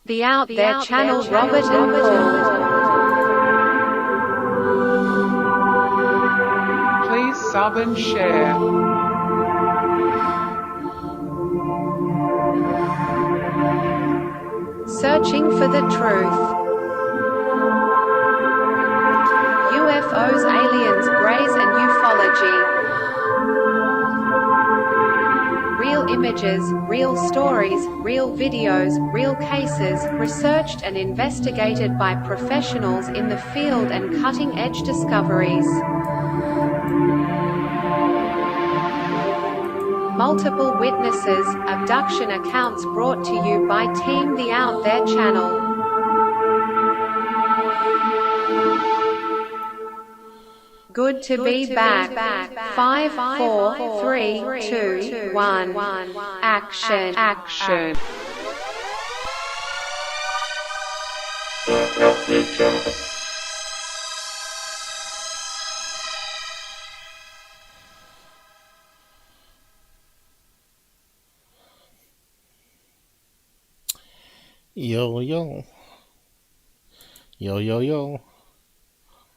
The Out There channel, Robert and Paul. Please sub and share. Searching for the truth. UFOs, aliens, greys and ufology. Real images, real stories, real videos, real cases, researched and investigated by professionals in the field and cutting-edge discoveries. Multiple witnesses, abduction accounts brought to you by Team The Out There channel. Good to be back. 5, 4, 3, 2, 1. Action. Yo.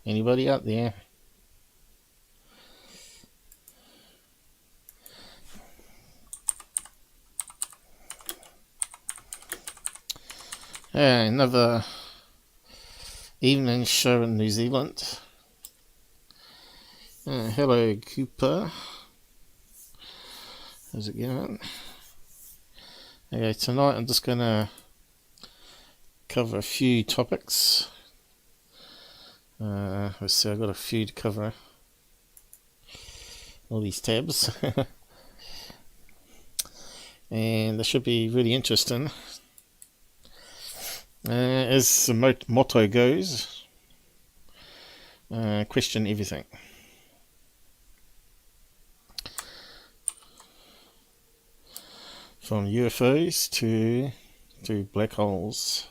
Anybody out there? Another evening show in New Zealand. Hello, Cooper. How's it going? Okay, tonight I'm just going to cover a few topics. Let's see, I've got a few to cover. All these tabs. And they should be really interesting. As the motto goes, question everything. From UFOs to black holes.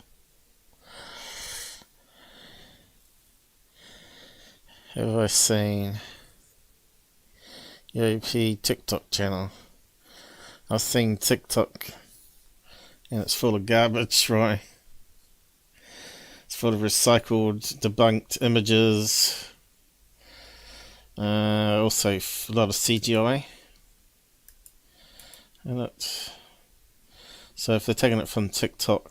Have I seen UAP TikTok channel? I've seen TikTok and it's full of garbage, right? It's full of recycled, debunked images. Also a lot of CGI. So if they're taking it from TikTok,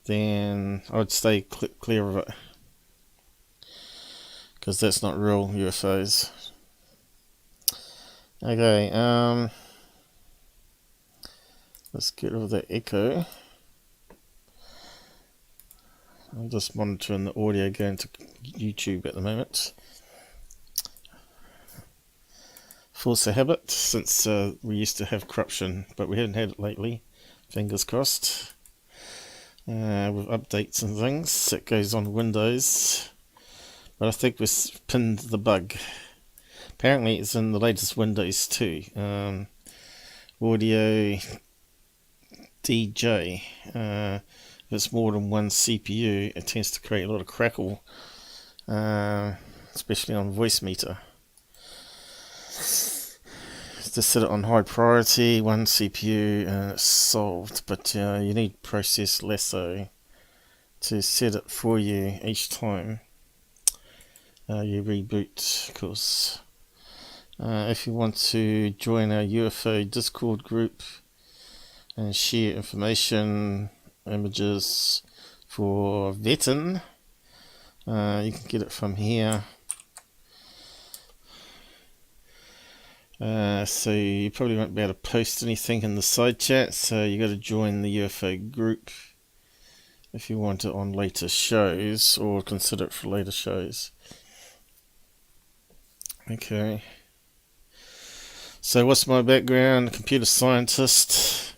then I would stay clear of it. Because that's not real UFOs. Okay, let's get rid of that echo. I'm just monitoring the audio going to YouTube at the moment. Force a habit, since we used to have corruption, but we haven't had it lately. Fingers crossed. With updates and things, it goes on Windows. But I think we've pinned the bug. Apparently it's in the latest Windows too. Audio DJ. If it's more than one CPU, it tends to create a lot of crackle, especially on voice meter. Just set it on high priority, one CPU, and it's solved. But you need Process Lasso to set it for you each time you reboot, of course. If you want to join our UFO Discord group and share information, images for vetting, you can get it from here. So you probably won't be able to post anything in the side chat, so you got to join the UFO group if you want it on later shows, or consider it for later shows. Okay. So what's my background? Computer scientist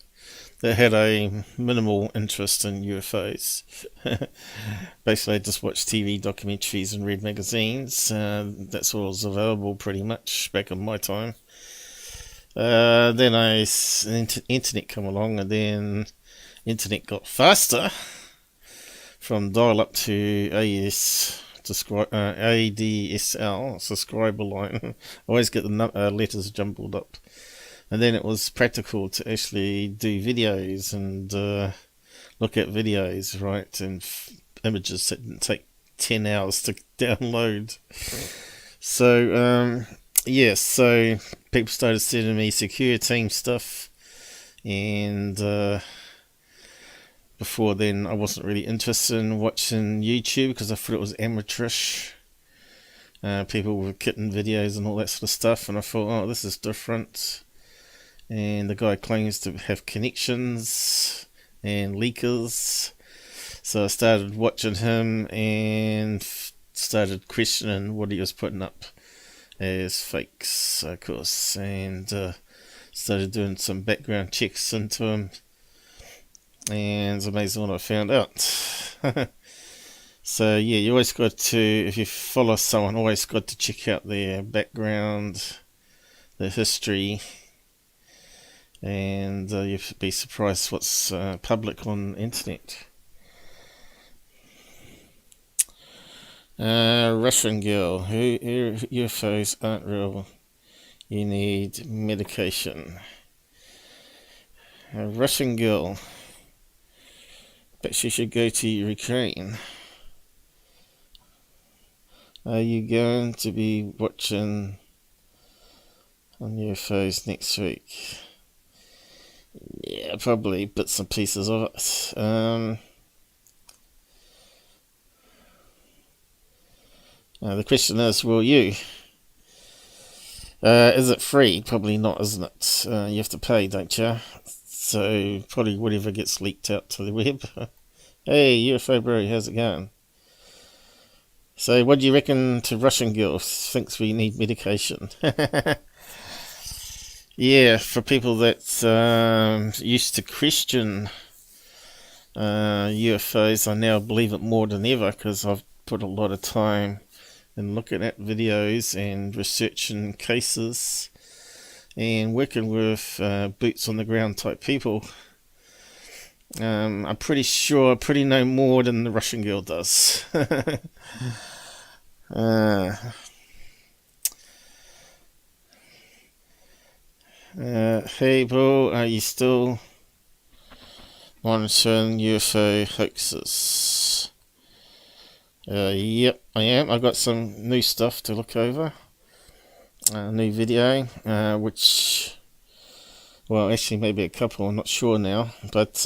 that had a minimal interest in UFOs. Basically I just watched TV documentaries and read magazines. That's all was available pretty much back in my time. Then internet come along, and then internet got faster from dial-up to ADSL, subscriber line. I always get the letters jumbled up. And then it was practical to actually do videos and look at videos, right? And images that didn't take 10 hours to download. So, yeah, so people started sending me Secureteam stuff. And before then, I wasn't really interested in watching YouTube because I thought it was amateurish. People were kitten videos and all that sort of stuff. And I thought, oh, this is different. And the guy claims to have connections and leakers. So I started watching him and started questioning what he was putting up as fakes, of course, and started doing some background checks into him, and it's amazing what I found out. So yeah, you always got to, if you follow someone, always got to check out their background, their history, and you'd be surprised what's public on the internet. Russian girl, who UFOs aren't real, you need medication. A Russian girl, but she should go to Ukraine. Are you going to be watching on UFOs next week? Yeah, probably bits and pieces of it. The question is, will you? Is it free? Probably not, isn't it? You have to pay, don't you? So probably whatever gets leaked out to the web. Hey, UFO bro, how's it going? So what do you reckon to Russian girl thinks we need medication? Yeah, for people that used to question UFOs, I now believe it more than ever because I've put a lot of time in looking at videos and researching cases and working with boots on the ground type people. I'm pretty sure I pretty know more than the Russian girl does. Hey bro, are you still monitoring UFO hoaxes? Yep, I am. I got some new stuff to look over. New video, which, well, actually maybe a couple, I'm not sure now, but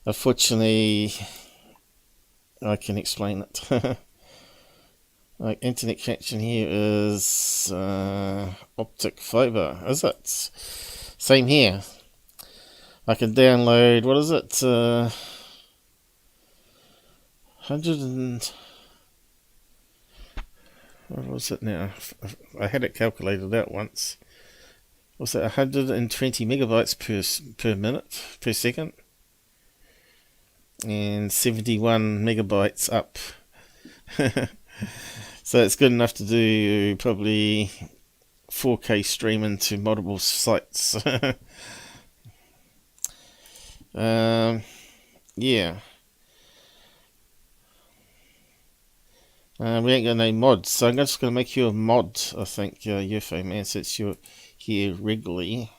unfortunately I can explain it. Like, internet connection here is optic fiber, is it? Same here. I can download, what is it? 100 and... what was it now? I had it calculated out once. Was it 120 megabytes per minute, per second? And 71 megabytes up. So it's good enough to do probably 4K streaming to multiple sites. Yeah. We ain't got no mods, so I'm just going to make you a mod, I think, UFO man, since you're here regularly.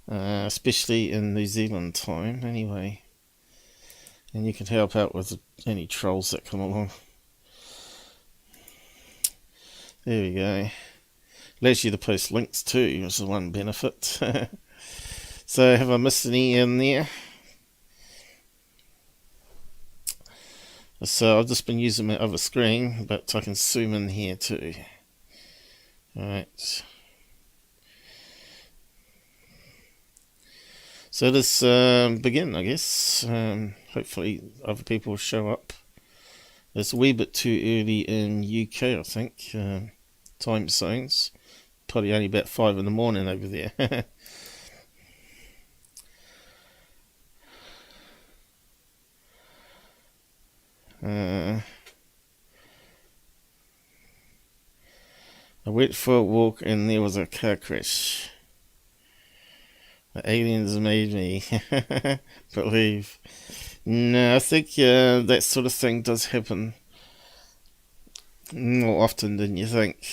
Especially in New Zealand time, anyway. And you can help out with any trolls that come along. There we go. Allows you to post links too, which is one benefit. So have I missed any in there? So I've just been using my other screen, but I can zoom in here too. Alright. So let's begin, I guess. Hopefully other people will show up. It's a wee bit too early in UK, I think. Time zones. Probably only about 5 in the morning over there. I went for a walk and there was a car crash. The aliens made me believe. No, I think that sort of thing does happen more often than you think.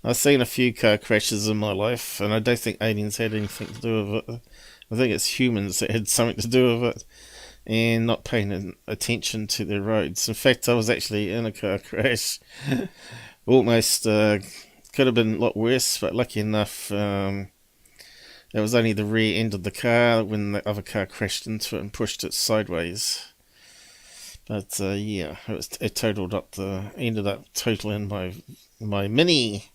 I've seen a few car crashes in my life, and I don't think aliens had anything to do with it. I think it's humans that had something to do with it, and not paying attention to their roads. In fact, I was actually in a car crash. Almost could have been a lot worse, but lucky enough, it was only the rear end of the car when the other car crashed into it and pushed it sideways. But yeah, it ended up totaling my Mini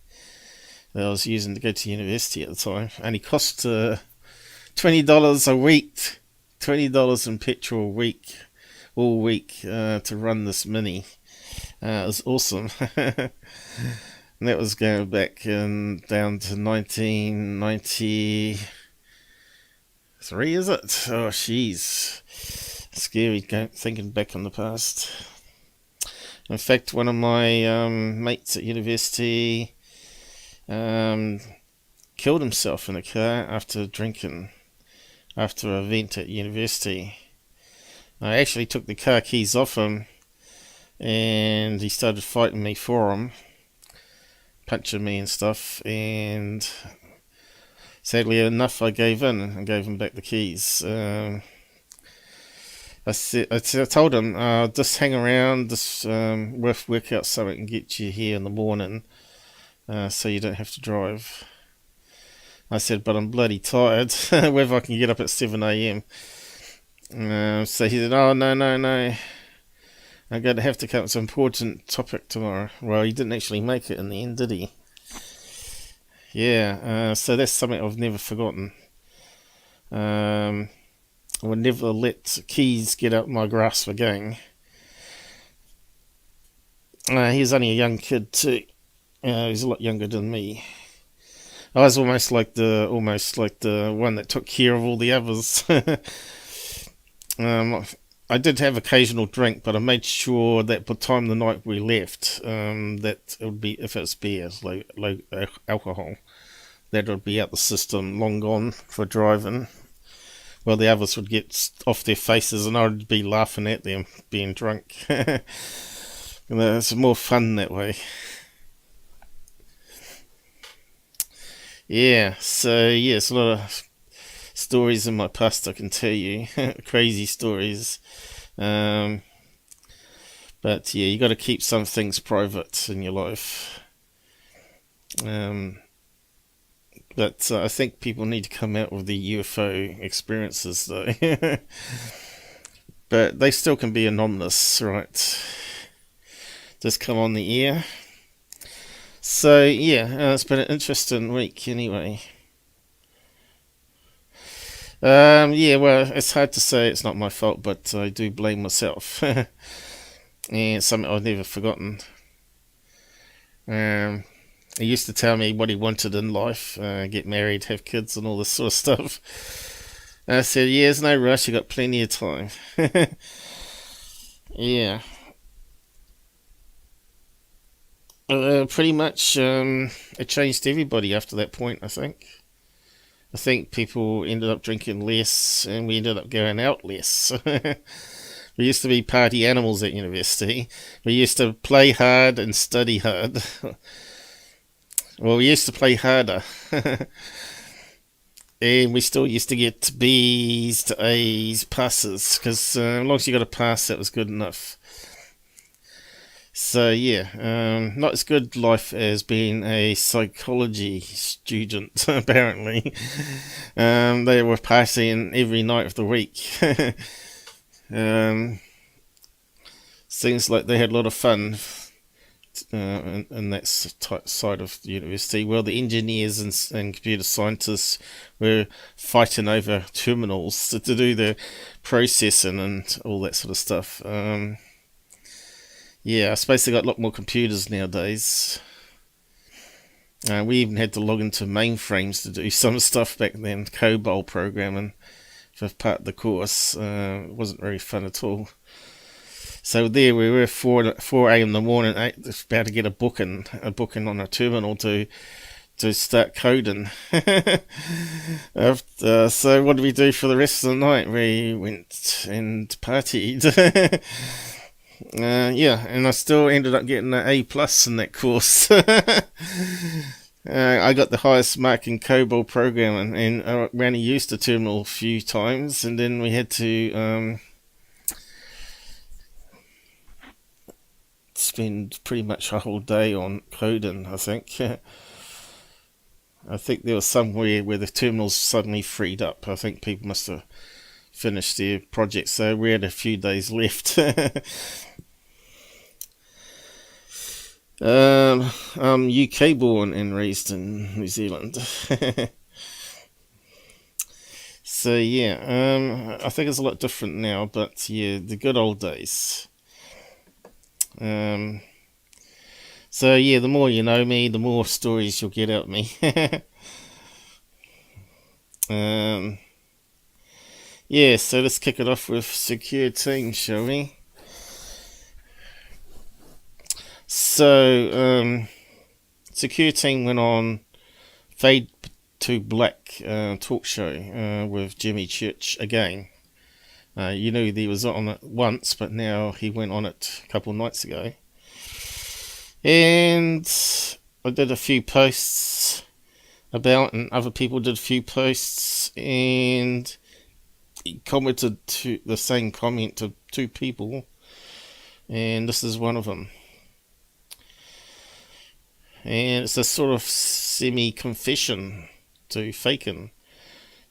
that I was using to go to university at the time. Only cost $20 a week, $20 in petrol a week, all week, to run this Mini. It was awesome. And that was going back down to 1993, is it? Oh, jeez. Scary thinking back on the past. In fact, one of my mates at university killed himself in a car after drinking, after an event at university. I actually took the car keys off him, and he started fighting me for them, punching me and stuff, and sadly enough I gave in and gave him back the keys. I told him, just hang around, just work out something and get you here in the morning, so you don't have to drive. I said, but I'm bloody tired, whether I can get up at 7 AM. So he said, oh, no, I'm going to have to come up with an important topic tomorrow. Well, he didn't actually make it in the end, did he? Yeah, so that's something I've never forgotten. I would never let keys get out my grasp again. He was only a young kid too. He was a lot younger than me. I was almost like the one that took care of all the others. I did have occasional drink, but I made sure that by the time the night we left, that it would be, if it's beer, low alcohol, that would be out the system, long gone for driving. Well, the others would get off their faces, and I would be laughing at them being drunk. It's more fun that way. Yeah, so yes, a lot of stories in my past I can tell you, crazy stories. But yeah, you got to keep some things private in your life. But I think people need to come out with the UFO experiences, though. But they still can be anonymous, right? Just come on the air. So yeah, it's been an interesting week anyway. Yeah, well, it's hard to say it's not my fault, but I do blame myself. And it's something I've never forgotten. He used to tell me what he wanted in life, get married, have kids, and all this sort of stuff. And I said, yeah, there's no rush, you got plenty of time. Yeah. Pretty much, it changed everybody after that point, I think. I think people ended up drinking less, and we ended up going out less. We used to be party animals at university. We used to play hard and study hard. Well, we used to play harder. And we still used to get B's to A's, passes, because as long as you got a pass, that was good enough. So yeah, not as good life as being a psychology student, apparently. They were partying every night of the week. Seems like they had a lot of fun in that side of the university. Well, the engineers and computer scientists were fighting over terminals to do the processing and all that sort of stuff. Yeah, I suppose they got a lot more computers nowadays. We even had to log into mainframes to do some stuff back then, COBOL programming for part of the course. It wasn't very fun at all. So there we were, 4 a.m. in the morning, about to get a booking on a terminal to start coding. So what did we do for the rest of the night? We went and partied. Yeah, and I still ended up getting an A+ in that course. I got the highest mark in COBOL programming, and I ran used the terminal a few times, and then we had to spend pretty much a whole day on coding, I think. I think there was somewhere where the terminals suddenly freed up. I think people must have finished their projects, so we had a few days left. I'm UK born and raised in New Zealand. So yeah, I think it's a lot different now, but yeah, the good old days. So yeah, the more you know me, the more stories you'll get out of me. Yeah, so let's kick it off with Secureteam, shall we? So, Secureteam went on Fade to Black talk show with Jimmy Church again. You know, he was on it once, but now he went on it a couple of nights ago. And I did a few posts about, and other people did a few posts, and he commented to the same comment to two people, and this is one of them. And it's a sort of semi-confession to faking.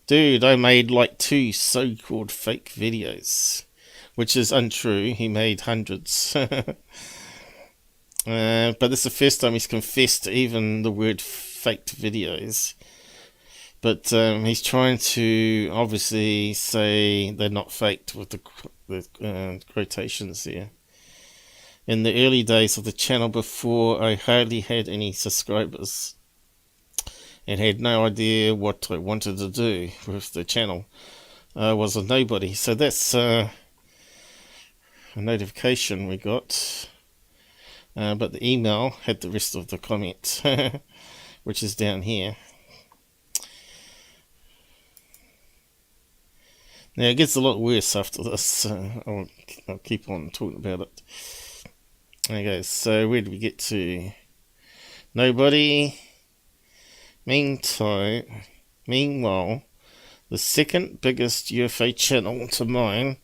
Dude, I made like 2 so-called fake videos, which is untrue. He made hundreds. But this is the first time he's confessed to even the word faked videos. But he's trying to obviously say they're not faked with the quotations there. In the early days of the channel, before I hardly had any subscribers and had no idea what I wanted to do with the channel, I was a nobody. So that's a notification we got. But the email had the rest of the comment, which is down here. Now it gets a lot worse after this. I'll keep on talking about it. Okay, so where do we get to? Nobody. Meanwhile, the second biggest UFO channel to mine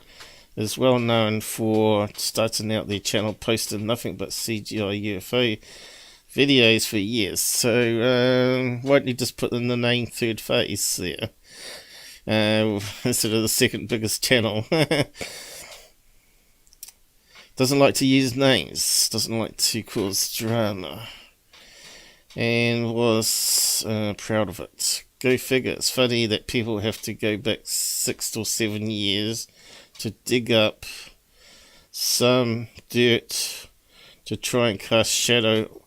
is well known for starting out their channel posting nothing but CGI UFO videos for years. So why don't you just put in the name Third Phase there instead of the second biggest channel? Doesn't like to use names, doesn't like to cause drama, and was proud of it. Go figure. It's funny that people have to go back 6 or 7 years to dig up some dirt to try and cast shadow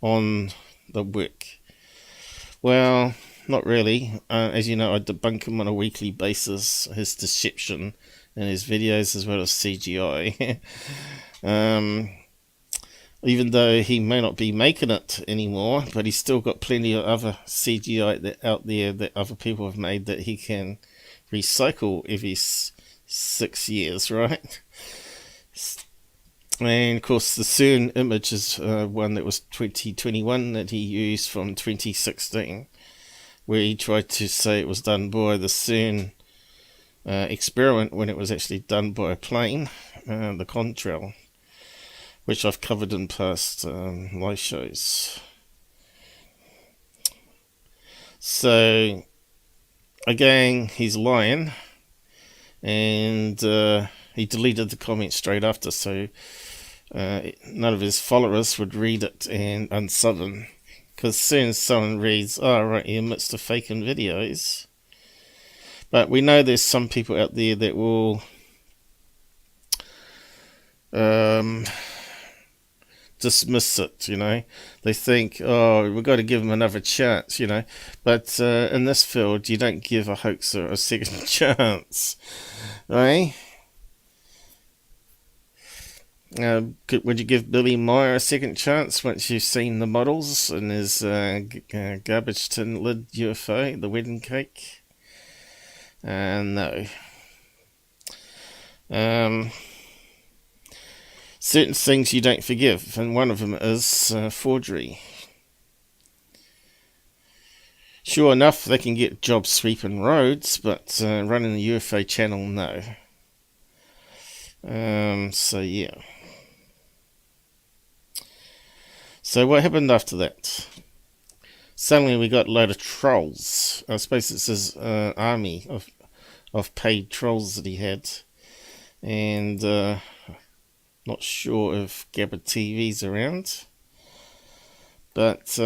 on the work. Well, not really. As you know, I debunk him on a weekly basis, his deception in his videos as well as CGI. Even though he may not be making it anymore, but he's still got plenty of other CGI out there that other people have made that he can recycle every 6 years, right? And of course the CERN image is one that was 2021 that he used from 2016, where he tried to say it was done by the CERN experiment when it was actually done by a plane, the contrail, which I've covered in past live shows. So again, he's lying, and he deleted the comment straight after, so none of his followers would read it and unsub him, because as soon as someone reads, oh right, he admits to faking videos. But we know there's some people out there that will dismiss it, you know. They think, oh, we've got to give him another chance, you know. But in this field, you don't give a hoaxer a second chance, right? Would you give Billy Meyer a second chance once you've seen the models in his garbage tin lid UFO, the wedding cake? No. Certain things you don't forgive, and one of them is forgery. Sure enough, they can get jobs sweeping roads, but running the UFO channel, no. So yeah. So what happened after that? Suddenly we got a load of trolls. I suppose it's his army of paid trolls that he had. And not sure if Gabba TV's around. But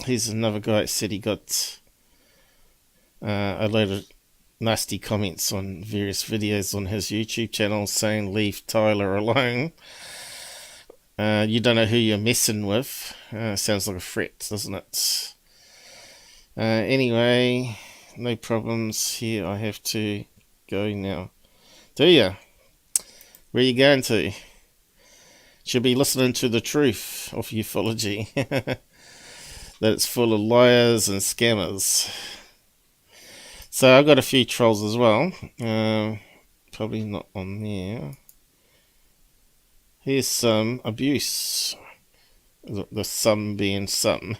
here's another guy that said he got a load of nasty comments on various videos on his YouTube channel saying leave Tyler alone. You don't know who you're messing with. Sounds like a threat, doesn't it? Anyway, no problems. Here I have to go now. Do ya? Where you going to? Should be listening to the truth of ufology. That it's full of liars and scammers. So I've got a few trolls as well. Probably not on there. Here's some abuse. The some being some.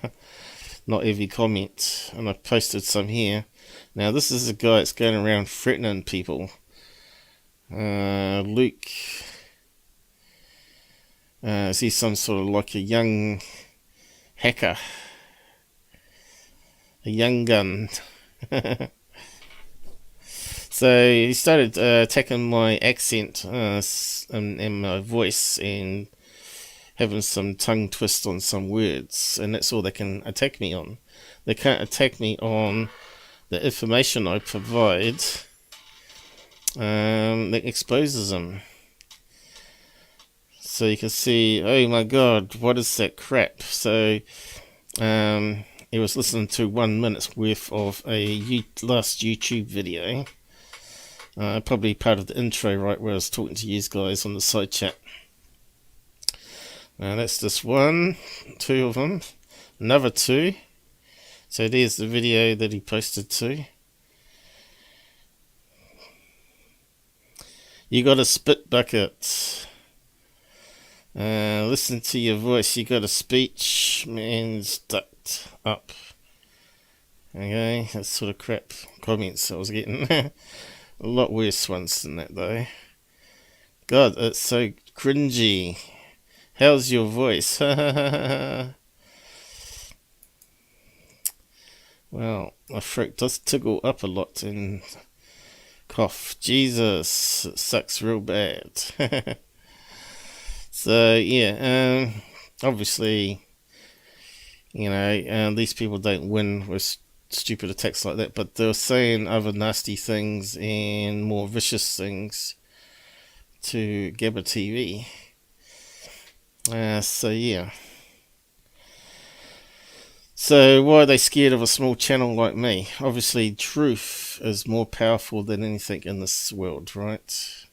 Not every comment. And I posted some here. Now this is a guy that's going around threatening people. Luke. Is he some sort of like a young hacker? A young gun. So he started attacking my accent and my voice and having some tongue twist on some words, and that's all they can attack me on. They can't attack me on the information I provide that exposes them. So you can see, oh my god, what is that crap? So he was listening to 1 minute's worth of a last YouTube video. Probably part of the intro, right, where I was talking to you guys on the side chat. That's just one, two of them, another two. So there's the video that he posted to. You got a spit bucket. Listen to your voice. You got a speech, man's ducked up. Okay, that sort of crap comments I was getting. A lot worse ones than that though. God, it's so cringy. How's your voice? Well, my throat does tickle up a lot and cough. Jesus, it sucks real bad. So yeah, obviously, you know, these people don't win with stupid attacks like that, but they're saying other nasty things and more vicious things to Gabba TV. So yeah. So why are they scared of a small channel like me? Obviously truth is more powerful than anything in this world, right?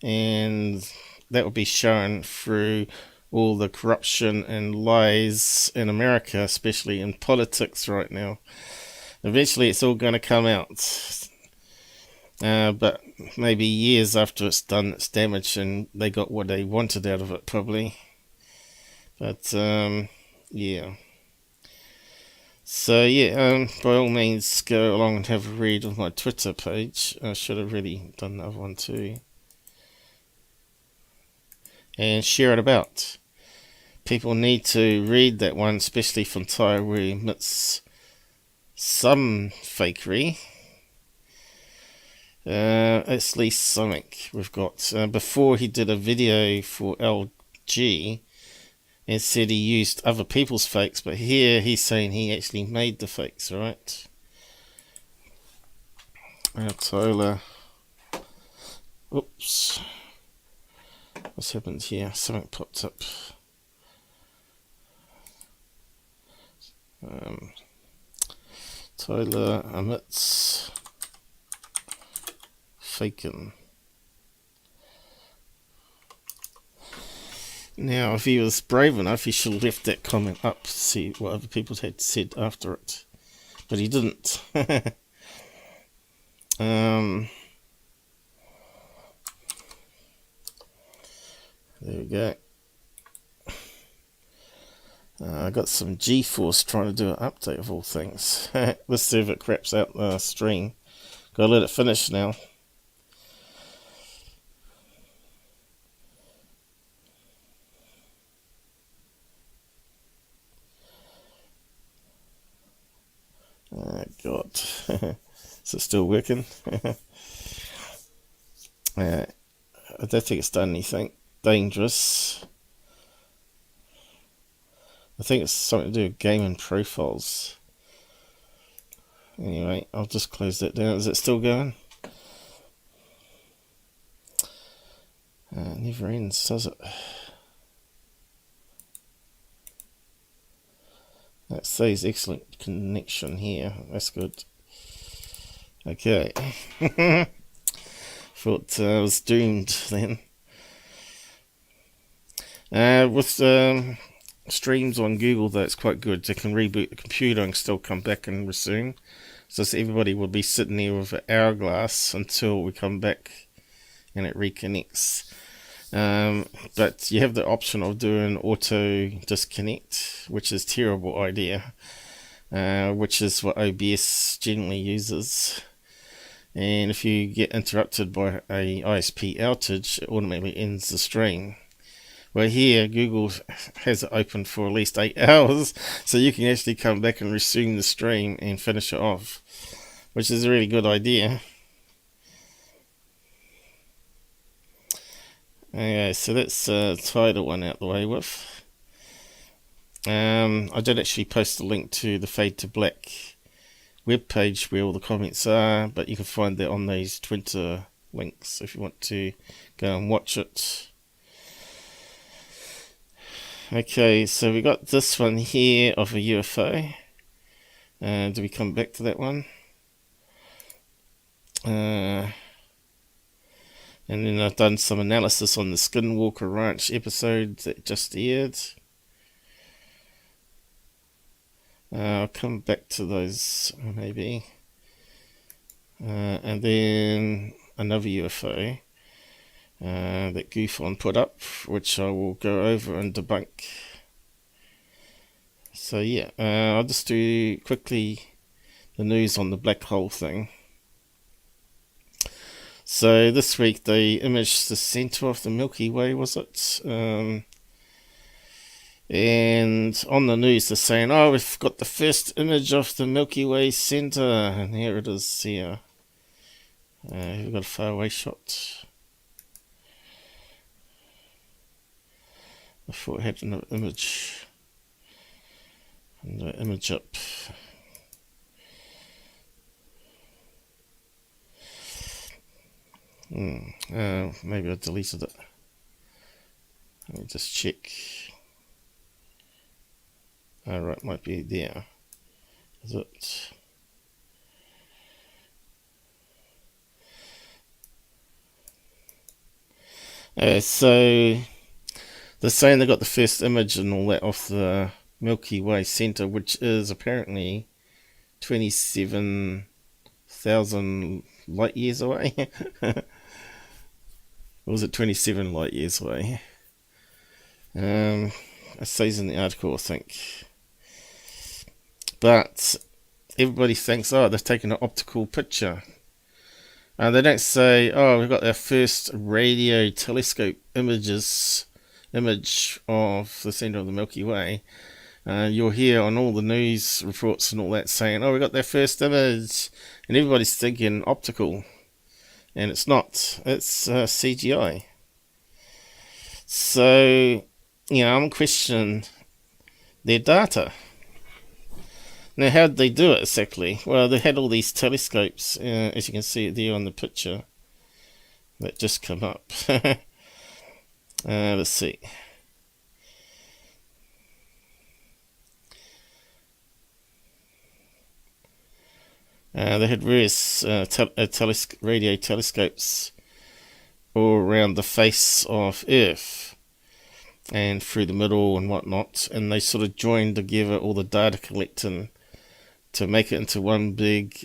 And that will be shown through all the corruption and lies in America, especially in politics right now. Eventually it's all going to come out. But maybe years after it's done its damage and they got what they wanted out of it, probably. But, yeah. So, yeah, by all means, go along and have a read of my Twitter page. I should have really done that one too. And share it about. People need to read that one, especially from Tyre, where he admits some fakery. At least something we've got. Before he did a video for LG and said he used other people's fakes, but here he's saying he actually made the fakes, right? Tyler. Oops. What's happened here? Something popped up. Tyler admits faking. Now, if he was brave enough, he should have left that comment up to see what other people had said after it. But he didn't. There we go. I got some G-Force trying to do an update of all things. This server craps out the stream. Gotta let it finish now. Oh God. Is it still working? I don't think it's done anything dangerous. I think it's something to do with gaming profiles. Anyway, I'll just close that down. Is it still going? It never ends, does it? That says excellent connection here. That's good. Okay. Thought I was doomed then. With streams on Google, though, it's quite good. They can reboot the computer and still come back and resume. So everybody will be sitting there with an hourglass until we come back and it reconnects. But you have the option of doing auto disconnect, which is a terrible idea, which is what OBS generally uses. And if you get interrupted by a ISP outage, it automatically ends the stream. Well, here Google has it open for at least 8 hours, so you can actually come back and resume the stream and finish it off, which is a really good idea. Okay, so that's the title one out the way with. I did actually post a link to the Fade to Black webpage where all the comments are, but you can find that on these Twitter links if you want to go and watch it. Okay, so we got this one here of a UFO. Do we come back to that one? And then I've done some analysis on the Skinwalker Ranch episode that just aired. I'll come back to those maybe. And then another UFO that GUFON put up, which I will go over and debunk. So yeah, I'll just do quickly the news on the Blackhole thing. So this week they imaged the centre of the Milky Way, was it? And on the news they're saying, oh, we've got the first image of the Milky Way centre, and here it is here. We've got a far away shot. I thought I had an image. And the image up. Maybe I deleted it. Let me just check. Alright, might be there. Is it? So they're saying they got the first image and all that off the Milky Way centre, which is apparently 27,000 light years away. Or was it 27 light years away? It says in the article, I think. But everybody thinks, oh, they've taken an optical picture. They don't say, oh, we've got our first radio telescope image of the centre of the Milky Way. You'll hear on all the news reports and all that saying, oh, we got their first image. And everybody's thinking optical. And it's not. It's CGI. So, I'm questioning their data. Now, how did they do it exactly? Well, they had all these telescopes, as you can see it there on the picture, that just come up. Let's see. They had various radio telescopes all around the face of Earth and through the middle and whatnot, and they sort of joined together all the data collecting to make it into one big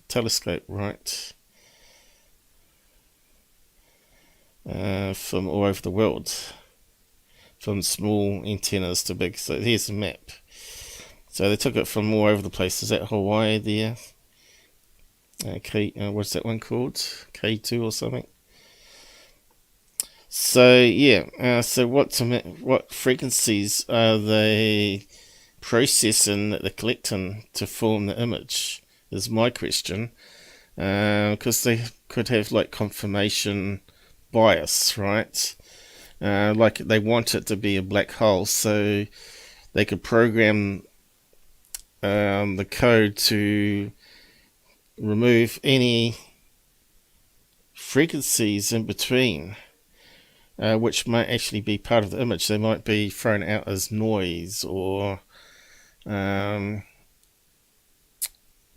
telescope, right? From all over the world. from small antennas to big. So here's the map. So they took it from all over the place. Is that Hawaii there? What's that one called? K2 or something? So yeah, so what frequencies are they processing that they're collecting to form the image is my question, because they could have like confirmation bias, right? Like they want it to be a black hole, so they could program the code to remove any frequencies in between, which might actually be part of the image. They might be thrown out as noise or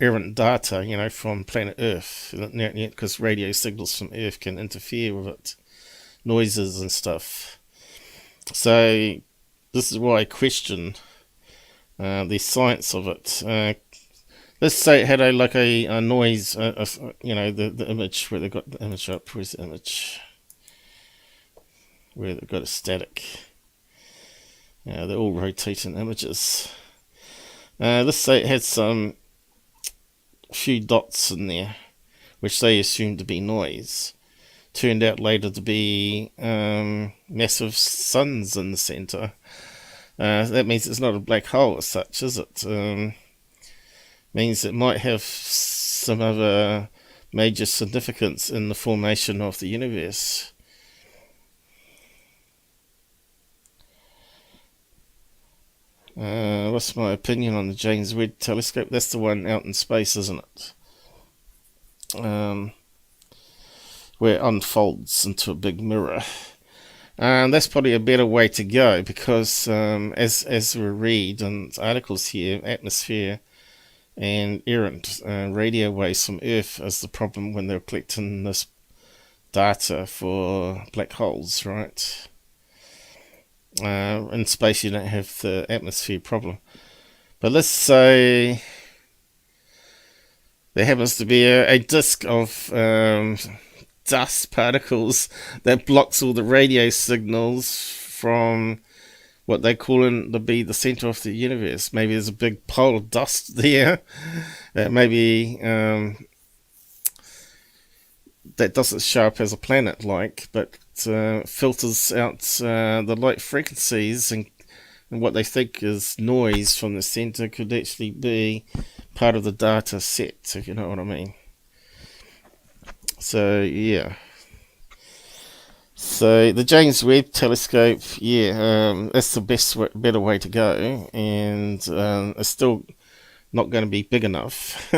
errant data, from planet Earth, because radio signals from Earth can interfere with it, noises and stuff. So this is why I question the science of it. Let's say it had a noise, the image where they got the image up. Where's the image? Where they've got a static. They're all rotating images. Let's say it had some few dots in there, which they assumed to be noise. Turned out later to be massive suns in the center. That means it's not a black hole as such, is it? Means it might have some other major significance in the formation of the universe. What's my opinion on the James Webb Telescope? That's the one out in space, isn't it? Where it unfolds into a big mirror. That's probably a better way to go, because as we read in articles here, atmosphere and errant radio waves from Earth is the problem when they're collecting this data for black holes, right? In space you don't have the atmosphere problem. But let's say there happens to be a disk of dust particles that blocks all the radio signals from what they call to be the center of the universe. Maybe there's a big pile of dust there that maybe that doesn't show up as a planet but filters out the light frequencies, and what they think is noise from the center could actually be part of the data set, if you know what I mean. So yeah, so the James Webb Telescope, that's the better way to go, and it's still not going to be big enough.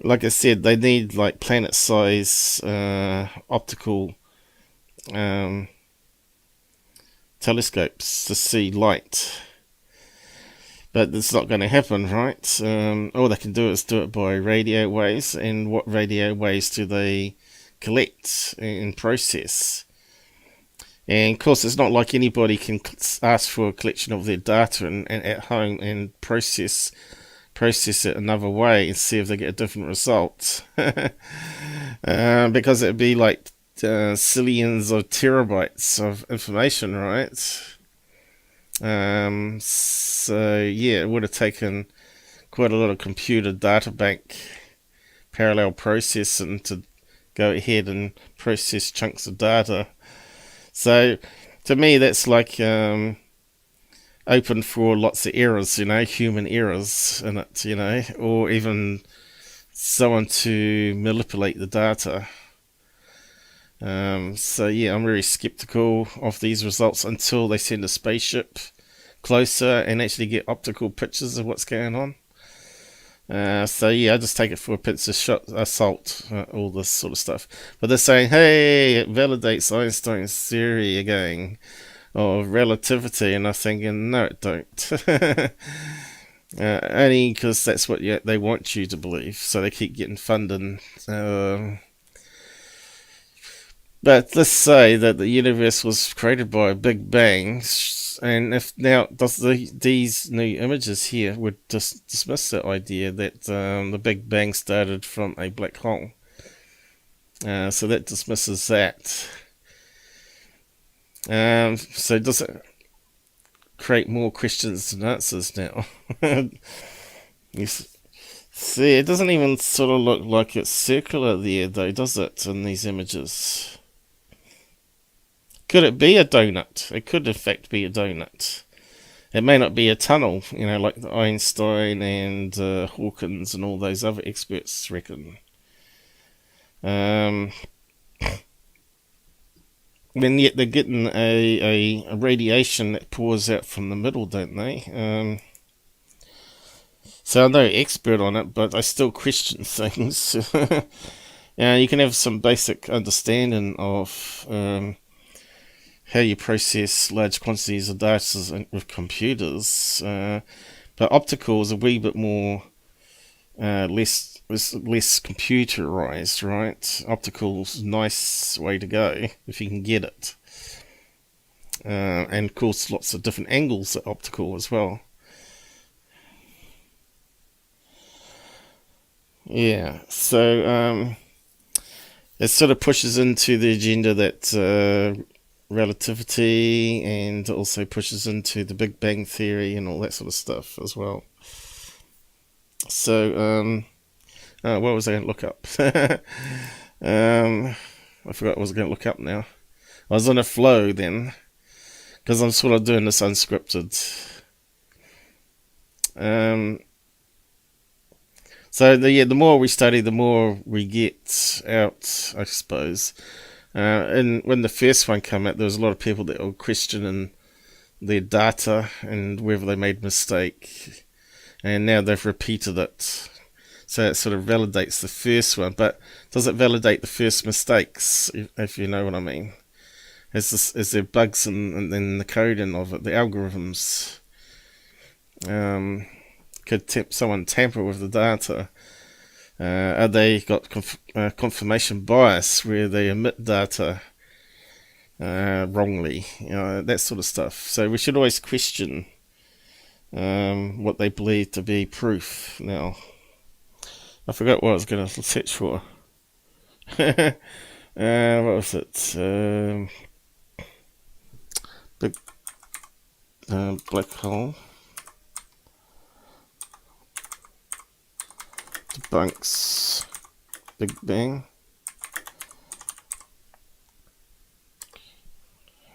Like I said, they need like planet size optical telescopes to see light. But it's not going to happen, right? All they can do is do it by radio waves. And what radio waves do they collect and process? And of course, it's not like anybody can ask for a collection of their data and at home and process it another way and see if they get a different result. Because it'd be like zillions of terabytes of information, right? So yeah, it would have taken quite a lot of computer data bank parallel processing to go ahead and process chunks of data. So to me, that's like open for lots of errors, human errors in it, or even someone to manipulate the data. So yeah, I'm very skeptical of these results until they send a spaceship closer and actually get optical pictures of what's going on. So yeah, I just take it for a pinch of salt, all this sort of stuff. But they're saying, hey, it validates Einstein's theory again of relativity, and I'm thinking, no, it don't. Only because that's what they want you to believe, so they keep getting funding. But let's say that the universe was created by a big bang, and if now these new images here would just dismiss the idea that the big bang started from a black hole. So that dismisses that. So does it create more questions than answers now? You see, it doesn't even sort of look like it's circular there, though, does it, in these images? Could it be a donut? It could, in fact, be a donut. It may not be a tunnel, like the Einstein and Hawkins and all those other experts reckon. When yet they're getting a radiation that pours out from the middle, don't they? So I'm no expert on it, but I still question things. You can have some basic understanding of how you process large quantities of data with computers, but optical is a wee bit more less computerized, right? Optical's a nice way to go if you can get it, and of course lots of different angles at optical as well. Yeah, so it sort of pushes into the agenda that relativity, and also pushes into the Big Bang Theory and all that sort of stuff as well. So, what was I going to look up? I forgot what I was going to look up now. I was on a flow then, because I'm sort of doing this unscripted. So the more we study, the more we get out, I suppose. And when the first one came out, there was a lot of people that were questioning their data and whether they made a mistake. And now they've repeated it. So it sort of validates the first one. But does it validate the first mistakes, if you know what I mean? Is there bugs in the coding of it, the algorithms? Could someone tamper with the data? Are they got confirmation bias where they emit data wrongly? That sort of stuff. So we should always question what they believe to be proof. Now, I forgot what I was going to search for. What was it? Big black hole. Debunks Big Bang.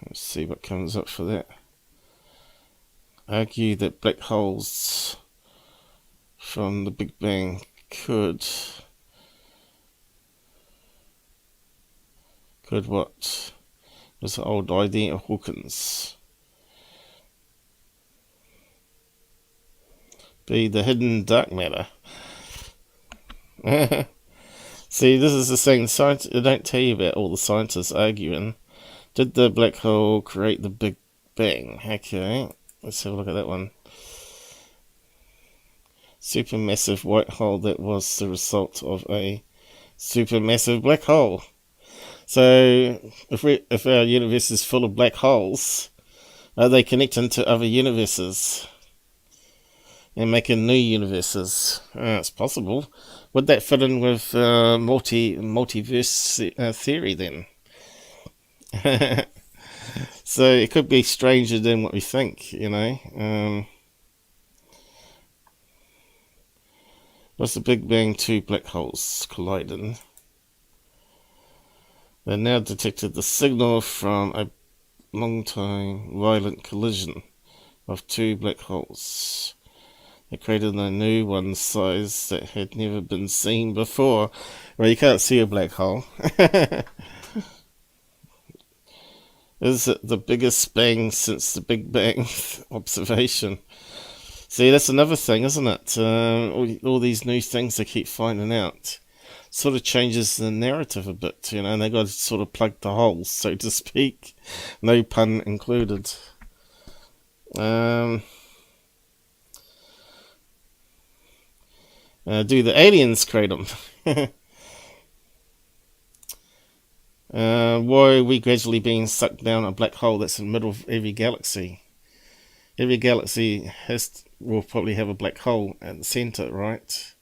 Let's see what comes up for that. Argue that black holes from the Big Bang could what? Was the old idea of Hawkins. Be the hidden dark matter. See, this is the thing. They don't tell you about all the scientists arguing. Did the black hole create the Big Bang? Okay, let's have a look at that one. Supermassive white hole that was the result of a supermassive black hole. So, if our universe is full of black holes, are they connecting to other universes and making new universes? It's possible. Would that fit in with multiverse theory then? So it could be stranger than what we think, What's the Big Bang? Two black holes colliding. They now detected the signal from a long-time violent collision of two black holes. They created a new one size that had never been seen before. Well, you can't see a black hole. Is it the biggest bang since the Big Bang observation? See, that's another thing, isn't it? All these new things they keep finding out sort of changes the narrative a bit, and they got to sort of plug the holes, so to speak. No pun included. Do the aliens create them? Why are we gradually being sucked down a black hole that's in the middle of every galaxy? Every galaxy will probably have a black hole at the center, right?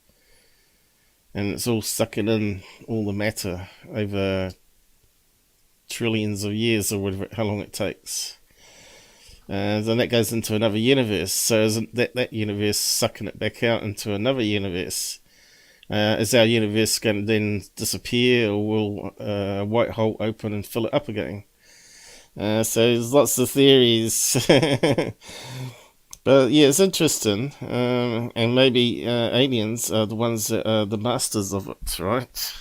And it's all sucking in all the matter over trillions of years or whatever, how long it takes. Then that goes into another universe. So isn't that universe sucking it back out into another universe? Is our universe going to then disappear, or will a white hole open and fill it up again? So there's lots of theories. But yeah, it's interesting. And maybe aliens are the ones that are the masters of it, right?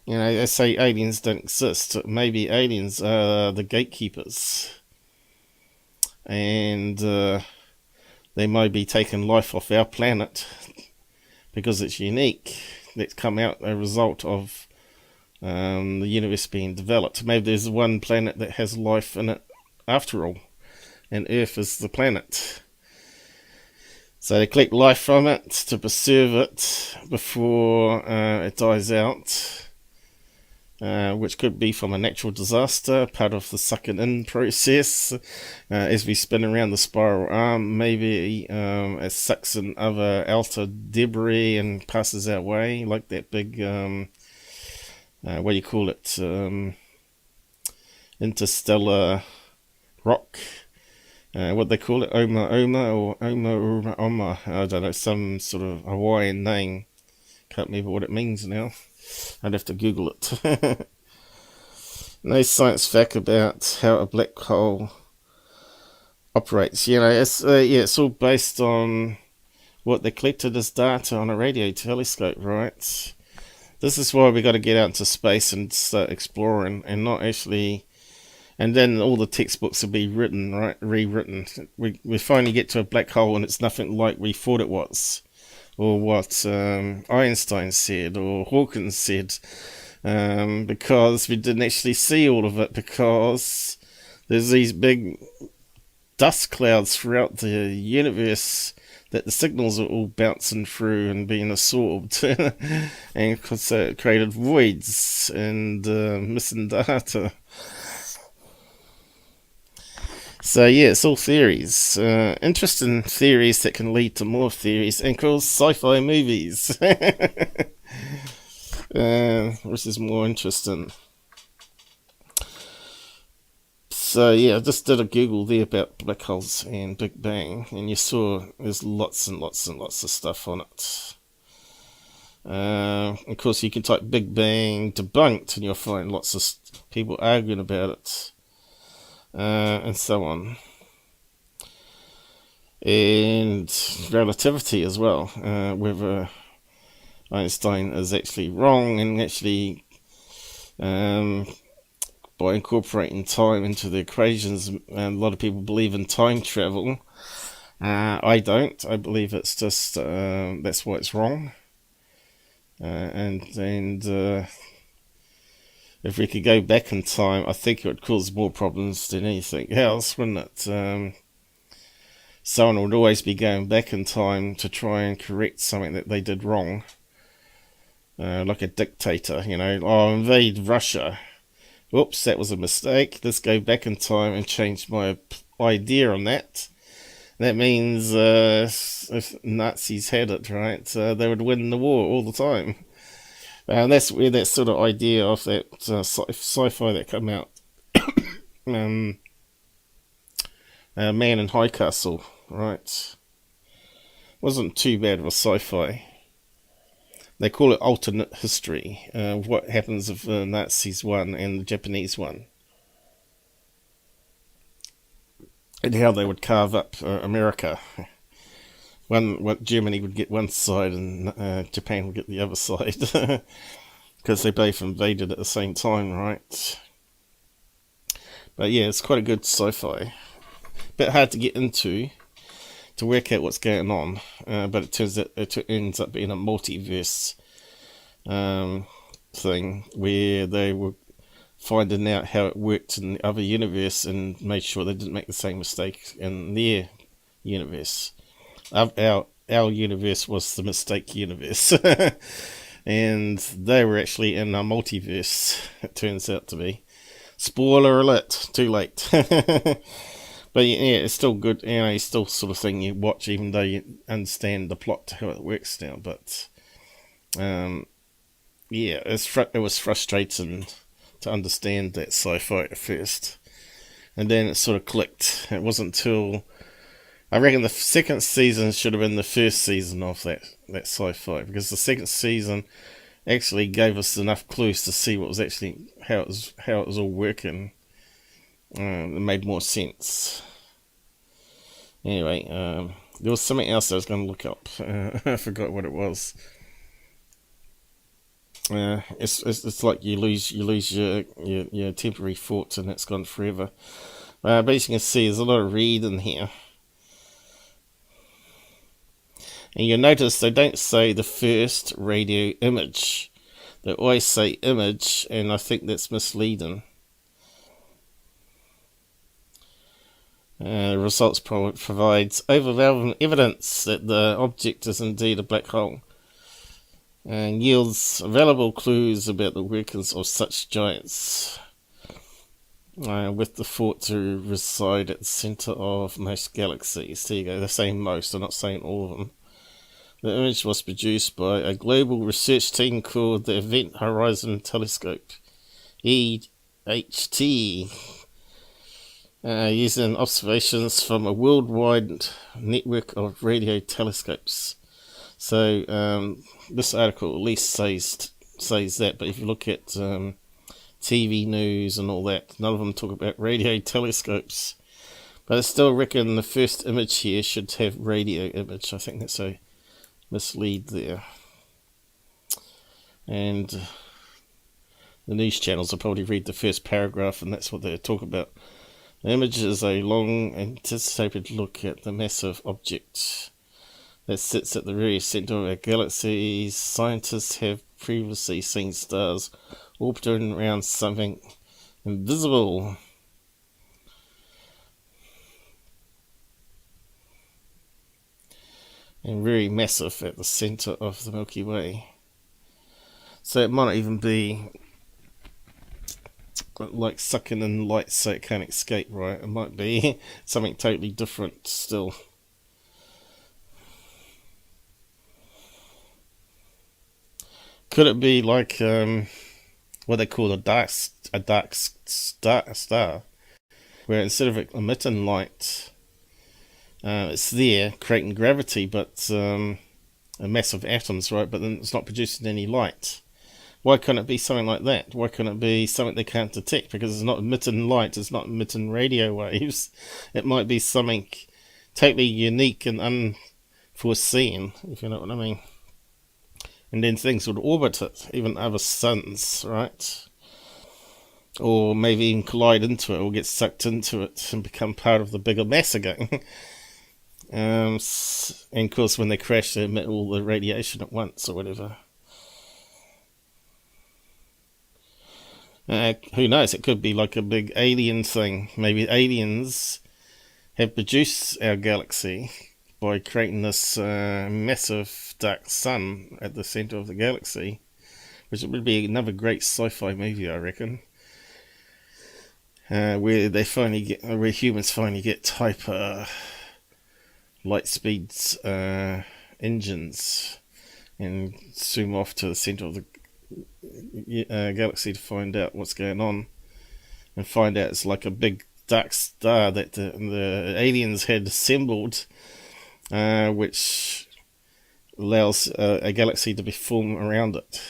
You know, they say aliens don't exist. Maybe aliens are the gatekeepers. And they might be taking life off our planet because it's unique. That's come out a result of the universe being developed. Maybe there's one planet that has life in it after all, and Earth is the planet. So they collect life from it to preserve it before it dies out. Which could be from a natural disaster, part of the sucking in process. As we spin around the spiral arm, maybe it sucks in other outer debris and passes our way, like that big, what do you call it, interstellar rock. What they call it, Oma or Oma, I don't know, some sort of Hawaiian name. Can't remember what it means now. I'd have to Google it. No science fact about how a black hole operates. You know, it's all based on what they collected as data on a radio telescope, right? This is why we got to get out into space and start exploring, and not actually. And then all the textbooks will be written, right, rewritten. We finally get to a black hole and it's nothing like we thought it was. Or what Einstein said, or Hawkins said, because we didn't actually see all of it, because there's these big dust clouds throughout the universe that the signals are all bouncing through and being absorbed, and so it created voids and missing data. So yeah, it's all theories. Interesting theories that can lead to more theories, and cause sci-fi movies. Which is more interesting. So yeah, I just did a Google there about black holes and Big Bang, and you saw there's lots and lots and lots of stuff on it. Of course, you can type Big Bang debunked, and you'll find lots of people arguing about it. And so on. And relativity as well, whether Einstein is actually wrong, and actually by incorporating time into the equations, a lot of people believe in time travel. I don't. I believe it's just that's why it's wrong. And if we could go back in time, I think it would cause more problems than anything else, wouldn't it? Someone would always be going back in time to try and correct something that they did wrong. Like a dictator, you know, invade Russia. Whoops, that was a mistake. Let's go back in time and change my idea on that. That means if Nazis had it, right, they would win the war all the time. And that's where that sort of idea of that sci-fi that came out, Man in High Castle, right, wasn't too bad of a sci-fi. They call it alternate history, what happens if the Nazis won and the Japanese won, and how they would carve up America. What Germany would get one side and Japan would get the other side, because they both invaded at the same time, right? But yeah, it's quite a good sci-fi. Bit hard to get into to work out what's going on, but it turns out it ends up being a multiverse thing where they were finding out how it worked in the other universe and made sure they didn't make the same mistake in their universe. Our universe was the mistake universe, and they were actually in a multiverse, it turns out to be. Spoiler alert, too late. But yeah, it's still good, you know, it's still sort of thing you watch even though you understand the plot, how it works now. But yeah, it was frustrating to understand that sci-fi at first. And then it sort of clicked. It wasn't until, I reckon the second season should have been the first season of that sci-fi, because the second season actually gave us enough clues to see what was actually, how it was all working. It made more sense. Anyway, there was something else I was going to look up. I forgot what it was. It's like you lose your temporary thoughts and it's gone forever. But as you can see, there's a lot of read in here. And you'll notice they don't say the first radio image. They always say image, and I think that's misleading. Results provides overwhelming evidence that the object is indeed a black hole, and yields valuable clues about the workings of such giants, with the thought to reside at the centre of most galaxies. There you go, they're saying most, they're not saying all of them. The image was produced by a global research team called the Event Horizon Telescope, EHT, using observations from a worldwide network of radio telescopes. So this article at least says that, but if you look at TV news and all that, none of them talk about radio telescopes. But I still reckon the first image here should have radio image. I think that's a mislead there. And the news channels will probably read the first paragraph, and that's what they talk about. The image is a long anticipated look at the massive object that sits at the very centre of our galaxies. Scientists have previously seen stars orbiting around something invisible. And very massive at the centre of the Milky Way. So it might not even be like sucking in light so it can't escape, right? It might be something totally different still. Could it be like what they call a dark star, where instead of emitting light, it's there creating gravity, but a massive atoms, right? But then it's not producing any light. Why can't it be something like that? Why can't it be something they can't detect? Because it's not emitting light, it's not emitting radio waves. It might be something totally unique and unforeseen, if you know what I mean. And then things would orbit it, even other suns, right? Or maybe even collide into it, or get sucked into it and become part of the bigger mass again. And of course, when they crash, they emit all the radiation at once, or whatever. Who knows? It could be like a big alien thing. Maybe aliens have produced our galaxy by creating this massive dark sun at the centre of the galaxy, which would be another great sci-fi movie, I reckon. Where humans finally get hyper light speeds engines and zoom off to the centre of the galaxy to find out what's going on, and find out it's like a big dark star that the aliens had assembled, which allows a galaxy to be formed around it.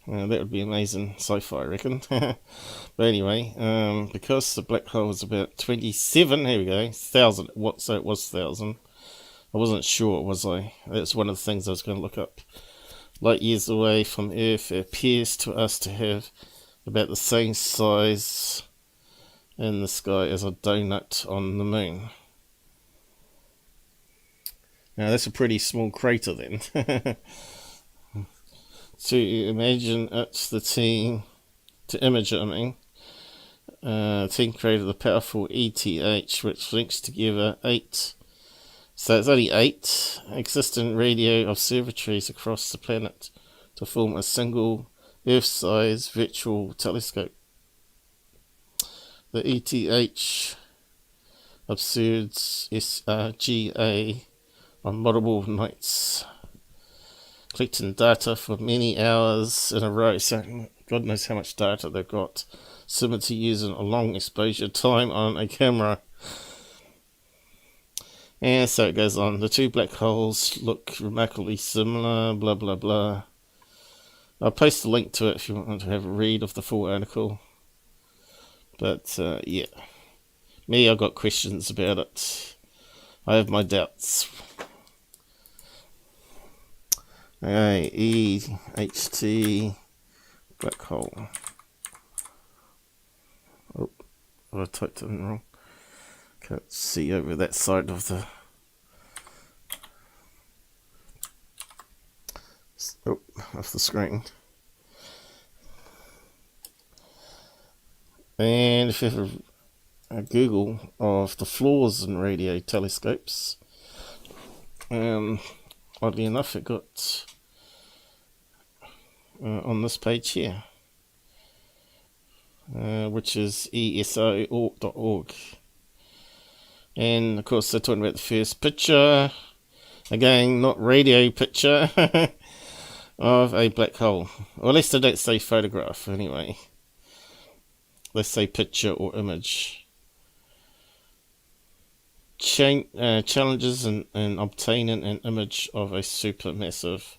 That would be amazing sci-fi, I reckon. But anyway, because the black hole is about 27, here we go, 1,000, so it was 1,000. I wasn't sure, was I? That's one of the things I was going to look up. Light years away from Earth, it appears to us to have about the same size in the sky as a donut on the moon. Now that's a pretty small crater then. To imagine it's the team, to image it, I mean, team created the powerful ETH, which links together 8. So it's only 8 existing radio observatories across the planet to form a single Earth-sized virtual telescope. The ETH observes SRGA on multiple nights, collecting data for many hours in a row. So, God knows how much data they've got, similar to using a long exposure time on a camera. And so it goes on. The two black holes look remarkably similar, blah blah blah. I'll post a link to it if you want to have a read of the full article. But yeah, me, I've got questions about it. I have my doubts. Okay, EHT black hole. Oh, I typed it in wrong. Can't see over that side of the... Oh, off the screen. And if you have a Google of the flaws in radio telescopes, oddly enough, it got on this page here, which is eso.org. And of course, they're talking about the first picture, again, not radio picture, of a black hole. Or at least they don't say photograph, anyway. They say picture or image. Challenges in obtaining an image of a supermassive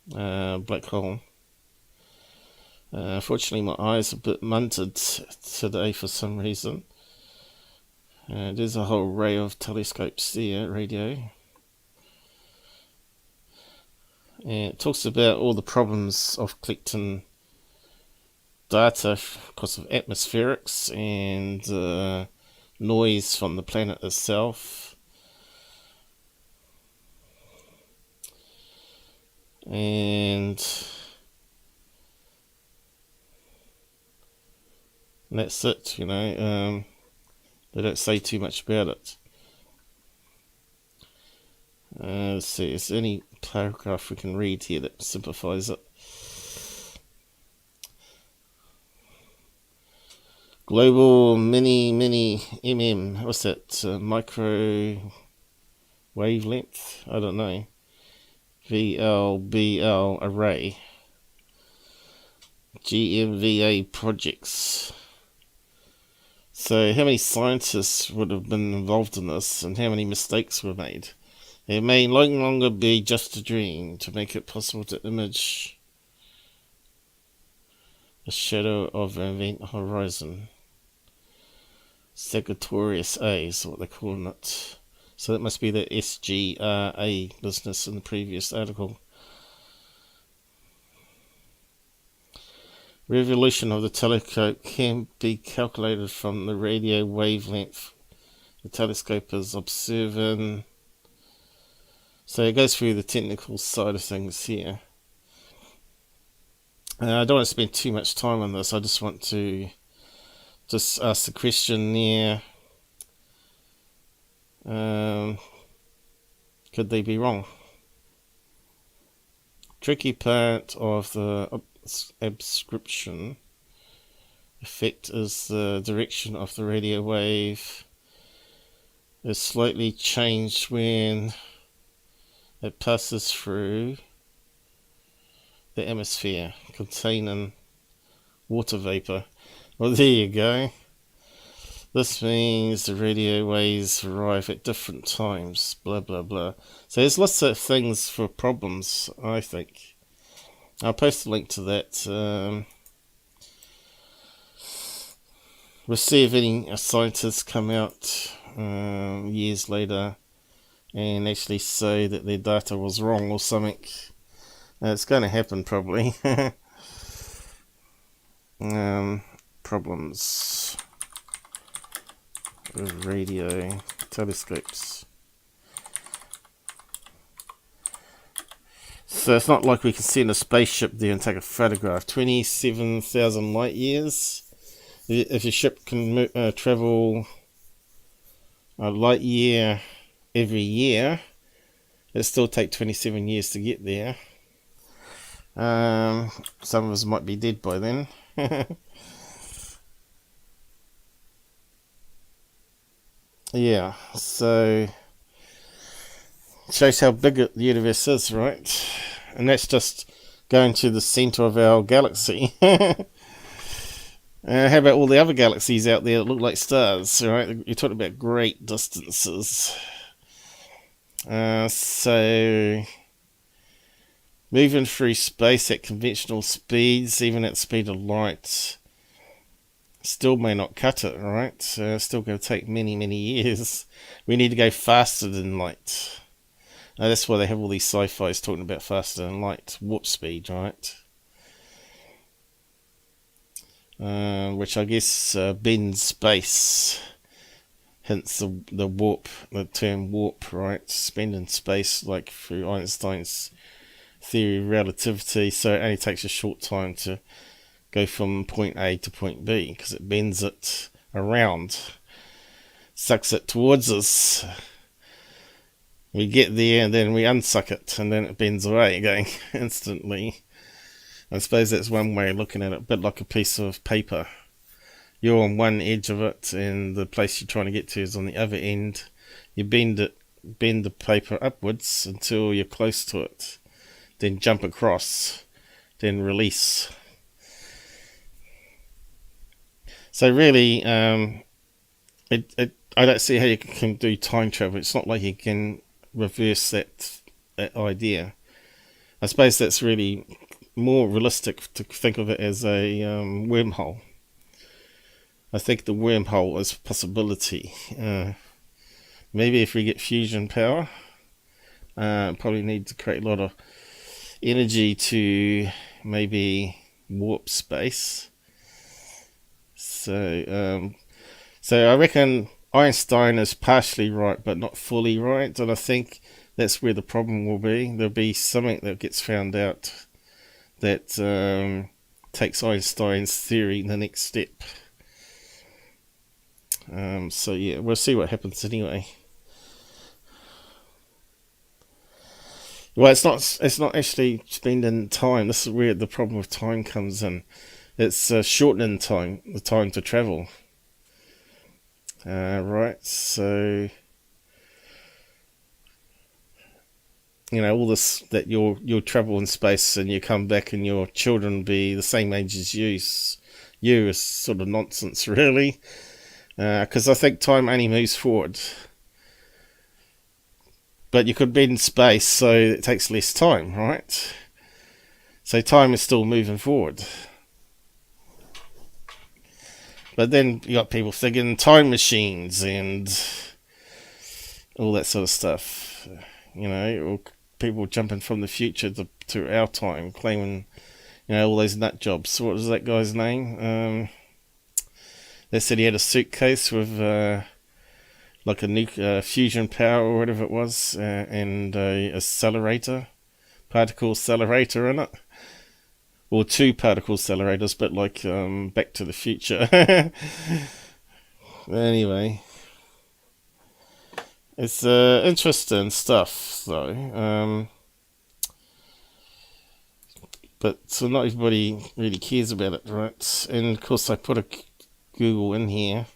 black hole. Fortunately, my eyes are a bit munted today for some reason. There's a whole array of telescopes there, radio. And it talks about all the problems of collecting data because of atmospherics and noise from the planet itself. And that's it, you know. They don't say too much about it. Let's see, is there any paragraph we can read here that simplifies it? Global mini mm, what's that? Micro wavelength? I don't know. VLBL array. GMVA projects. So how many scientists would have been involved in this, and how many mistakes were made? It may no longer be just a dream to make it possible to image the shadow of an event horizon. Sagittarius A is what they're calling it. So that must be the SGRA business in the previous article. Revolution of the telescope can be calculated from the radio wavelength the telescope is observing. So it goes through the technical side of things here. I don't want to spend too much time on this. I just want to just ask the question there. Could they be wrong? Tricky part of the absorption effect is the direction of the radio wave is slightly changed when it passes through the atmosphere containing water vapor. Well, there you go. This means the radio waves arrive at different times, blah blah blah. So there's lots of things for problems, I think. I'll post a link to that. We'll see if any scientists come out years later and actually say that their data was wrong or something. It's going to happen probably. Problems with radio telescopes. So it's not like we can send a spaceship there and take a photograph. 27,000 light years. If your ship can travel a light year every year, it'll still take 27 years to get there. Some of us might be dead by then. Yeah, so shows how big the universe is, right? And that's just going to the center of our galaxy. How about all the other galaxies out there that look like stars, right? You're talking about great distances. So, moving through space at conventional speeds, even at the speed of light, still may not cut it, right? Still going to take many, many years. We need to go faster than light. That's why they have all these sci-fis talking about faster than light, warp speed, right? Which I guess bends space, hence the warp, the term warp, right? Bending space, like through Einstein's theory of relativity, so it only takes a short time to go from point A to point B, because it bends it around, sucks it towards us. We get there and then we unsuck it, and then it bends away again instantly. I suppose that's one way of looking at it, a bit like a piece of paper. You're on one edge of it, and the place you're trying to get to is on the other end. You bend the paper upwards until you're close to it, then jump across, then release. So really, I don't see how you can do time travel. It's not like you can reverse that idea. I suppose that's really more realistic to think of it as a wormhole. I think the wormhole is a possibility. Maybe if we get fusion power, probably need to create a lot of energy to maybe warp space. So I reckon Einstein is partially right, but not fully right, and I think that's where the problem will be. There'll be something that gets found out that takes Einstein's theory the next step. So yeah, we'll see what happens anyway. Well, it's not actually spending time. This is where the problem with time comes in. It's shortening time, the time to travel. Right, so all this that you'll travel in space and you come back and your children be the same age as you is sort of nonsense, really, because I think time only moves forward. But you could be in space, so it takes less time, right? So time is still moving forward. But then you got people thinking time machines and all that sort of stuff, or people jumping from the future to our time, claiming, all those nut jobs. What was that guy's name? They said he had a suitcase with like a nuclear fusion power or whatever it was, and a accelerator, particle accelerator in it. Or two particle accelerators, but like Back to the Future. Anyway, it's interesting stuff, though. But so not everybody really cares about it, right? And of course, I put a Google in here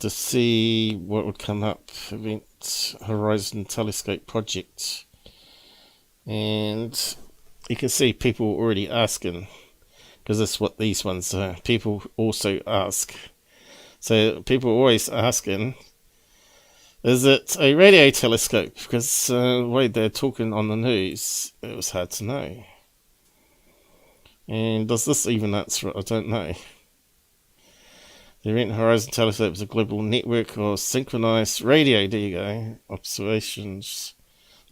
to see what would come up. Event Horizon Telescope Project, and you can see people already asking, because that's what these ones are. People also ask. So people are always asking, is it a radio telescope? Because the way they're talking on the news, it was hard to know. And does this even answer it? I don't know. The Event Horizon Telescope is a global network of synchronized radio, there you go, observations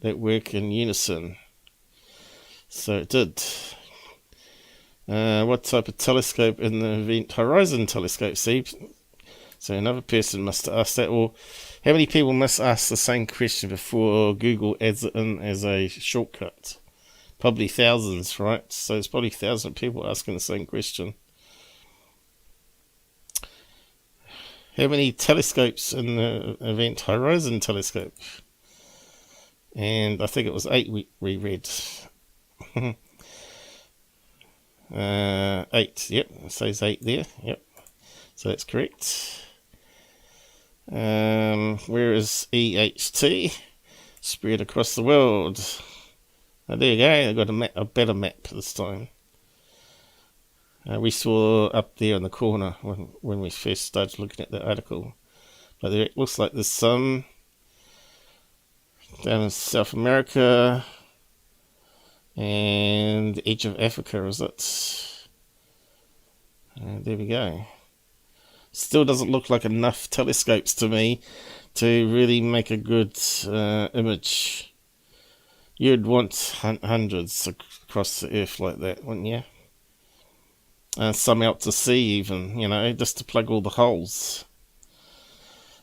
that work in unison. So it did. What type of telescope in the Event Horizon Telescope? See, so another person must ask that. Or how many people must ask the same question before Google adds it in as a shortcut? Probably thousands, right? So it's probably 1,000 people asking the same question. How many telescopes in the Event Horizon Telescope? And I think it was 8 we read. 8, yep, it says 8 there, yep, so that's correct. Where is EHT? Spread across the world. There you go, I got a better map this time. We saw up there in the corner when we first started looking at the article. But there, it looks like there's some down in South America and the edge of Africa, is it? There we go. Still doesn't look like enough telescopes to me to really make a good image. You'd want hundreds across the earth like that, wouldn't you? Some out to sea even, just to plug all the holes.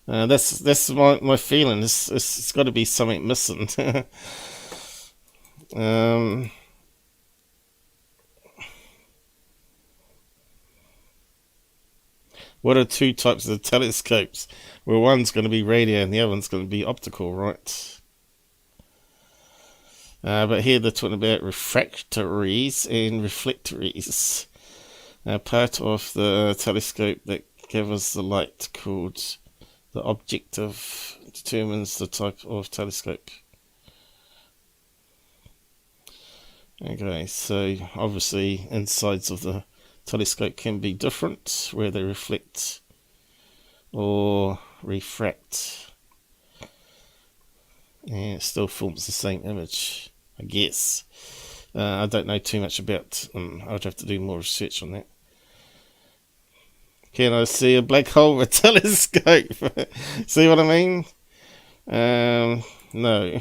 That's my feeling. It's got to be something missing. What are two types of telescopes? Well, one's going to be radio and the other one's going to be optical, right? But here they're talking about refractories and reflectories. Part of the telescope that gathers the light, called the objective, determines the type of telescope. Okay, so obviously insides of the telescope can be different, where they reflect or refract, and it still forms the same image, I guess. I don't know too much about them. I'd have to do more research on that. Can I see a black hole with a telescope? See what I mean? No.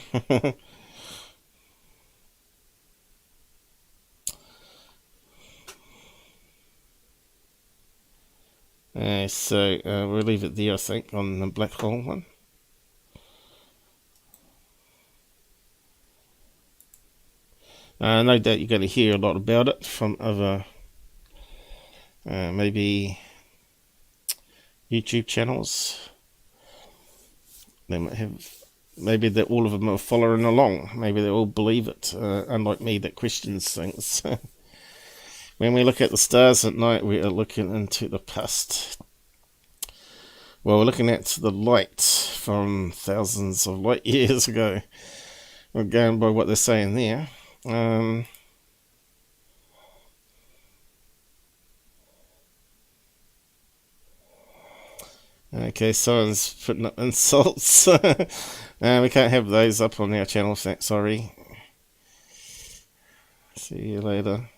So we'll leave it there, I think, on the black hole one. No doubt you're going to hear a lot about it from other, maybe YouTube channels. They might have, maybe that all of them are following along. Maybe they all believe it, unlike me that questions things. When we look at the stars at night, we are looking into the past. Well, we're looking at the light from thousands of light years ago. We're going by what they're saying there. Okay, someone's putting up insults. We can't have those up on our channel, sorry. See you later.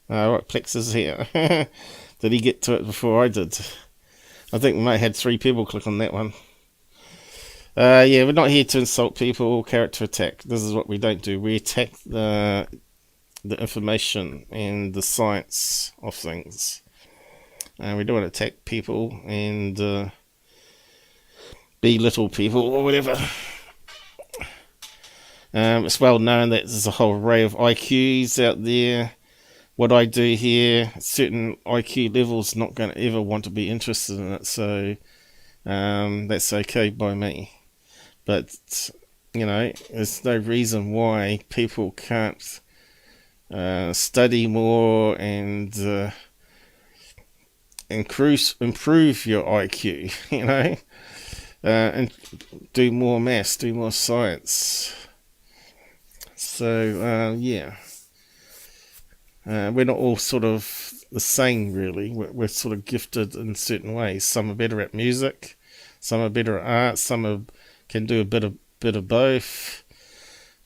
Right, Plex is here. Did he get to it before I did? I think we might have had 3 people click on that one. Yeah, we're not here to insult people or character attack. This is what we don't do. We attack the information and the science of things. We don't want to attack people and belittle people or whatever. It's well known that there's a whole array of IQs out there. What I do here, certain IQ levels, not going to ever want to be interested in it, so that's okay by me. But, there's no reason why people can't study more and improve your IQ, and do more maths, do more science. So, yeah. We're not all sort of the same, really. We're sort of gifted in certain ways. Some are better at music, some are better at art, some can do a bit of both,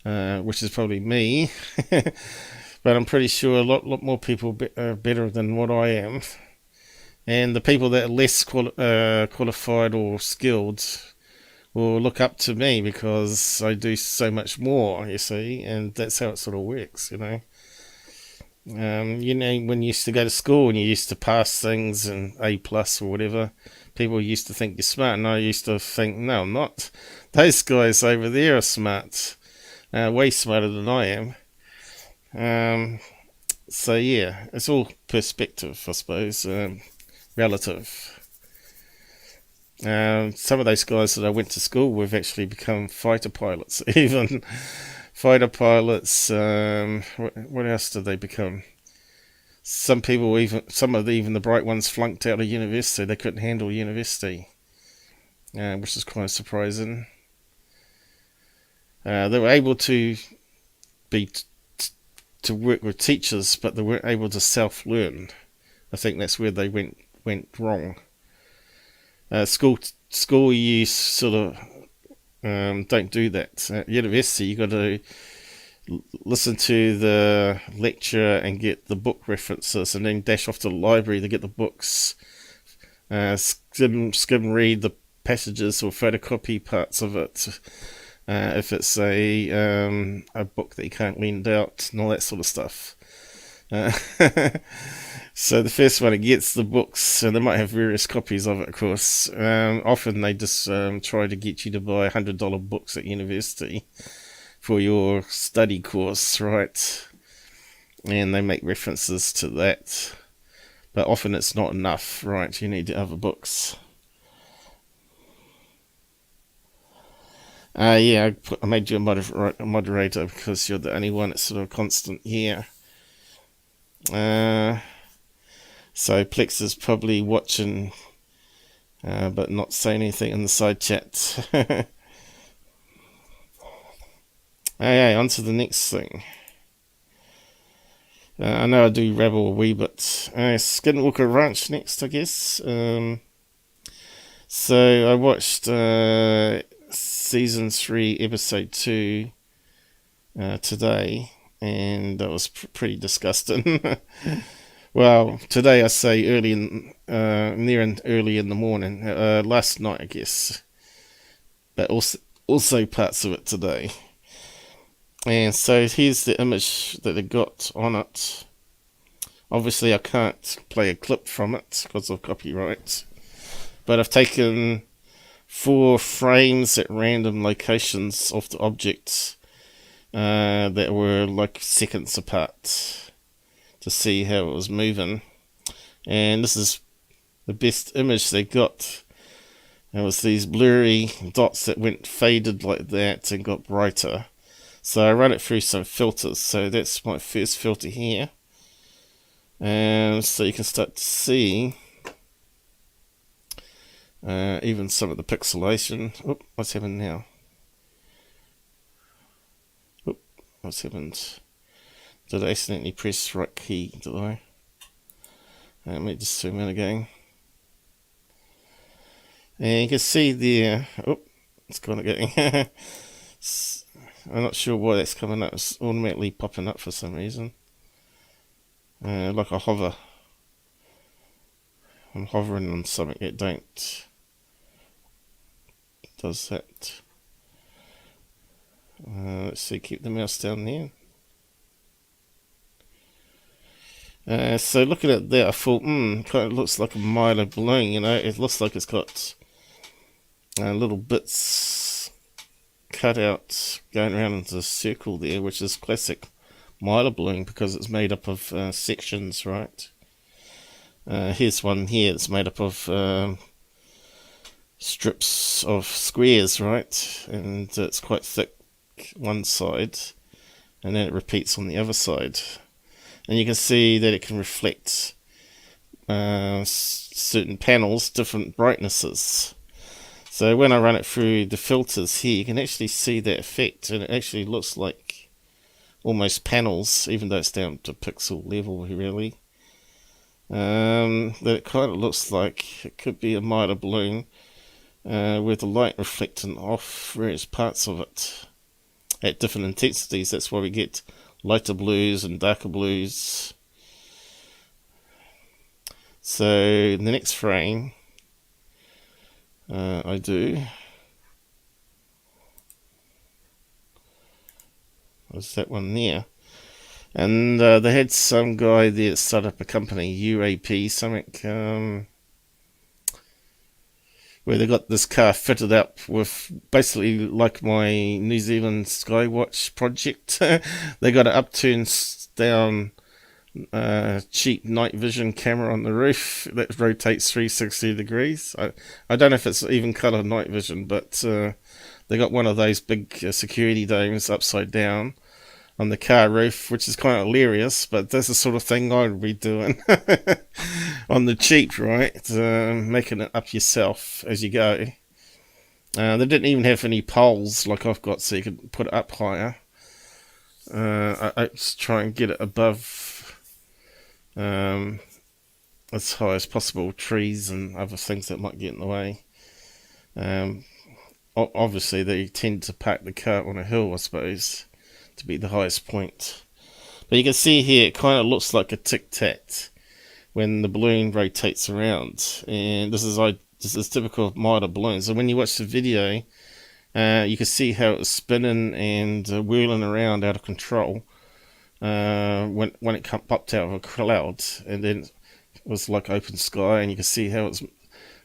which is probably me. But I'm pretty sure a lot more people are better than what I am. And the people that are less qualified or skilled will look up to me because I do so much more, you see, and that's how it sort of works, when you used to go to school and you used to pass things and A+ or whatever, people used to think you're smart, and I used to think, no, I'm not. Those guys over there are smart, way smarter than I am. So yeah, it's all perspective, I suppose, relative. Some of those guys that I went to school with actually become fighter pilots, even. Fighter pilots, what else did they become? Some of the bright ones flunked out of university. They couldn't handle university, which is quite surprising. They were able to be to work with teachers, but they weren't able to self-learn. I think that's where they went wrong. School you sort of don't do that. At university, you got to listen to the lecture and get the book references, and then dash off to the library to get the books. Skim read the passages or photocopy parts of it. If it's a book that you can't lend out and all that sort of stuff. So the first one that gets the books, and they might have various copies of it, of course. Often they just try to get you to buy $100 books at university for your study course, right? And they make references to that. But often it's not enough, right? You need other books. I made you a moderator because you're the only one that's sort of constant here. So Plex is probably watching, but not saying anything in the side chat. On to the next thing. I know I do rabble a wee bit. Skinwalker Ranch next, I guess. So I watched Season 3, Episode 2 today, and that was pretty disgusting. Well, today I say early in the morning. Last night, I guess. But also parts of it today. And so here's the image that they got on it. Obviously I can't play a clip from it because of copyright. But I've taken 4 frames at random locations of the objects that were like seconds apart to see how it was moving. And this is the best image they got. It was these blurry dots that went faded like that and got brighter. So I run it through some filters. So that's my first filter here. And so you can start to see even some of the pixelation. Oop, what's happened now? Oop, what's happened? Did I accidentally press right key? Did I? Let me just zoom in again. And you can see there. Oh, it's gone again. I'm not sure why that's coming up. It's automatically popping up for some reason. Like I hover. I'm hovering on something that don't. Does that. Let's see, keep the mouse down there. So looking at that, I thought, kind of looks like a minor balloon, you know. It looks like it's got little bits cut out going around into a circle there, which is classic Mylar balloon because it's made up of sections, right? Here's one here that's made up of strips of squares, right? And it's quite thick one side, and then it repeats on the other side. And you can see that it can reflect certain panels, different brightnesses. So when I run it through the filters here, you can actually see that effect, and it actually looks like almost panels, even though it's down to pixel level, really. That it kind of looks like it could be a Mylar balloon with the light reflecting off various parts of it at different intensities. That's why we get lighter blues and darker blues. So in the next frame I do, was that one there, and they had some guy there that started up a company, UAP something, where they got this car fitted up with basically like my New Zealand Skywatch project. They got an upturn down cheap night vision camera on the roof that rotates 360 degrees. I don't know if it's even colour night vision, but they got one of those big security domes upside down on the car roof, which is kind of hilarious, but that's the sort of thing I would be doing on the cheap, right? Making it up yourself as you go. They didn't even have any poles like I've got, so you could put it up higher. I just try and get it above as high as possible, trees and other things that might get in the way. Obviously they tend to park the car on a hill, I suppose, to be the highest point. But you can see here it kind of looks like a tic-tac when the balloon rotates around, and this is typical of milder balloons. And when you watch the video, you can see how it's spinning and whirling around out of control when it popped out of a cloud, and then it was like open sky, and you can see how it's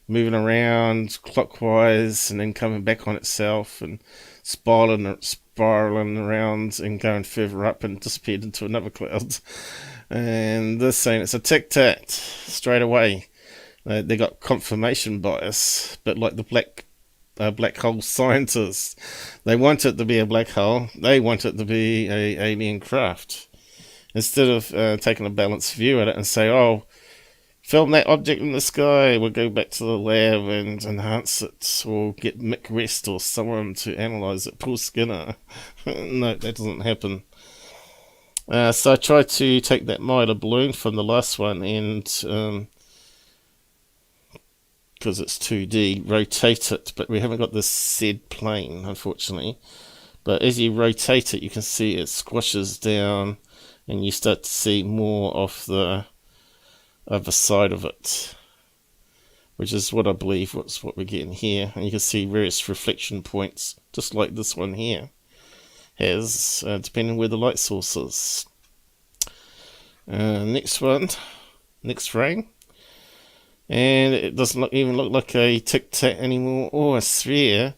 moving around clockwise and then coming back on itself and spiraling around and going further up and disappeared into another cloud. And they're saying it's a tic-tac straight away. They got confirmation bias, but like the black hole scientists, they want it to be a black hole. They want it to be a alien craft. Instead of taking a balanced view at it and say, oh, film that object in the sky, we'll go back to the lab and enhance it, or get Mick West or someone to analyze it, Paul Skinner. No, that doesn't happen. So I tried to take that milder balloon from the last one and, because it's 2D, rotate it, but we haven't got this said plane, unfortunately. But as you rotate it, you can see it squashes down and you start to see more of the other side of it, which is what I believe what's what we're getting here. And you can see various reflection points, just like this one here has, depending where the light source is. Next frame, and it doesn't even look like a tic-tac anymore or a sphere.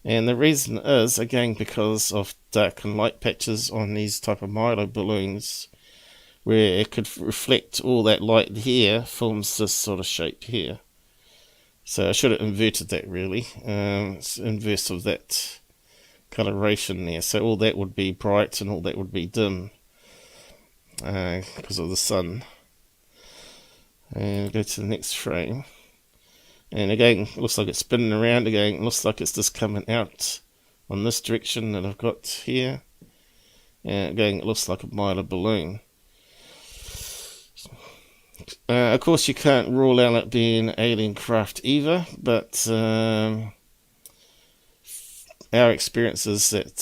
And the reason is, again, because of dark and light patches on these type of Milo balloons, where it could reflect all that light here, forms this sort of shape here. So I should have inverted that, really. It's inverse of that coloration there. So all that would be bright and all that would be dim because of the sun. And go to the next frame. And again, it looks like it's spinning around again. It looks like it's just coming out on this direction that I've got here. And again, it looks like a milder balloon. Of course, you can't rule out it being alien craft either, but our experience is that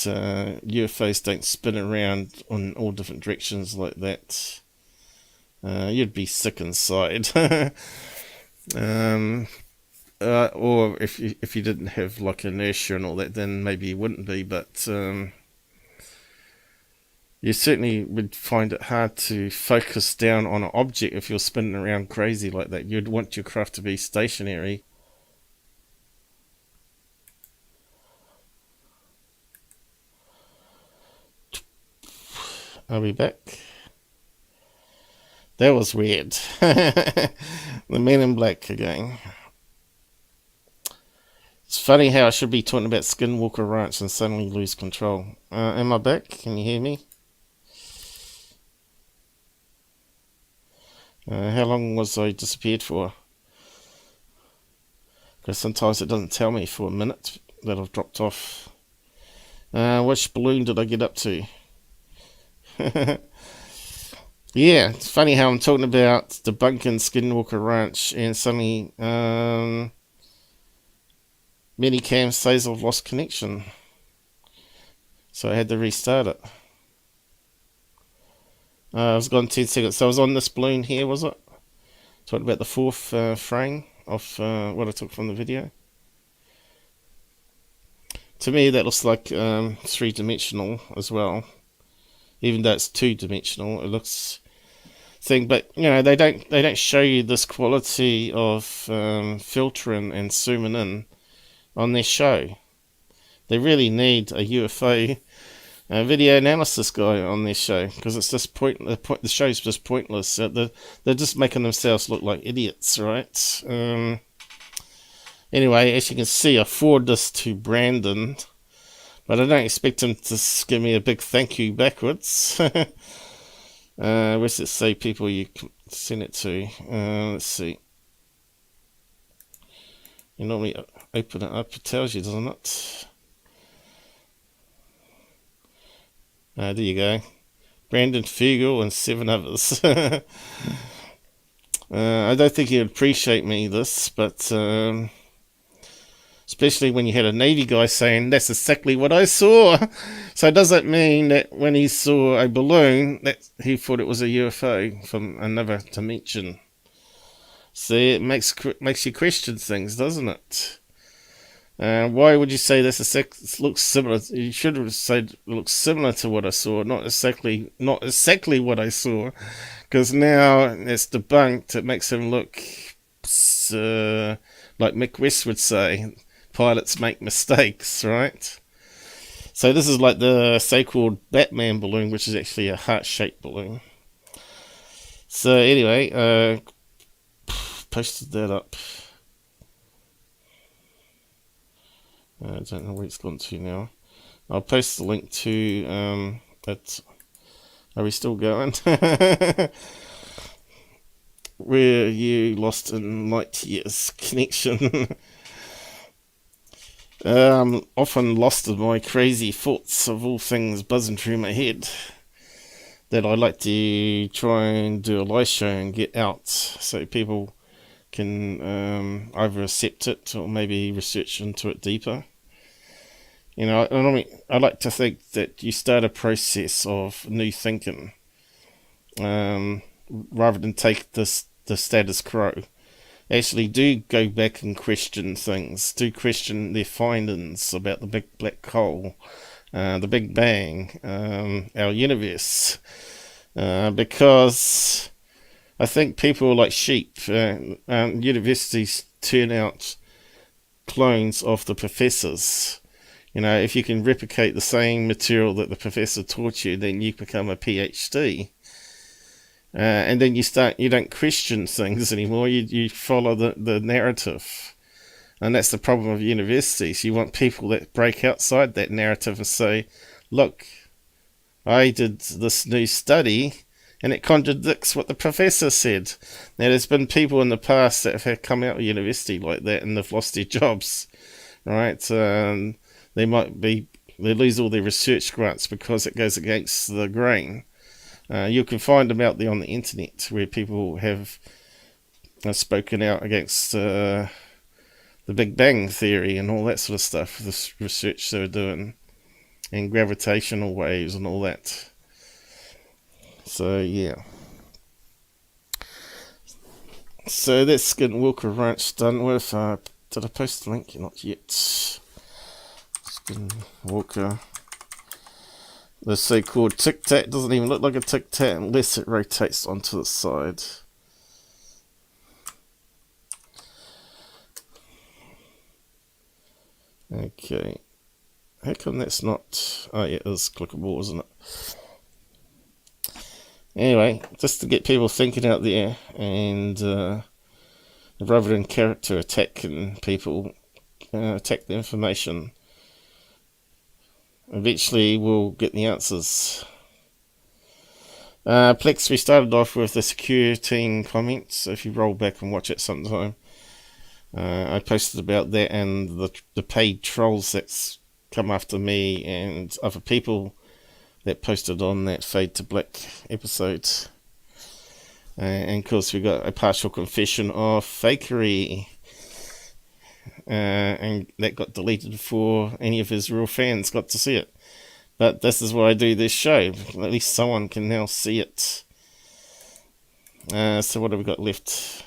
UFOs don't spin around on all different directions like that. You'd be sick inside. Or if you didn't have like inertia and all that, then maybe you wouldn't be, but you certainly would find it hard to focus down on an object if you're spinning around crazy like that. You'd want your craft to be stationary. Are we back? That was weird. The Men in Black again. It's funny how I should be talking about Skinwalker Ranch and suddenly lose control. Am I back? Can you hear me? How long was I disappeared for? Because sometimes it doesn't tell me for a minute that I've dropped off. Which balloon did I get up to? Yeah, it's funny how I'm talking about debunking Skinwalker Ranch and suddenly Minicam says I've lost connection. So I had to restart it. I was gone 10 seconds. So I was on this balloon here, was it? Talking about the fourth frame of what I took from the video. To me, that looks like three-dimensional as well. Even though it's two-dimensional, it looks thing. But you know, they don't show you this quality of filtering and zooming in on their show. They really need a UFO video analysis guy on their show, because it's just the show's just pointless. They're just making themselves look like idiots, right? Anyway, as you can see, I forwarded this to Brandon, but I don't expect him to give me a big thank you backwards. Where's it say people you can send it to? Let's see. You normally open it up, it tells you, doesn't it? There you go. Brandon Fugel and 7 others. I don't think he'd appreciate me this, but especially when you had a Navy guy saying, that's exactly what I saw. So does that mean that when he saw a balloon, that he thought it was a UFO from another dimension? See, it makes you question things, doesn't it? Why would you say this looks similar? You should have said it looks similar to what I saw, not exactly what I saw, because now it's debunked. It makes him look like Mick West would say, pilots make mistakes, right? So this is like the so-called Batman balloon, which is actually a heart-shaped balloon. So anyway, posted that up. I don't know where it's gone to now. I'll post the link to it. Are we still going? Where you lost in light years connection. I'm often lost in my crazy thoughts of all things buzzing through my head that I like to try and do a live show and get out so people can either accept it or maybe research into it deeper. You know, I like to think that you start a process of new thinking rather than take the status quo. Actually do go back and question things. Do question their findings about the big black hole, the Big Bang, our universe. Because I think people are like sheep. Universities turn out clones of the professors. You know, if you can replicate the same material that the professor taught you, then you become a PhD. And then you don't question things anymore, you follow the narrative. And that's the problem of universities. You want people that break outside that narrative and say, look, I did this new study and it contradicts what the professor said. Now, there's been people in the past that have come out of university like that and they've lost their jobs, right? They lose all their research grants because it goes against the grain. You can find them out there on the internet where people have spoken out against the Big Bang theory and all that sort of stuff, this research they were doing, and gravitational waves and all that. So, yeah. So that's Skinwalker Ranch done with. Did I post the link? Not yet. Skinwalker. The so-called TicTac doesn't even look like a TicTac unless it rotates onto the side. Okay. How come that's not... Oh yeah, it is clickable, isn't it? Anyway, just to get people thinking out there, and rather than character attacking people, attack the information. Eventually we'll get the answers. Plex, we started off with the Secureteam comments, so if you roll back and watch it sometime. I posted about that and the paid trolls that's come after me and other people that posted on that Fade to Black episode. And of course we got a partial confession of fakery. And that got deleted before any of his real fans got to see it. But this is why I do this show. At least someone can now see it. So what have we got left?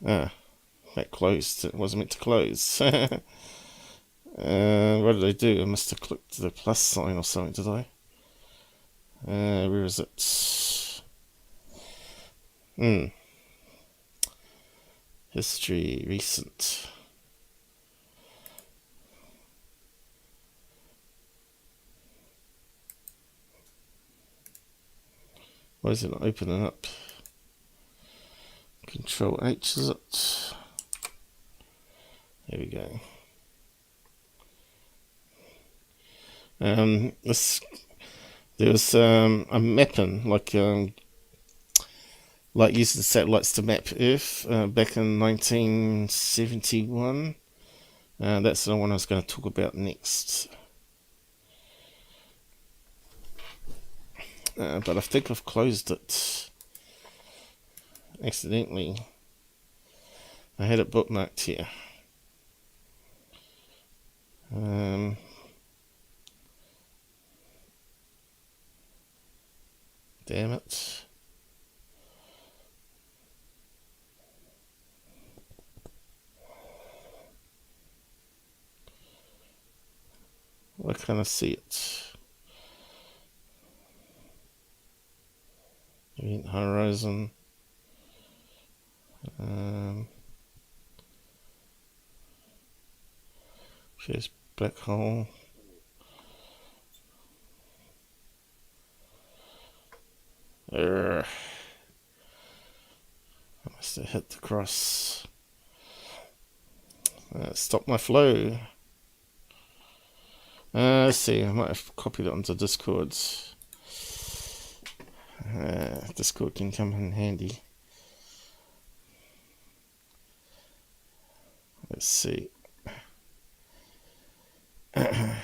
That closed. It wasn't meant to close. What did I do? I must have clicked the plus sign or something, did I? Where is it? History, recent. Why is it not opening up? Control H, is it? There we go. There was a mapping, like using satellites to map Earth back in 1971. That's the one I was going to talk about next. but I think I've closed it accidentally. I had it bookmarked here. Damn it. Why can't I see it? Event Horizon. Here's Blackhole. I must have hit the cross. Stop my flow. Let's see, I might have copied it onto Discord. Discord can come in handy. Let's see. Yeah,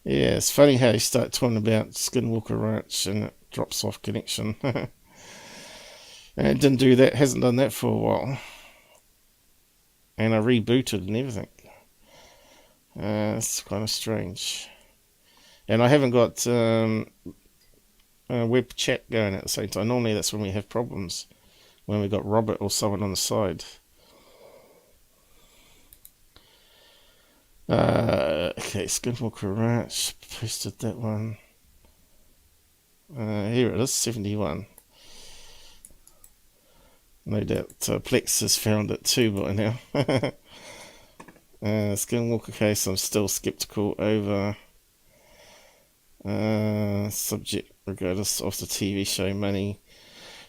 it's funny how you start talking about Skinwalker Ranch and it drops off connection. And it didn't do that, hasn't done that for a while. And I rebooted and everything. It's kind of strange. And I haven't got web chat going at the same time. Normally that's when we have problems, when we got Robert or someone on the side. Okay, Skinwalker Ranch, posted that one. Here it is, 71. No doubt Plex has found it too by now. Skinwalker case, I'm still skeptical over. Subject regardless of the TV show money.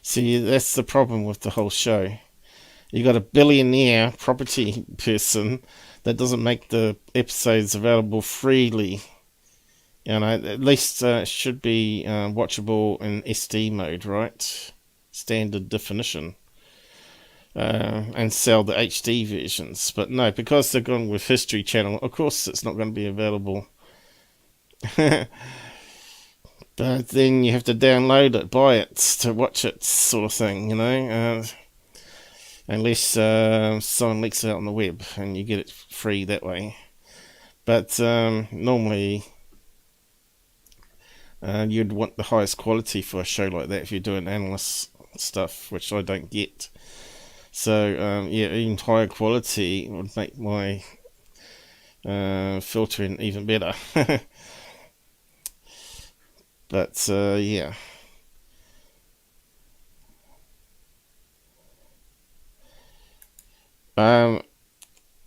See, that's the problem with the whole show. You got a billionaire property person that doesn't make the episodes available freely. You know, at least it should be watchable in SD mode, right? Standard definition. And sell the HD versions. But no, because they're going with History Channel, of course it's not going to be available. But then you have to download it, buy it to watch it, sort of thing, you know. Unless someone leaks it out on the web and you get it free that way. But normally you'd want the highest quality for a show like that if you're doing analyst stuff, which I don't get. So yeah, even higher quality would make my filtering even better. But yeah.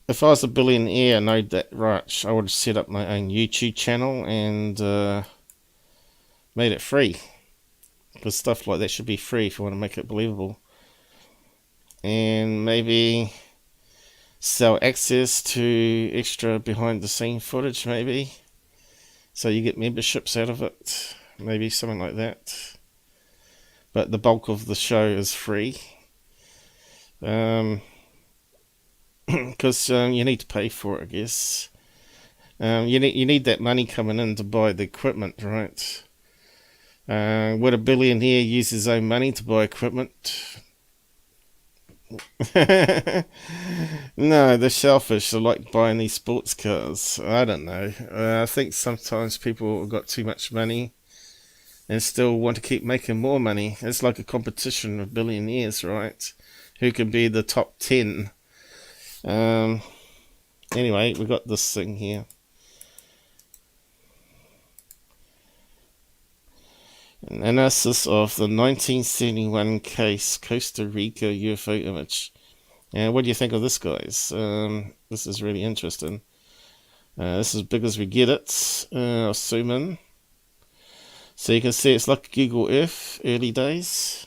If I was a billionaire and owned that ranch, I would have set up my own YouTube channel and made it free. Because stuff like that should be free if you want to make it believable. And maybe sell access to extra behind the scene footage, maybe. So you get memberships out of it. Maybe something like that. But the bulk of the show is free. Because you need to pay for it, I guess. You need that money coming in to buy the equipment, right? Would a billionaire use his own money to buy equipment? No, they're selfish. They like buying these sports cars. I don't know. I think sometimes people have got too much money and still want to keep making more money. It's like a competition of billionaires, right? Who can be the top 10? Anyway, we got this thing here. An analysis of the 1971 case Costa Rica UFO image. What do you think of this, guys? This is really interesting. This is as big as we get it. I'll zoom in. So you can see it's like Google Earth, early days.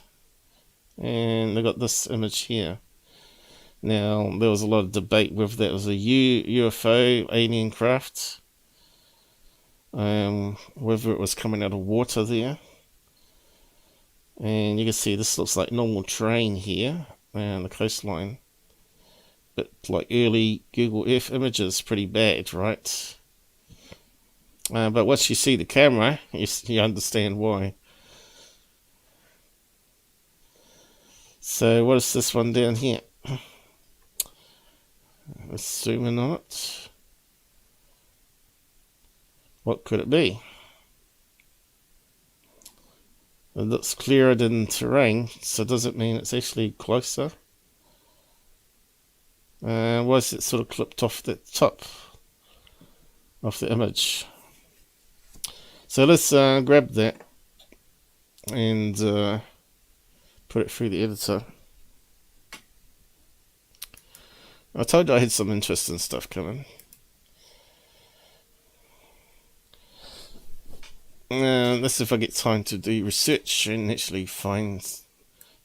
And they got this image here. Now, there was a lot of debate whether that was a UFO, alien craft. Whether it was coming out of water there. And you can see this looks like normal terrain here on the coastline. But like early Google Earth images, pretty bad, right? But once you see the camera, you understand why. So what is this one down here? Let's zoom in on it. What could it be? It looks clearer than terrain, so does it mean it's actually closer? Why is it sort of clipped off the top of the image? So let's grab that and put it through the editor. I told you I had some interesting stuff coming. Let's see if I get time to do research and actually find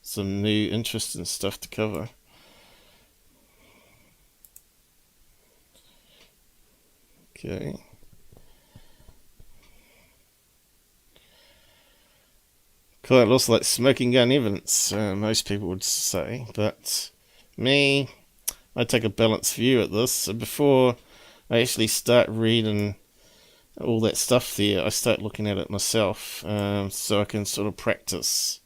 some new interesting stuff to cover. Okay. Cool, it looks like smoking gun evidence, most people would say, but me, I take a balanced view at this. So before I actually start reading all that stuff there, I start looking at it myself, so I can sort of practice.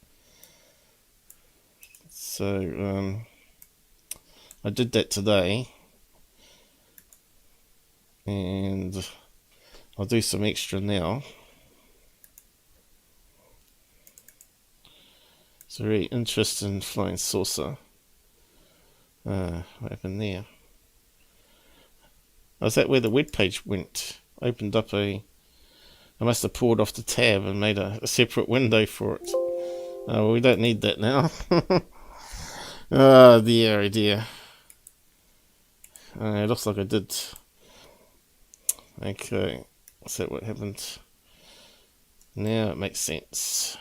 So I did that today, and I'll do some extra now. It's a very interesting flying saucer. What happened there? Oh, is that where the web page went? Opened up I must have pulled off the tab and made a separate window for it. Oh, well, we don't need that now. Oh dear, oh dear. It looks like I did. Okay, is that what happened? Now it makes sense.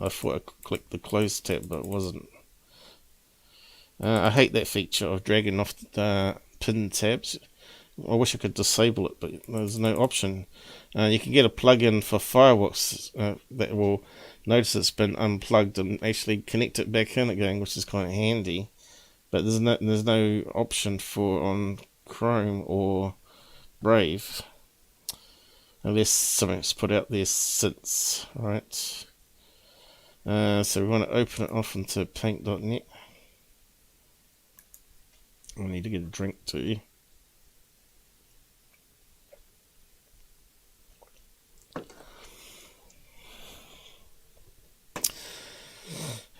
I thought I clicked the close tab, but it wasn't. I hate that feature of dragging off the pin tabs. I wish I could disable it, but there's no option. You can get a plugin for Fireworks that will notice it's been unplugged and actually connect it back in again, which is kind of handy. But there's no option for on Chrome or Brave, unless something's put out there since, right? So we want to open it off into paint.net. I need to get a drink too.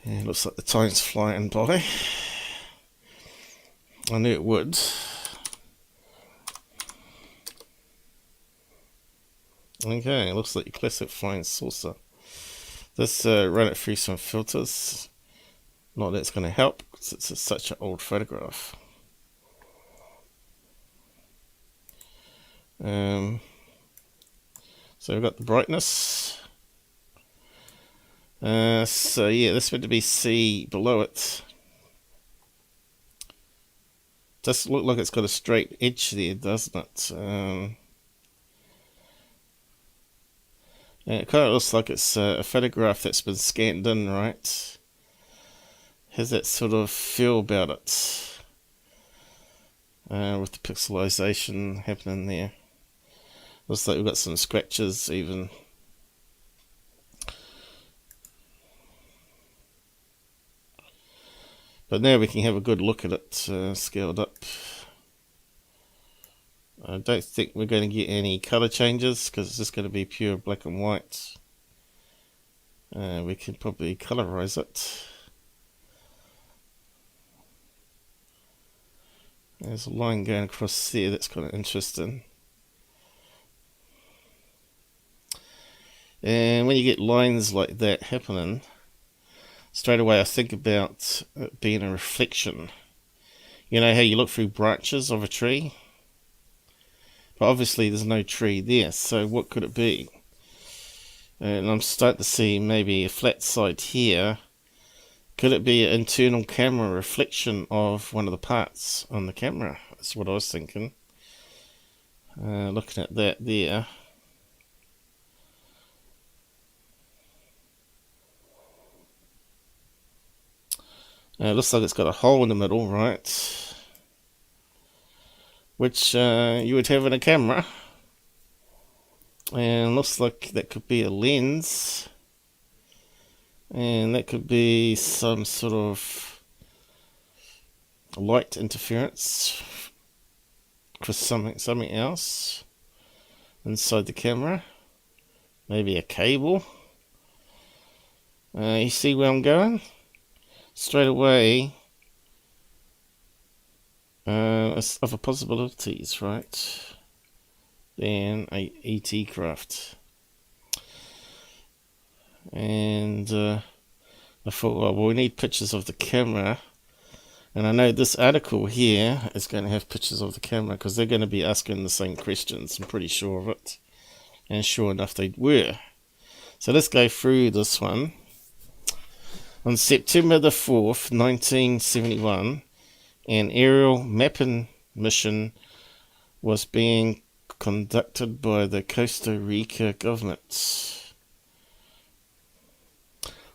Yeah, looks like the time's flying by. I knew it would. Okay, looks like your classic flying saucer. Let's run it through some filters. Not that it's going to help, because it's such an old photograph. So we've got the brightness. So yeah, this meant to be C below it. Does look like it's got a straight edge there, doesn't it? It kind of looks like it's a photograph that's been scanned in, right? Has that sort of feel about it, with the pixelization happening there. Looks like we've got some scratches even. But now we can have a good look at it, scaled up. I don't think we're going to get any colour changes, because it's just going to be pure black and white. We can probably colourize it. There's a line going across there that's kind of interesting. And when you get lines like that happening, straight away I think about it being a reflection. You know how you look through branches of a tree? But obviously there's no tree there, so what could it be? And I'm starting to see maybe a flat side here. Could it be an internal camera reflection of one of the parts on the camera? That's what I was thinking. Looking at that there. It looks like it's got a hole in the middle, right? which you would have in a camera. And looks like that could be a lens. And that could be some sort of light interference for something else inside the camera. Maybe a cable. You see where I'm going? Straight away, it's other possibilities, right? Than a ET craft. And I thought, well, we need pictures of the camera. And I know this article here is going to have pictures of the camera because they're going to be asking the same questions. I'm pretty sure of it. And sure enough, they were. So let's go through this one. On September the 4th, 1971, an aerial mapping mission was being conducted by the Costa Rica government.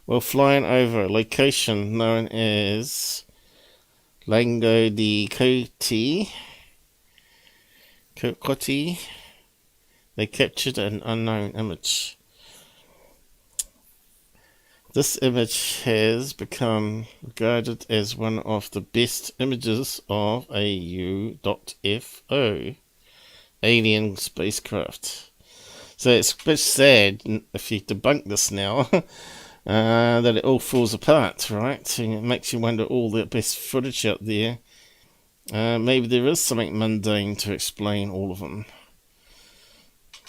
While flying over a location known as Lago de Cocote, they captured an unknown image. This image has become regarded as one of the best images of a UFO alien spacecraft. So it's a bit sad if you debunk this now that it all falls apart, right? And it makes you wonder all the best footage out there. Maybe there is something mundane to explain all of them.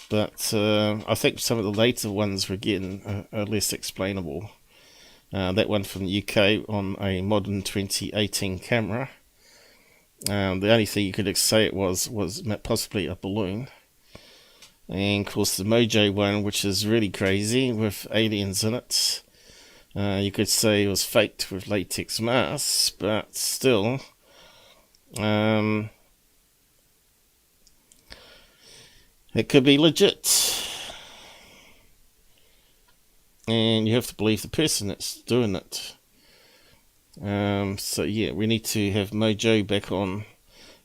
But I think some of the later ones we're getting are less explainable. That one from the UK on a modern 2018 camera. The only thing you could say it was possibly a balloon. And of course the Mojo one, which is really crazy with aliens in it. You could say it was faked with latex masks, but still. It could be legit. And you have to believe the person that's doing it. So yeah, we need to have Mojo back on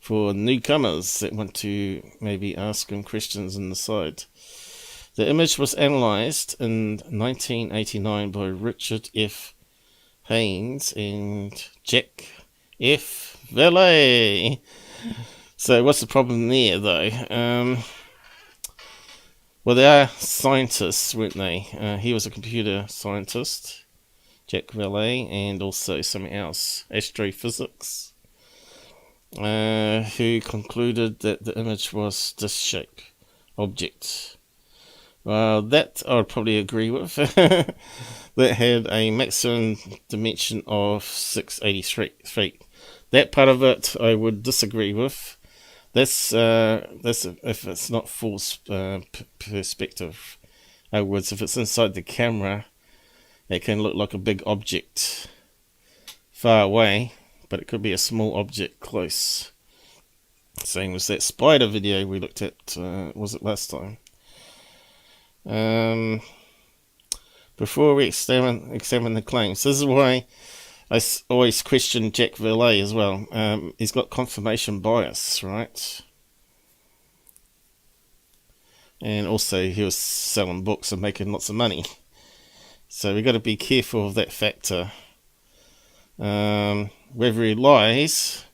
for newcomers that want to maybe ask him questions on the side. The image was analysed in 1989 by Richard F. Haynes and Jack F. Valet. So what's the problem there, though? Well, they are scientists, weren't they? He was a computer scientist, Jack Valet, and also something else, astrophysics, who concluded that the image was disc-shaped object. Well, that I would probably agree with. That had a maximum dimension of 683 feet. That part of it I would disagree with. That's if it's not full perspective. In other words, if it's inside the camera, it can look like a big object far away, but it could be a small object close. Same as that spider video we looked at, was it last time? Before we examine the claims, this is why I always question Jack Valet as well. He's got confirmation bias, right? And also he was selling books and making lots of money. So we've got to be careful of that factor. Whether he lies,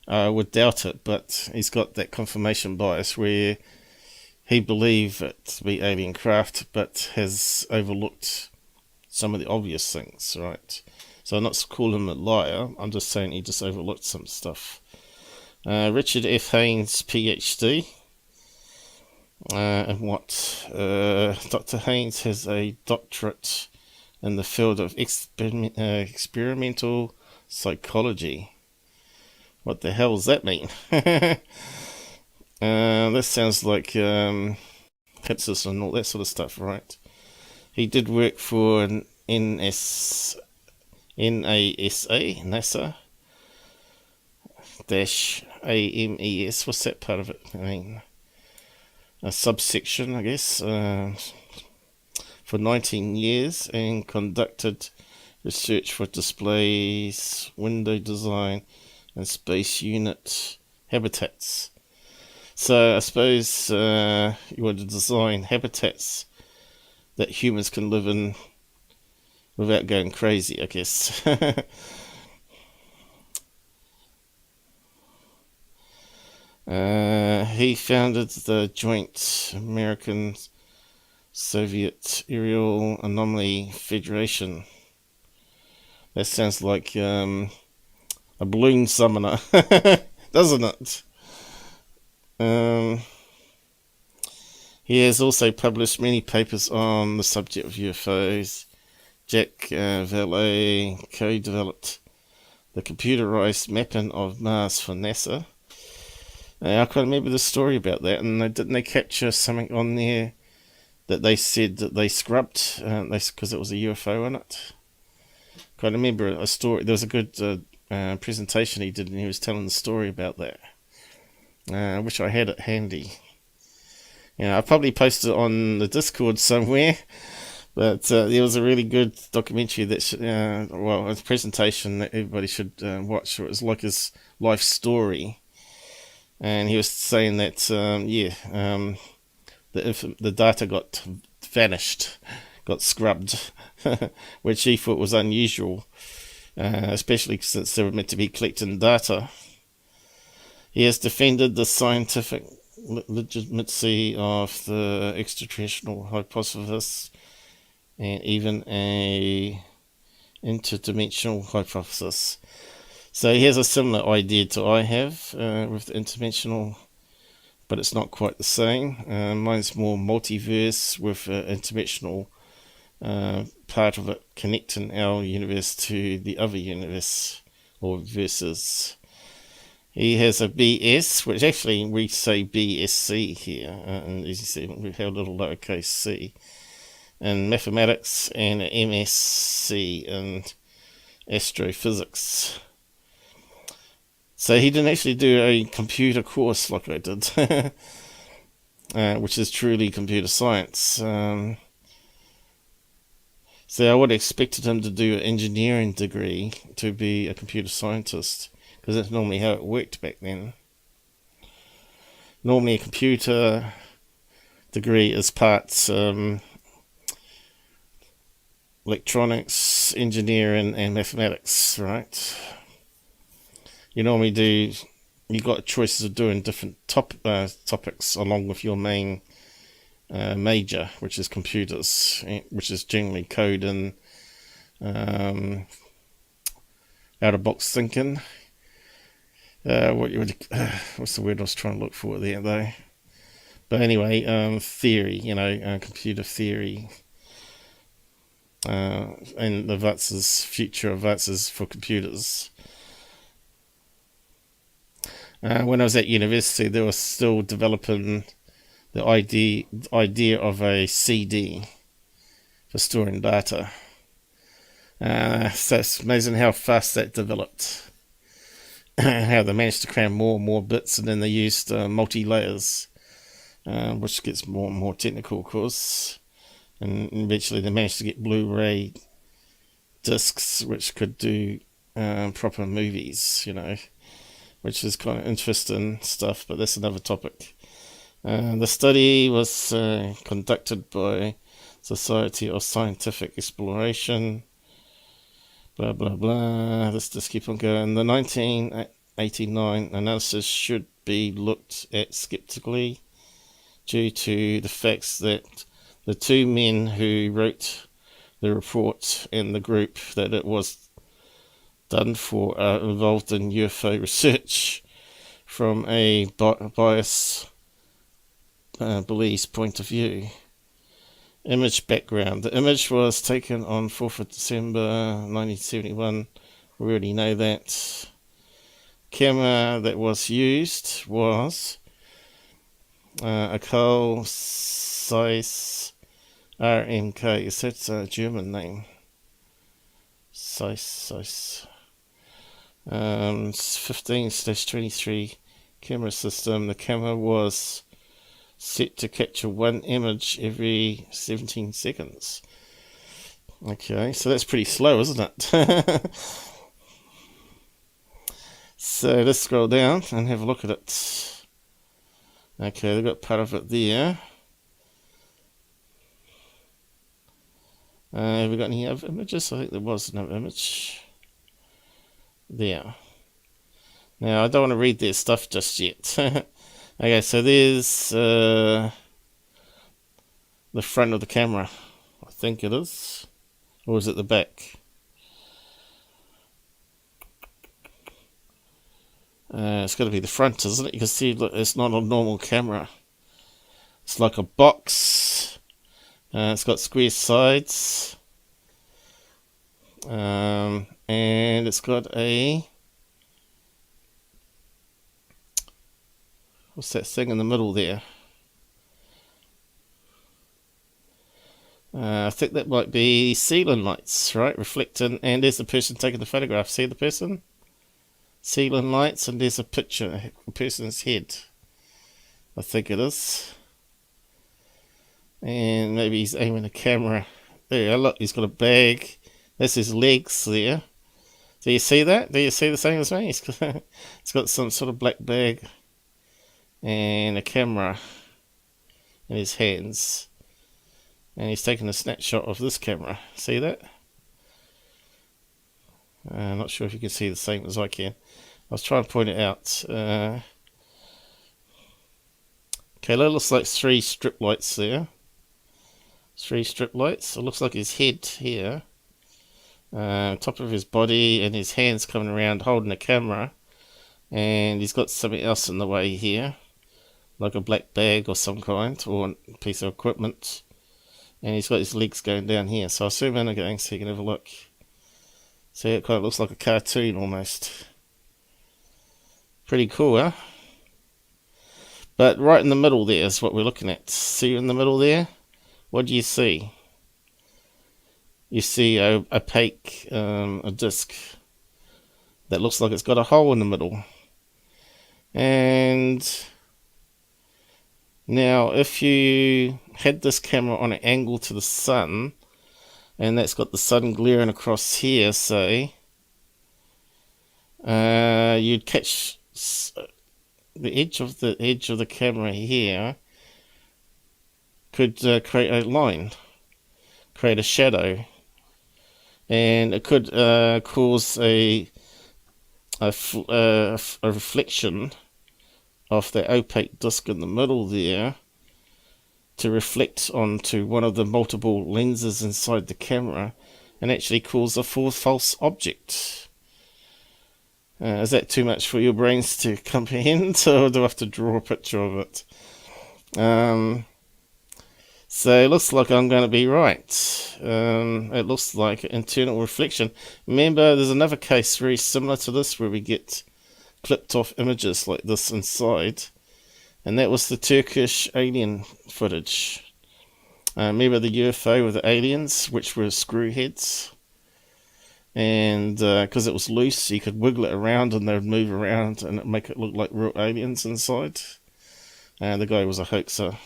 I would doubt it, but he's got that confirmation bias where he believed it to be alien craft, but has overlooked some of the obvious things, right? So I'm not calling him a liar, I'm just saying he just overlooked some stuff. Richard F. Haynes, PhD. And what? Dr. Haynes has a doctorate in the field of experimental psychology. What the hell does that mean? This sounds like hypnosis and all that sort of stuff, right? He did work for an NASA -AMES. What's that part of it? I mean, a subsection, I guess, for 19 years, and conducted research for displays, window design, and space unit habitats. So I suppose you want to design habitats that humans can live in without going crazy, I guess. He founded the joint American-Soviet Aerial Anomaly Federation. That sounds like a balloon summoner, doesn't it? He has also published many papers on the subject of UFOs. Jack Valet co-developed the computerized mapping of Mars for NASA. I can't remember the story about that, and didn't they capture something on there that they said that they scrubbed because it was a UFO in it? Can't remember a story. There was a good presentation he did, and he was telling the story about that. I wish I had it handy. I probably posted it on the Discord somewhere, but there was a really good documentary that a presentation that everybody should watch. It was like his life story, and he was saying that the data got vanished, got scrubbed, which he thought was unusual, especially since they were meant to be collecting data. He has defended the scientific legitimacy of the extraterrestrial hypothesis and even a interdimensional hypothesis. So he has a similar idea to I have with the interdimensional, but it's not quite the same. Mine's more multiverse with interdimensional part of it connecting our universe to the other universe or verses. He has a BS, which actually we say BSc here, and as you see, we have a little lowercase c, in mathematics, and an MSc in astrophysics. So he didn't actually do a computer course like I did, which is truly computer science. So I would have expected him to do an engineering degree to be a computer scientist, because that's normally how it worked back then. Normally a computer degree is parts electronics, engineering, and mathematics, right? You normally you got choices of doing different topics along with your main major, which is computers, which is generally code and out-of-box thinking. What's the word I was trying to look for there, though? But anyway, theory, computer theory, and the future advances for computers. When I was at university, they were still developing the idea of a CD for storing data. So it's amazing how fast that developed. How they managed to cram more and more bits, and then they used multi-layers, which gets more and more technical, of course. And eventually they managed to get Blu-ray discs, which could do proper movies, which is kind of interesting stuff, but that's another topic. The study was conducted by Society of Scientific Exploration, blah blah blah. Let's just keep on going. The 1989 analysis should be looked at skeptically due to the facts that the two men who wrote the report and the group that it was done for are involved in UFO research from a biased beliefs point of view. Image background. The image was taken on 4th of December 1971. We already know that. Camera that was used was a Carl Zeiss RMK. Is that a German name? Zeiss. 15/23 camera system. The camera was set to capture one image every 17 seconds. Okay, so that's pretty slow, isn't it? So let's scroll down and have a look at it. Okay, they've got part of it there. Have we got any other images? I think there was no image. There. Now, I don't want to read their stuff just yet. Okay, so there's the front of the camera. I think it is. Or is it the back? It's got to be the front, isn't it? You can see, look, it's not a normal camera. It's like a box. It's got square sides. And it's got a... What's that thing in the middle there? I think that might be ceiling lights, right? Reflecting, and there's the person taking the photograph. See the person? Ceiling lights, and there's a picture of a person's head. I think it is. And maybe he's aiming a camera. There, look, he's got a bag. That's his legs there. Do you see that? Do you see the same as me? He's got some sort of black bag and a camera in his hands. And he's taking a snapshot of this camera. See that? I'm not sure if you can see the same as I can. I was trying to point it out. Okay, that looks like 3 strip lights there. 3 strip lights. It looks like his head here. Top of his body and his hands coming around holding a camera. And he's got something else in the way here. Like a black bag or some kind. Or a piece of equipment. And he's got his legs going down here. So I'll zoom in again so you can have a look. See, it kind of looks like a cartoon almost. Pretty cool, huh? But right in the middle there is what we're looking at. See in the middle there? What do you see? You see a opaque a disc that looks like it's got a hole in the middle. And now if you had this camera on an angle to the sun, and that's got the sun glaring across here, say, you'd catch the edge of the camera here could create a line, create a shadow, and it could cause a reflection of the opaque disc in the middle there to reflect onto one of the multiple lenses inside the camera and actually cause a false object. Is that too much for your brains to comprehend, or do I have to draw a picture of it? So it looks like I'm going to be right. It looks like internal reflection. Remember, there's another case very similar to this where we get clipped off images like this inside. And that was the Turkish alien footage. Remember the UFO with the aliens, which were screw heads? And because it was loose, you could wiggle it around and they would move around and make it look like real aliens inside. And the guy was a hoaxer.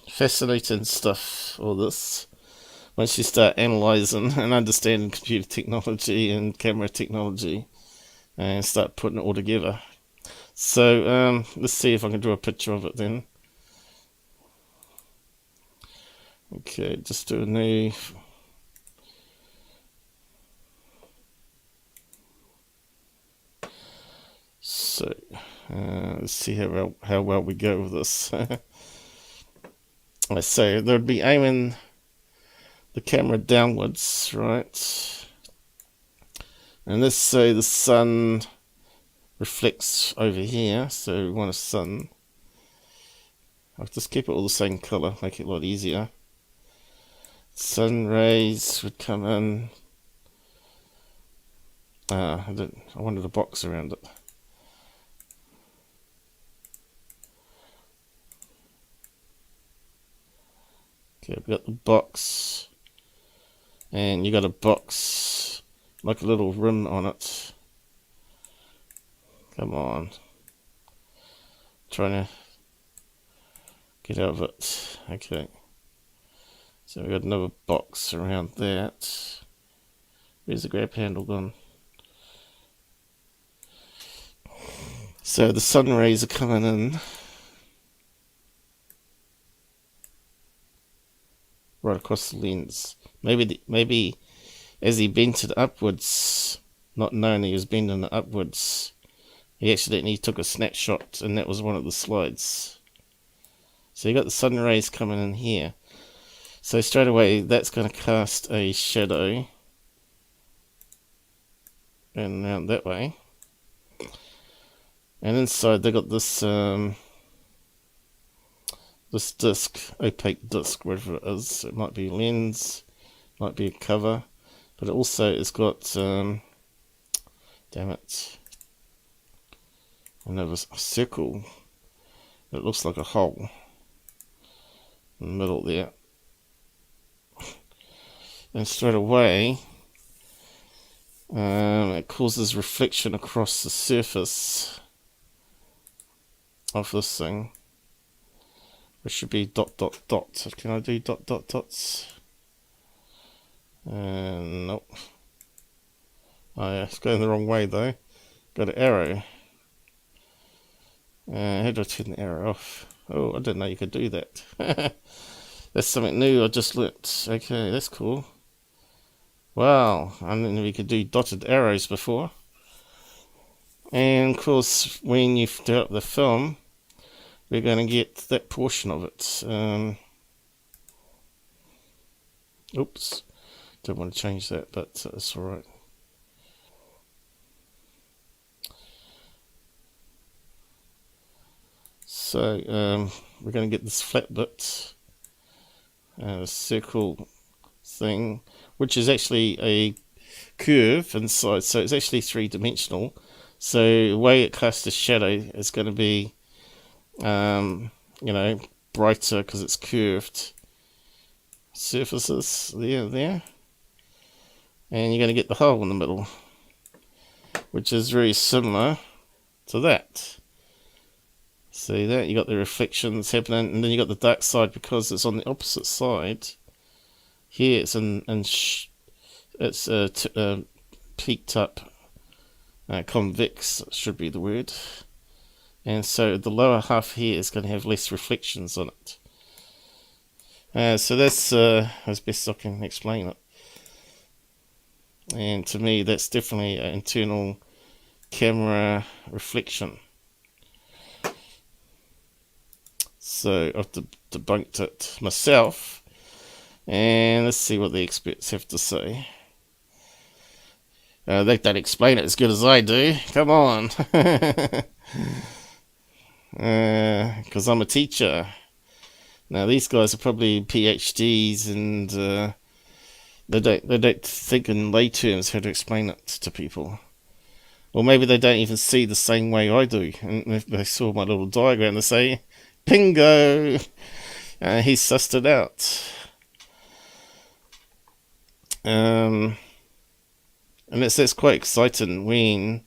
Fascinating stuff, all this. Once you start analysing and understanding computer technology and camera technology and start putting it all together. So let's see if I can draw a picture of it then. Okay, just do a new... So let's see how well we go with this. So they would be aiming the camera downwards, right? And let's say the sun reflects over here, so we want a sun. I'll just keep it all the same colour, make it a lot easier. Sun rays would come in. I wanted a box around it. Okay, we've got the box, and you got a box like a little rim on it. Come on, trying to get out of it. Okay, so we've got another box around that. Where's the grab handle gone? So the sun rays are coming in right across the lens. Maybe as he bent it upwards, not knowing he was bending it upwards, he accidentally took a snapshot, and that was one of the slides. So you got the sun rays coming in here. So straight away, that's going to cast a shadow, and around that way. And inside they got this this disc, opaque disc, whatever it is. It might be a lens, might be a cover, but it also has got damn it, another circle. It looks like a hole in the middle there, and straight away it causes reflection across the surface of this thing, which should be dot dot dot. Can I do dot dot dots? Nope. Oh yeah, it's going the wrong way though. Got an arrow. How do I turn the arrow off? Oh, I didn't know you could do that. That's something new I just learnt. Okay, that's cool. Wow, I didn't know you could do dotted arrows before. And of course, when you start the film, we're going to get that portion of it. Oops, don't want to change that, but it's alright. So we're going to get this flat bit, a circle thing, which is actually a curve inside, so it's actually three-dimensional. So the way it casts a shadow is going to be, you know, brighter because it's curved surfaces there, and you're going to get the hole in the middle, which is very similar to that. See that? You got the reflections happening, and then you got the dark side because it's on the opposite side. Here it's peaked up, convex should be the word, and so the lower half here is going to have less reflections on it. So that's as best I can explain it, and to me that's definitely an internal camera reflection. So I've debunked it myself, and let's see what the experts have to say. They don't explain it as good as I do. Come on. Because I'm a teacher. Now these guys are probably PhDs, and they don't think in lay terms how to explain it to people. Or maybe they don't even see the same way I do. And if they saw my little diagram, they say, bingo! He's sussed it out. And that's quite exciting when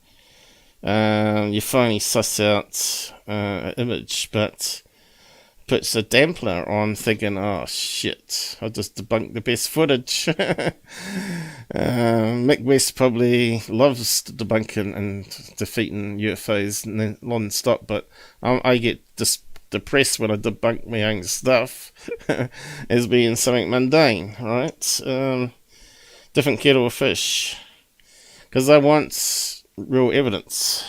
you finally suss out an image, but puts a dampener on, thinking, oh shit, I just debunked the best footage. Mick West probably loves debunking and defeating UFOs non-stop, but I get depressed when I debunk my own stuff as being something mundane, right? Different kettle of fish, because I want real evidence.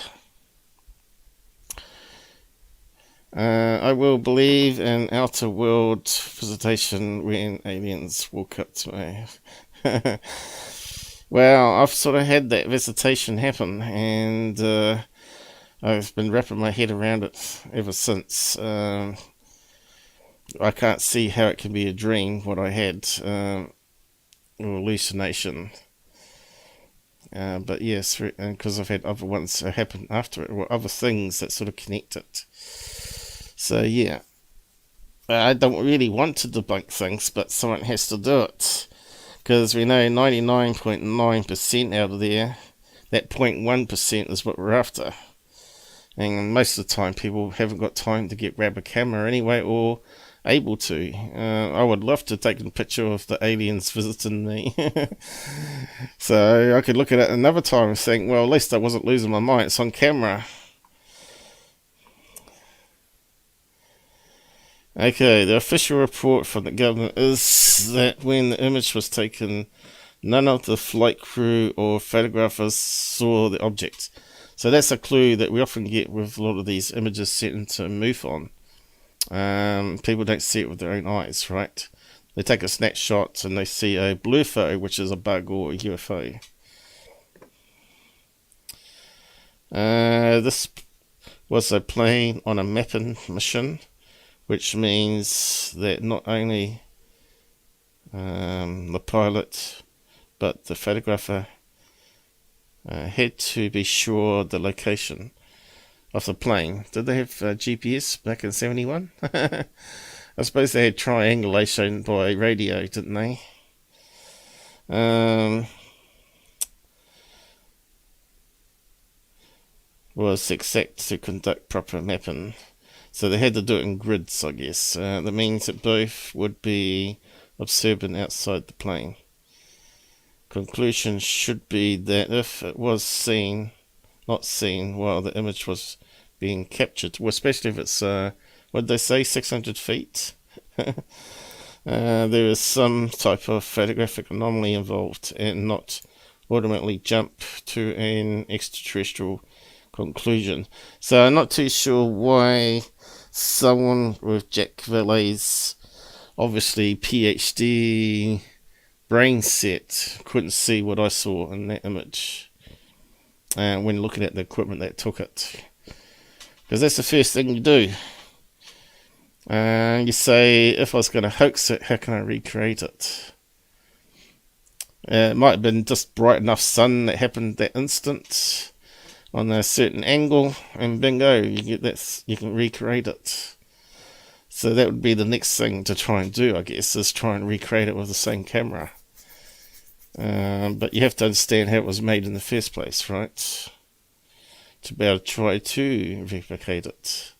I will believe in outer world visitation when aliens walk up to me. Well, I've sort of had that visitation happen, and I've been wrapping my head around it ever since. I can't see how it can be a dream, what I had, or hallucination. But yes, because I've had other ones happen after it, or other things that sort of connect it. So yeah, I don't really want to debunk things, but someone has to do it, because we know 99.9% out of there, that 0.1% is what we're after. And most of the time people haven't got time to grab a camera anyway, or able to. I would love to take a picture of the aliens visiting me. So I could look at it another time and think, well, at least I wasn't losing my mind, it's on camera. Okay, the official report from the government is that when the image was taken, none of the flight crew or photographers saw the object. So that's a clue that we often get with a lot of these images sent into MUFON. People don't see it with their own eyes, right? They take a snapshot and they see a blue photo, which is a bug or a UFO. This was a plane on a mapping mission, which means that not only the pilot but the photographer had to be sure the location of the plane. Did they have GPS back in 71? I suppose they had triangulation by radio, didn't they? Was exact to conduct proper mapping. So they had to do it in grids, I guess. That means that both would be observant outside the plane. Conclusion should be that if it was not seen while the image was being captured, well, especially if it's, what did they say, 600 feet? There is some type of photographic anomaly involved and not automatically jump to an extraterrestrial conclusion. So I'm not too sure why someone with Jack Vallet's obviously PhD brain set couldn't see what I saw in that image when looking at the equipment that took it, because that's the first thing you do. You say, if I was going to hoax it, how can I recreate it? It might have been just bright enough sun that happened that instant on a certain angle, and bingo, you get that, you can recreate it. So that would be the next thing to try and do, I guess, is try and recreate it with the same camera. But you have to understand how it was made in the first place, right? To be able to try to replicate it.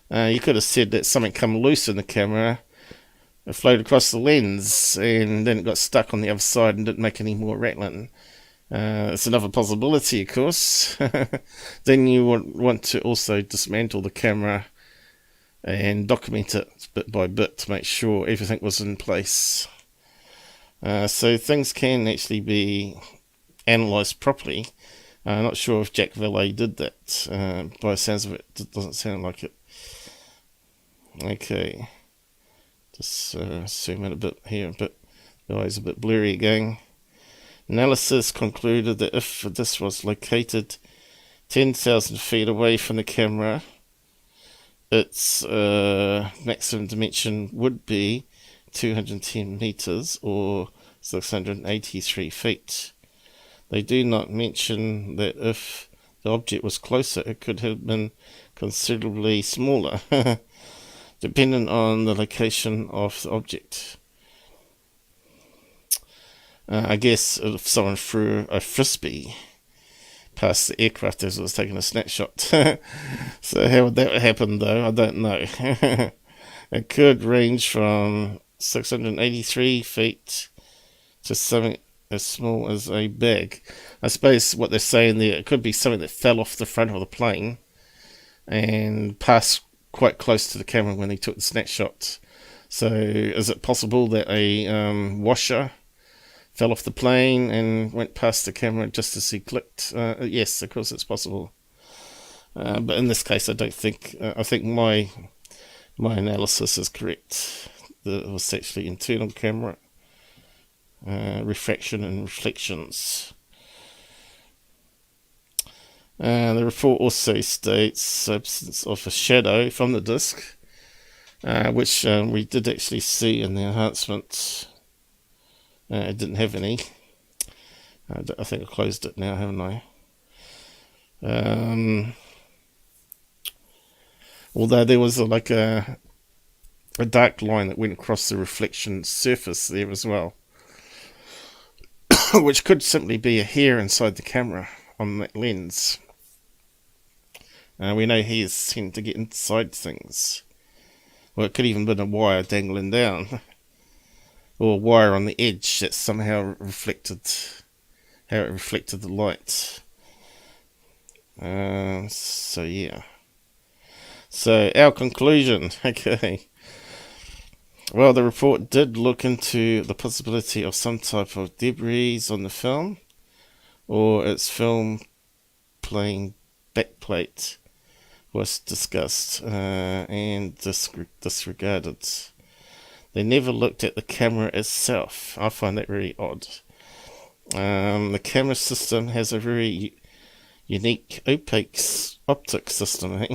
You could have said that something come loose in the camera, it flowed across the lens, and then it got stuck on the other side and didn't make any more rattling. It's another possibility, of course. Then you want to also dismantle the camera and document it bit by bit to make sure everything was in place. So things can actually be analysed properly. I'm not sure if Jack Valet did that. By the sounds of it, it doesn't sound like it. Okay, just zoom in a bit here, the eyes a bit blurry again. Analysis concluded that if this was located 10,000 feet away from the camera, its maximum dimension would be 210 meters or 683 feet. They do not mention that if the object was closer, it could have been considerably smaller, depending on the location of the object. I guess if someone threw a frisbee past the aircraft as it was taking a snapshot. So how would that happen, though? I don't know. It could range from 683 feet to something as small as a bag. I suppose what they're saying there, it could be something that fell off the front of the plane and passed quite close to the camera when they took the snapshot. So is it possible that a washer fell off the plane and went past the camera just as he clicked? Yes, of course it's possible. But in this case, I don't think. I think my analysis is correct. It was actually internal camera refraction and reflections. The report also states absence of a shadow from the disc, which we did actually see in the enhancement. It didn't have any. I think I closed it now, haven't I? Although there was like a dark line that went across the reflection surface there as well, which could simply be a hair inside the camera on that lens. We know hairs tend to get inside things. Well, it could even been a wire dangling down, or a wire on the edge that somehow reflected the light. So yeah. So, our conclusion. Okay. Well, the report did look into the possibility of some type of debris on the film, or its film playing backplate was discussed and disregarded. They never looked at the camera itself. I find that very odd. The camera system has a very unique opaque optic system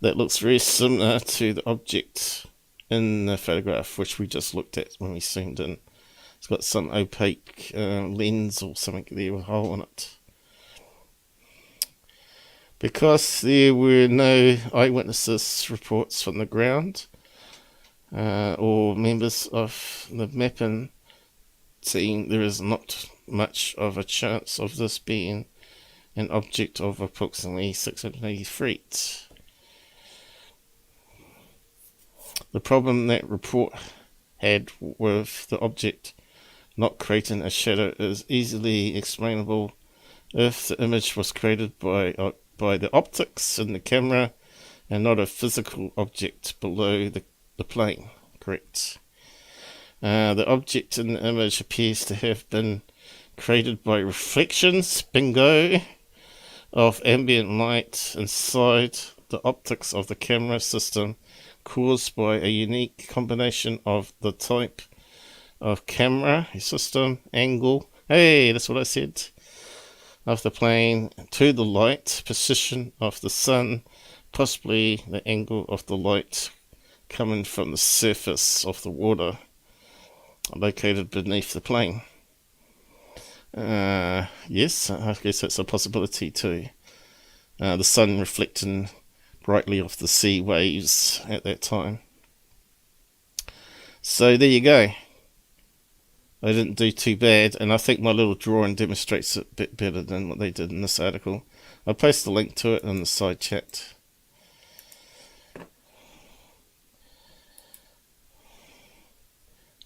that looks very similar to the object in the photograph, which we just looked at when we zoomed in. It's got some opaque lens or something there with a hole in it. Because there were no eyewitnesses reports from the ground or members of the mapping team, there is not much of a chance of this being an object of approximately 680 feet. The problem that report had with the object not creating a shadow is easily explainable if the image was created by the optics in the camera and not a physical object below the plane. Correct. The object in the image appears to have been created by reflections, bingo, of ambient light inside the optics of the camera system, caused by a unique combination of the type of camera system, angle, hey, that's what I said, of the plane to the light, position of the sun, possibly the angle of the light coming from the surface of the water located beneath the plane. Yes, I guess that's a possibility too. The sun reflecting brightly off the sea waves at that time. So there you go. I didn't do too bad, and I think my little drawing demonstrates it a bit better than what they did in this article. I'll post a link to it in the side chat.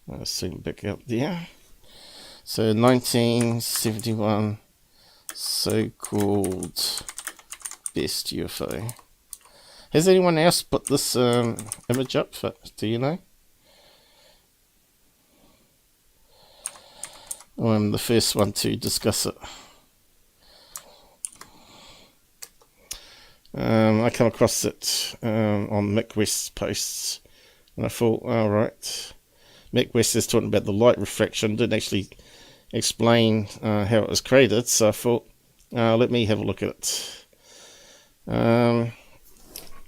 I'll zoom back out there. So 1971 so-called best UFO. Has anyone else put this image up? Do you know? I'm the first one to discuss it. I come across it on Mick West's posts, and I thought, alright, Mick West is talking about the light refraction, didn't actually explain how it was created, so I thought, let me have a look at it.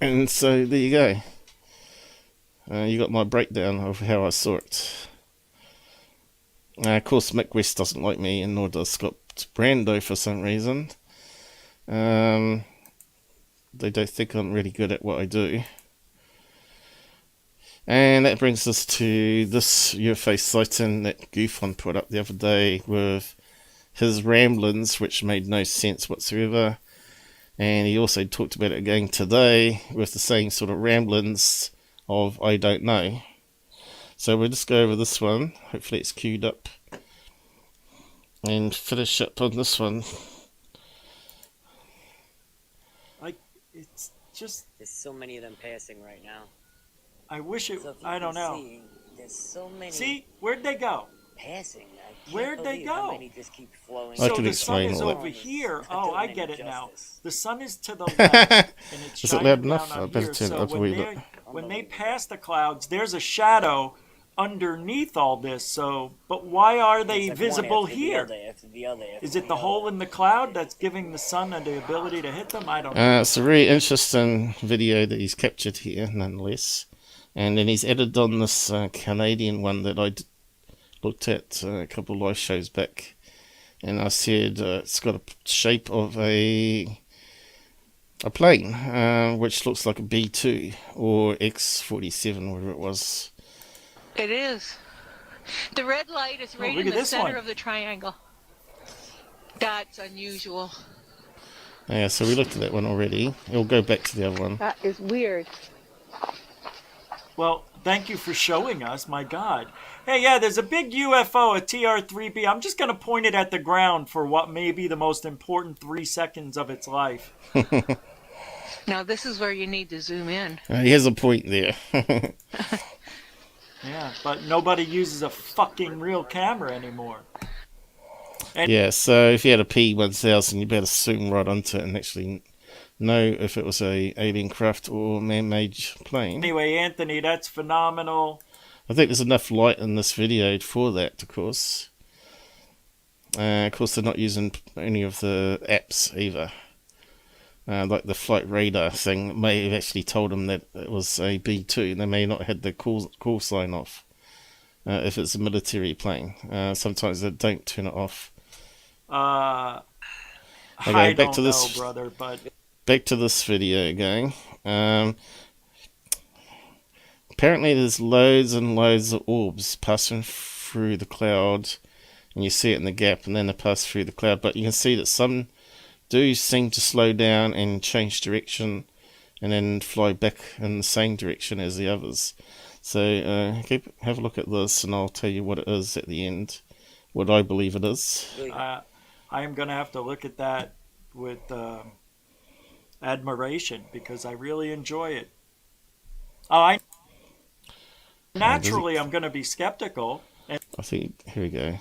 And so there you go. You got my breakdown of how I saw it. Of course, Mick West doesn't like me, and nor does Scott Brando for some reason. They don't think I'm really good at what I do. And that brings us to this UFO sighting that GUFON put up the other day with his ramblings, which made no sense whatsoever. And he also talked about it again today with the same sort of ramblings of I don't know. So we'll just go over this one. Hopefully it's queued up. And finish up on this one. It's just... There's so many of them passing right now. I wish it... So I don't know. See, there's so many... See? Where'd they go? Passing. Where'd they go? How many just keep flowing. I So can the sun explain is all that. over here. Oh, I get it now. The sun is to the left, and it's Is it shining loud down enough? on I better here. turn it So up a wee bit. when they pass the clouds, there's a shadow underneath all this. So, but why are they It's like visible one after here? The other, after the other, after Is it the other. hole in the cloud that's giving the sun the ability to hit them? I don't know. It's a very interesting video that he's captured here, nonetheless. And then he's added on this Canadian one that I looked at a couple of live shows back. And I said it's got a shape of a plane, which looks like a B-2 or X-47, whatever it was. It is. The red light is right look in at the this center one. of the triangle. That's unusual. Yeah, so we looked at that one already. We'll go back to the other one. That is weird. Well, thank you for showing us. My God. Hey, yeah, there's a big UFO, a TR-3B. I'm just going to point it at the ground for what may be the most important 3 seconds of its life. Now this is where you need to zoom in. He has a point there. Yeah, but nobody uses a fucking real camera anymore. And Yeah, so if you had a P1000, you better zoom right onto it and actually know if it was a alien craft or man-made plane. anyway, Anthony, that's phenomenal. I think there's enough light in this video for that, of course. Of course, they're not using any of the apps either. Like the flight radar thing may have actually told them that it was a B2. They may not have had the call sign off if it's a military plane. Sometimes they don't turn it off. I Okay, back don't to this. know, brother, but Back to this video again. Apparently there's loads and loads of orbs passing through the cloud, and you see it in the gap, and then they pass through the cloud. But you can see that some do seem to slow down and change direction, and then fly back in the same direction as the others. So have a look at this, and I'll tell you what it is at the end, what I believe it is. I am going to have to look at that with admiration, because I really enjoy it. Naturally, I'm going to be skeptical. I think, here we go.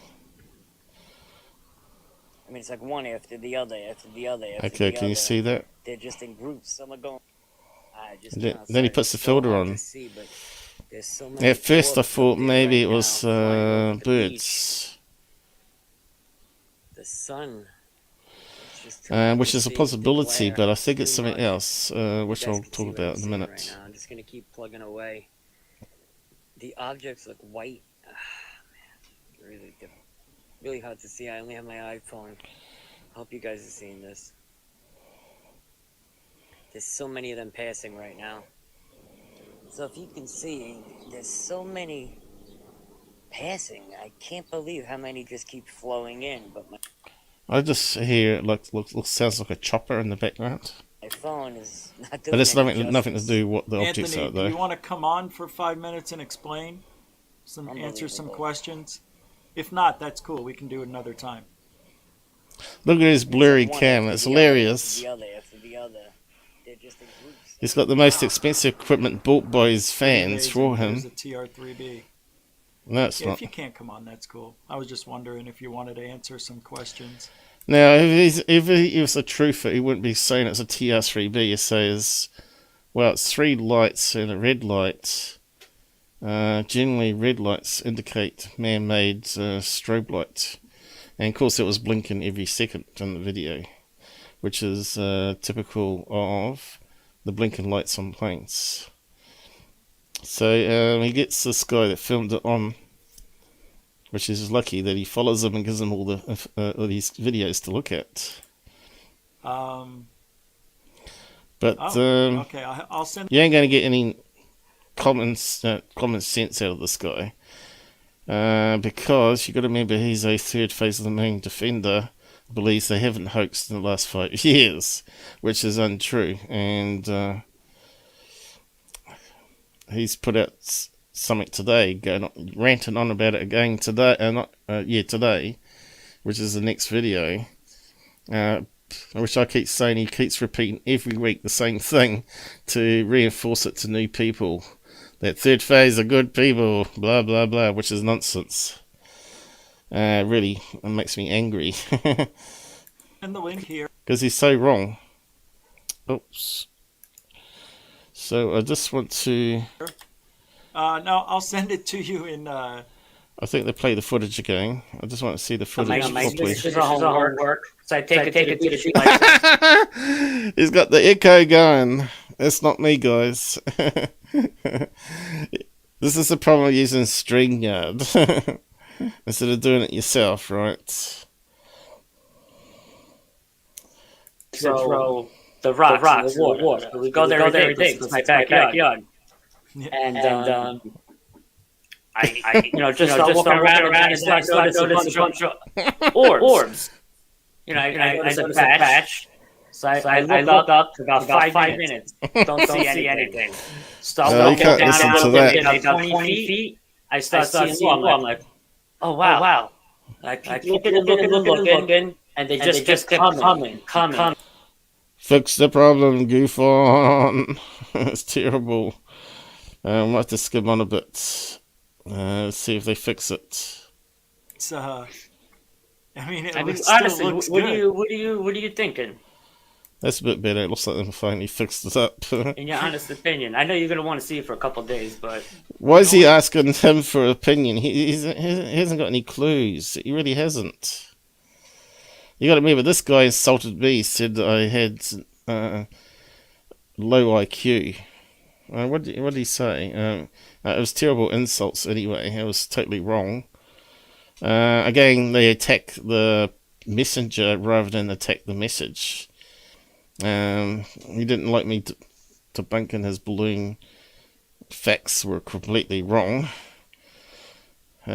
I mean, it's like one after the other, after the other, after Okay, the can other. you see that? They're just in groups. Some are going. Then he puts the filter on. See, but there's so many At first I orbs thought up there maybe right it was now flying over the beach. birds. The sun. It's just too Which is a big to possibility, glare. but I think it's Too something much. else, You which guys I'll can see talk what about I'm in a seeing minute. right now. I'm just gonna keep plugging away. The objects look white. Man, really hard to see. I only have my iPhone. Hope you guys are seeing this. There's so many of them passing right now. So if you can see, there's so many passing. I can't believe how many just keep flowing in. But I just hear it sounds like a chopper in the background. my phone is not doing But it's any nothing to justice. do what the objects Anthony, are, do you though. want to come on for 5 minutes and explain? Answer some Unbelievable. questions? If not, that's cool. We can do it another time. Look at his blurry One cam, after it's the other, hilarious. After the other, after the other. They're just in groups. He's got the most expensive equipment bought by his fans for There's him. a TR3B. No, it's Yeah, not. if you can't come on, that's cool. I was just wondering if you wanted to answer some questions. Now, if he was a truther, he wouldn't be saying it's a TR3B. He says, well, it's 3 lights and a red light. Generally, red lights indicate man-made strobe light. And, of course, it was blinking every second in the video, which is typical of the blinking lights on planes. So he gets this guy that filmed it on, which is lucky that he follows him and gives him all these videos to look at. But Okay, I'll send. you ain't going to get any common sense out of this guy, because you got to remember he's a third phase of the moon defender. Believes they haven't hoaxed in the last 5 years, which is untrue, and he's put out something today, ranting on about it again today. Today, which is the next video. Which I keep saying he keeps repeating every week the same thing to reinforce it to new people. That third phase are good people, blah blah blah, which is nonsense. Really, it makes me angry. And the link here. Because he's so wrong. Oops. So I just want to... No, I'll send it to you in. I think they play the footage again. I just want to see the footage properly. This is homework. So I take it to the sheet like this. He's got the echo going. That's not me, guys. This is the problem of using StreamYard. Instead of doing it yourself, right? Throw the rocks in the water. We go there every day. It's my backyard. And I just walking around and I notice a bunch of orbs. I notice a patch. So I look up for about 5 minutes. Don't see anything. Start No, you walking can't down listen to about that. 20 feet. I start seeing one. I'm like, oh wow. I keep looking, and they just kept coming. Fix the problem, GUFON. It's terrible. I might have to skim on a bit. See if they fix it. It's I mean, it honestly, still looks what good. what are you thinking? That's a bit better. It looks like they finally fixed it up. In your honest opinion, I know you're gonna want to see it for a couple of days, but Why is he asking him for an opinion? He hasn't got any clues. He really hasn't. You got to remember, this guy insulted me. Said that I had low IQ. What did he say? It was terrible insults anyway. It was totally wrong. Again, they attack the messenger rather than attack the message. He didn't like me debunking his balloon facts were completely wrong.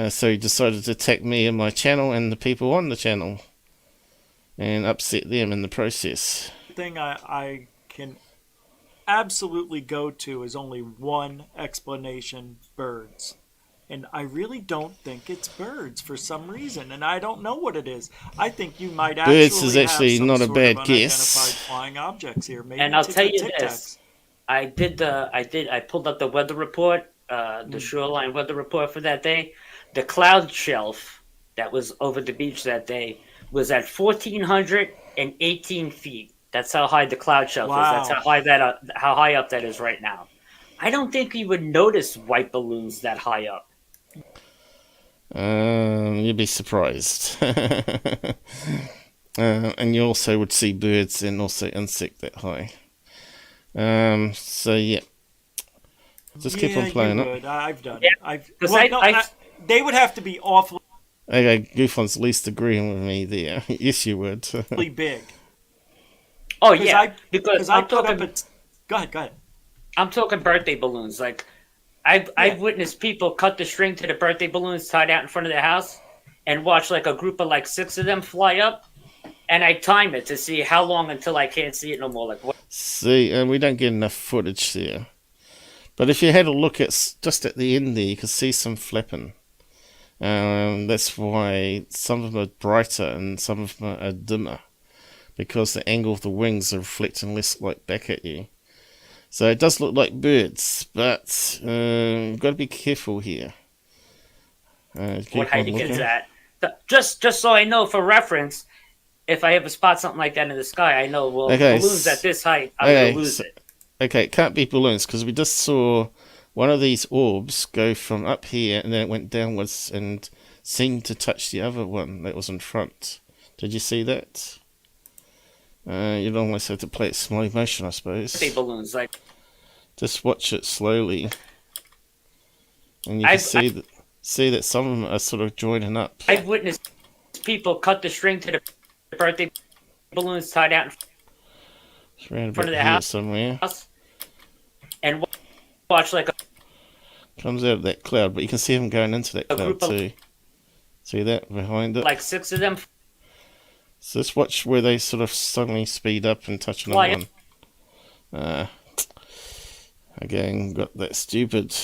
So he decided to attack me and my channel and the people on the channel and upset them in the process. The thing I can absolutely go to is only one explanation: birds. And I really don't think it's birds for some reason, and I don't know what it is. I think you might Birds is actually have some not a sort bad of guess. unidentified flying objects here. Maybe and I'll it's tell the you Tic this: Tacs. I pulled up the weather report, the shoreline weather report for that day. The cloud shelf that was over the beach that day was at 1,418 feet. That's how high the cloud shelf is. That's how high up that is right now. I don't think you would notice white balloons that high up. You'd be surprised. And you also would see birds and also insect that high. So yeah, just keep on playing it. I've done Yeah, it. They would have to be awfully Okay, GUFON's least agreeing with me there. Yes, you would. big. Oh yeah, because I I'm put talking. up Go ahead. I'm talking birthday balloons. Like, I've witnessed people cut the string to the birthday balloons tied out in front of their house, and watch like a group of like 6 of them fly up, and I time it to see how long until I can't see it no more. Like what? See, and we don't get enough footage there. But if you had a look at just at the end there, you could see some flapping. That's why some of them are brighter and some of them are dimmer, because the angle of the wings are reflecting less light back at you. So it does look like birds, but you've got to be careful here. What height it gets at? Just so I know for reference, if I ever spot something like that in the sky, I know. Well, balloons at this height, I'm gonna lose it. Okay, it can't be balloons because we just saw one of these orbs go from up here and then it went downwards and seemed to touch the other one that was in front. Did you see that? You'd almost have to play it slow motion, I suppose. Birthday balloons, like just watch it slowly, and you can see that some of them are sort of joining up. I've witnessed people cut the string to the birthday balloons tied out in front of their house somewhere. And watch like Comes out of that cloud, but you can see them going into that cloud too. See that behind it? Like 6 of them. So just watch where they sort of suddenly speed up and touch another one. Again, got that stupid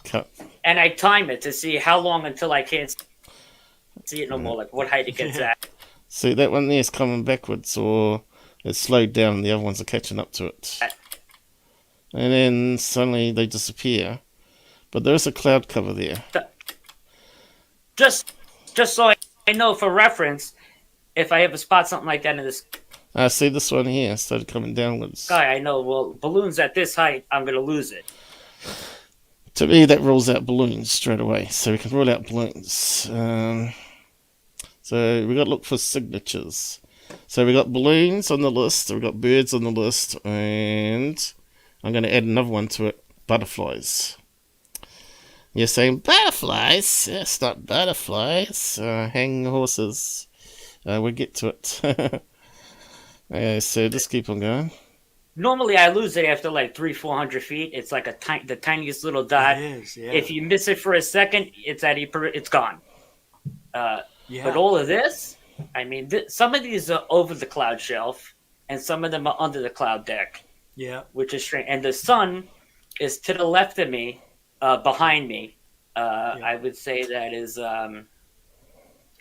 cut. And I time it to see how long until I can't see it no more. Like what height it gets at. See, that one there is coming backwards, or it's slowed down and the other ones are catching up to it. And then suddenly they disappear. But there is a cloud cover there. Just so I know for reference, if I ever spot something like that in this See this one here started coming downwards. sky, I know, well, balloons at this height, I'm going to lose it. To me, that rules out balloons straight away. So we can rule out balloons. So we got to look for signatures. So we got balloons on the list, we got birds on the list, and I'm going to add another one to it, butterflies. You're saying butterflies? It's not butterflies. Hanging horses. We'll get to it. So just keep on going. Normally, I lose it after like 300-400 feet. It's like the tiniest little dot. It is, yeah. If you miss it for a second, it's gone. But all of this, I mean, some of these are over the cloud shelf, and some of them are under the cloud deck. Yeah. Which is strange. And the sun is to the left of me, behind me. I would say that is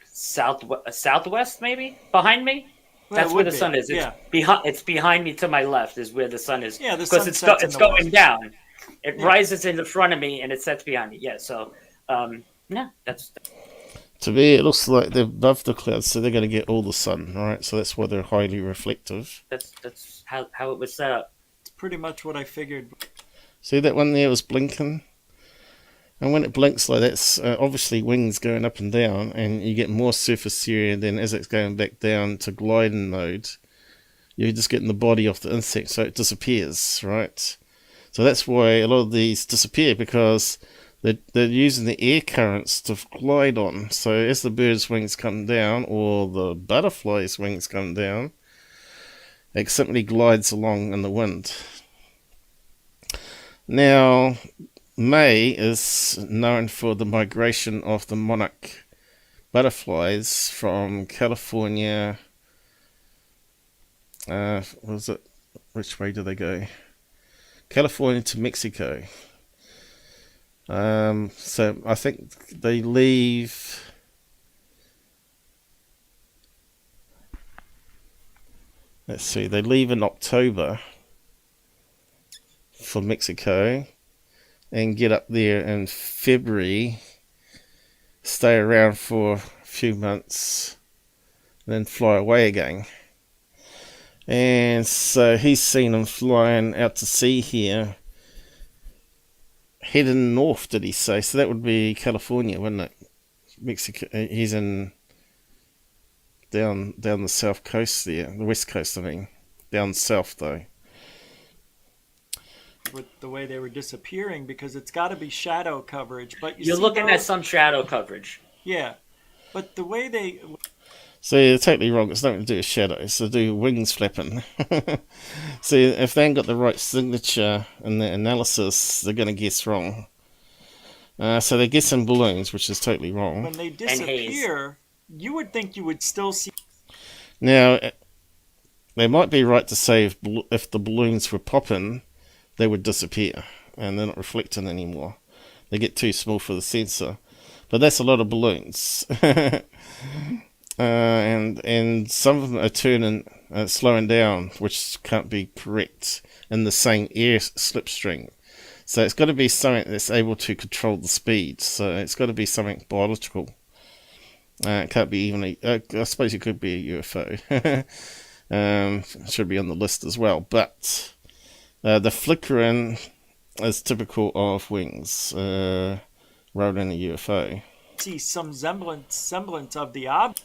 southwest, maybe behind me. That's where the sun is. It's behind. It's behind me to my left is where the sun is. Yeah, the because sun it's sets in it's the going west. down. It rises in the front of me and it sets behind me. Yeah. So, yeah, that's. To me, it looks like they're above the clouds, so they're going to get all the sun, right? So that's why they're highly reflective. That's how it was set up. It's pretty much what I figured. See that one there was blinking? And when it blinks like that's obviously wings going up and down, and you get more surface area. Then as it's going back down to gliding mode, you're just getting the body off the insect, so it disappears, right? So that's why a lot of these disappear, because they're using the air currents to glide on. So as the bird's wings come down, or the butterfly's wings come down, it simply glides along in the wind. Now, May is known for the migration of the monarch butterflies from California. Which way do they go? California to Mexico. So I think they leave. Let's see, they leave in October for Mexico and get up there in February, stay around for a few months, and then fly away again. And so he's seen them flying out to sea here, heading north, did he say? So that would be California, wouldn't it? Mexico. He's in down the south coast there, the west coast, I mean. Down south, though. With the way they were disappearing, because it's got to be shadow coverage. But you're looking at some shadow coverage. Yeah, but the way they. So you're totally wrong. It's nothing to do with shadows. It's to do with wings flapping. So if they ain't got the right signature in their analysis, they're going to guess wrong. So they're guessing balloons, which is totally wrong. When they disappear, you would think you would still see. Now, they might be right to say if the balloons were popping, they would disappear, and they're not reflecting anymore. They get too small for the sensor. But that's a lot of balloons. And some of them are turning, slowing down, which can't be correct, in the same air slipstream. So it's got to be something that's able to control the speed. So it's got to be something biological. It can't be even I suppose it could be a UFO. Should be on the list as well. But the flickering is typical of wings rather than a UFO. See some semblance of the object.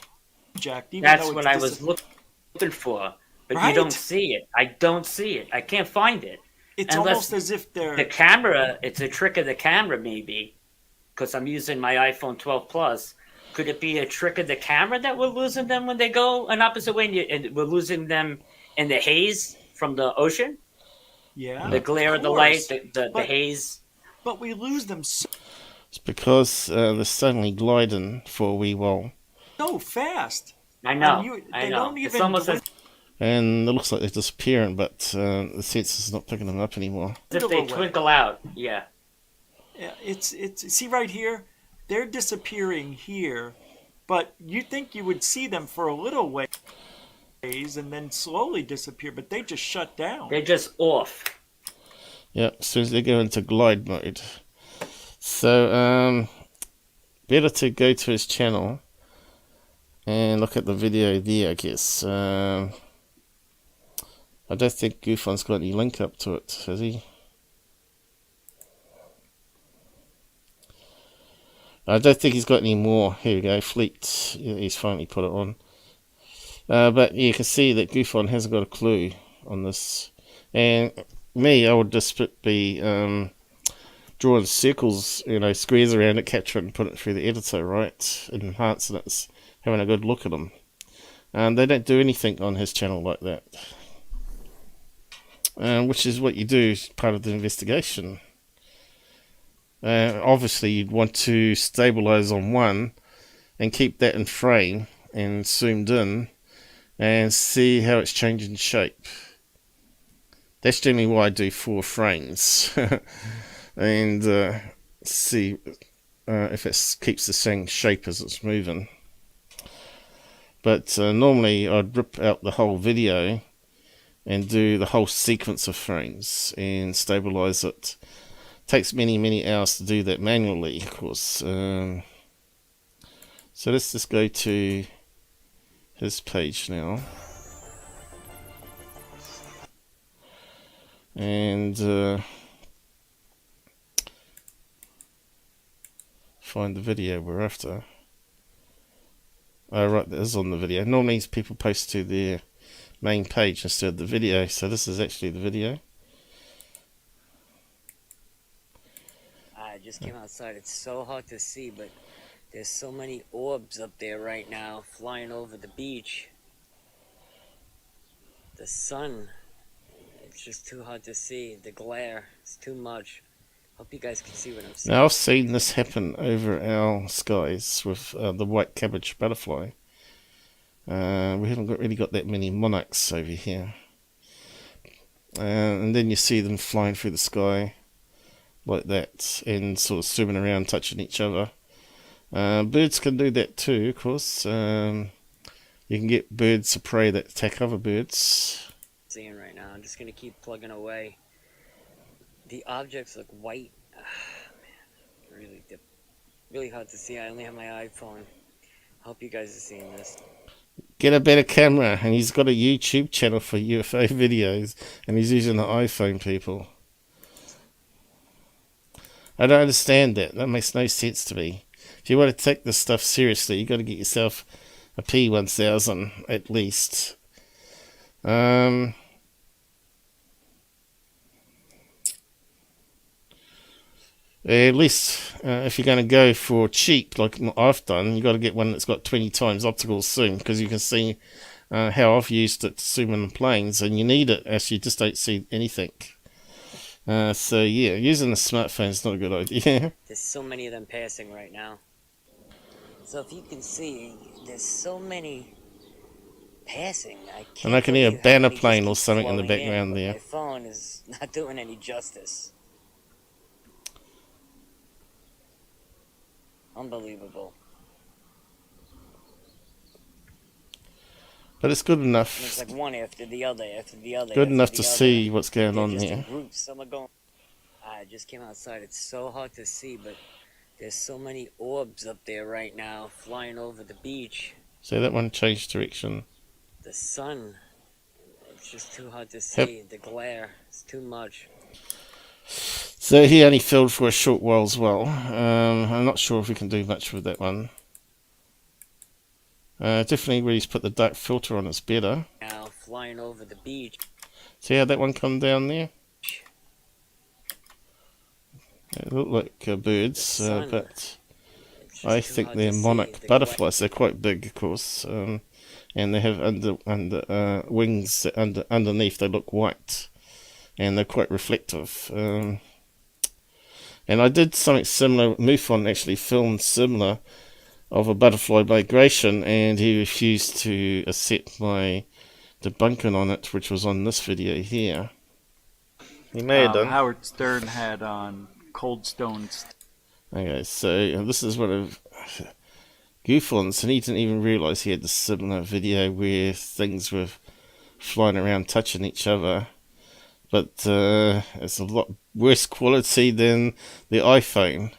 Even That's what I was looking for, but right? You don't see it. I don't see it. I can't find it. It's almost as if they're the camera. It's a trick of the camera, maybe, because I'm using my iPhone 12 Plus. Could it be a trick of the camera that we're losing them when they go an opposite way, and we're losing them in the haze from the ocean? Yeah, the glare of the light, the haze. But we lose them it's because they're suddenly gliding for a wee while. So fast. I know. They don't even. It's almost and it looks like they're disappearing, but the sensor's not picking them up anymore. As if they twinkle out. Yeah. Yeah. It's see right here. They're disappearing here, but you think you would see them for a little ways and then slowly disappear, but they just shut down. They're just off. Yeah, as soon as they go into glide mode. So, better to go to his channel and look at the video there, I guess. I don't think GUFON's got any link up to it, has he? I don't think he's got any more. Here we go, Fleet. Yeah, he's finally put it on. But you can see that GUFON hasn't got a clue on this. And me, I would just be drawing circles, squares around it, capture it and put it through the editor, right? And enhancing it, having a good look at them. And they don't do anything on his channel like that. Which is what you do as part of the investigation. Obviously, you'd want to stabilize on one and keep that in frame and zoomed in and see how it's changing shape. That's generally why I do 4 frames and see if it keeps the same shape as it's moving. But normally I'd rip out the whole video and do the whole sequence of frames and stabilize it. Takes many hours to do that manually, of course. So let's just go to his page now. And find the video we're after. Oh right, that is on the video. Normally people post to their main page instead of the video, so this is actually the video. I just came outside. It's so hard to see, but there's so many orbs up there right now flying over the beach. The sun, it's just too hard to see. The glare is too much. Hope you guys can see what I'm saying. Now I've seen this happen over our skies with the white cabbage butterfly. We haven't really got that many monarchs over here. And then you see them flying through the sky like that and sort of swimming around, touching each other. Birds can do that too, of course. You can get birds of prey that attack other birds. Seeing right now, I'm just gonna keep plugging away. The objects look white. Man, really hard to see. I only have my iPhone. Hope you guys are seeing this. Get a better camera, and he's got a YouTube channel for UFO videos, and he's using the iPhone, people. I don't understand that. That makes no sense to me. If you want to take this stuff seriously, you've got to get yourself a P1000 at least. At least if you're going to go for cheap, like I've done, you've got to get one that's got 20 times optical zoom, because you can see how I've used it to zoom in planes, and you need it as you just don't see anything. So yeah, using a smartphone is not a good idea. There's so many of them passing right now. So if you can see, there's so many passing. And I can hear a banner plane or something in the background there. My phone is not doing any justice. Unbelievable. But it's good enough. It's like one after the other, after the other. Good enough to see what's going on just there. in groups. Some are going. I just came outside. It's so hard to see, but there's so many orbs up there right now flying over the beach. So that one changed direction. The sun, it's just too hard to see. Yep. The glare, it's too much. So he only filled for a short while as well. I'm not sure if we can do much with that one. Definitely where he's put the dark filter on is better. Now flying over the beach. See how that one come down there? They look like birds, but I think they're monarch butterflies. They're quite big, of course, and they have under wings underneath. They look white, and they're quite reflective. And I did something similar. MUFON actually filmed similar of a butterfly migration, and he refused to accept my debunking on it, which was on this video here. He may have done. Howard Stern had on Cold Stones. Okay, so this is one of GUFONs, and he didn't even realise he had this similar video where things were flying around touching each other. But it's a lot worse quality than the iPhone.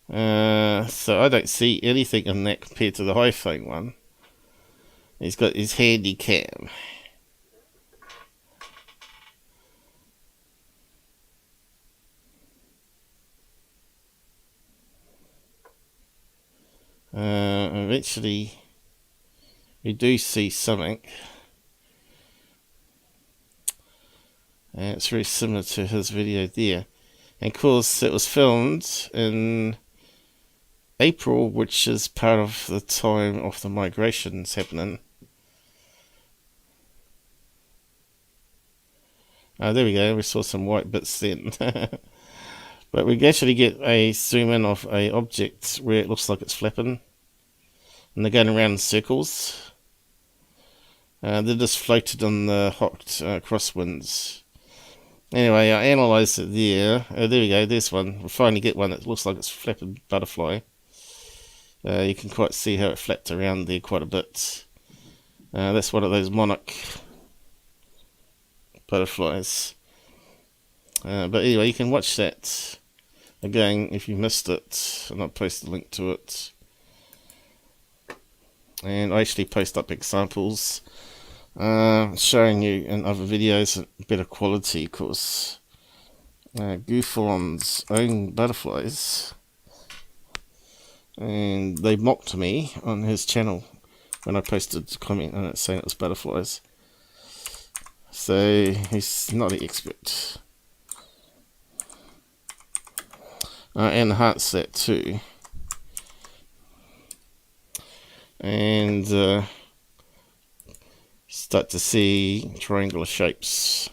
So I don't see anything in that compared to the iPhone one. He's got his handy cam. Eventually we do see something. It's very similar to his video there. And of course it was filmed in April, which is part of the time of the migrations happening. There we go, we saw some white bits then. But we actually get a zoom in of a object where it looks like it's flapping, and they're going around in circles. They're just floated on the hot crosswinds. Anyway, I analysed it there. There we go, there's one. We finally get one that looks like it's flapping butterfly. You can quite see how it flapped around there quite a bit. That's one of those monarch butterflies. But anyway, you can watch that again if you missed it, and I'll post a link to it. And I actually post up examples showing you in other videos better quality, because GUFONs own butterflies, and they mocked me on his channel when I posted a comment on it saying it was butterflies. So he's not an expert. And enhance that too. And start to see triangular shapes.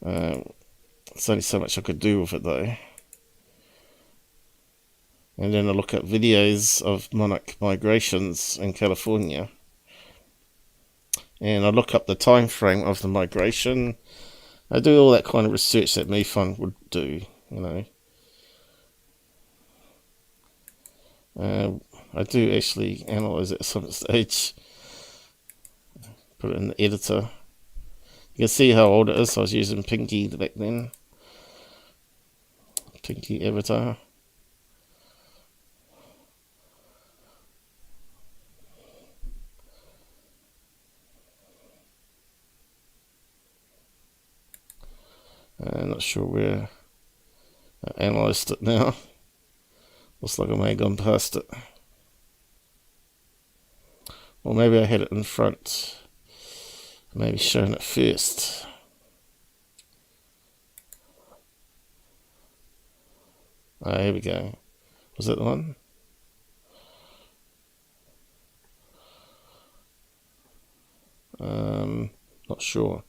It's only so much I could do with it though. And then I look at videos of monarch migrations in California, and I look up the time frame of the migration. I do all that kind of research that MUFON would do, you know. I do actually analyze it at some stage. Put it in the editor. You can see how old it is. I was using Pinky back then. Pinky avatar. I'm not sure where I analysed it now. Looks like I may have gone past it. Or maybe I had it in front. Maybe shown it first. Ah, here we go. Was that the one? Not sure.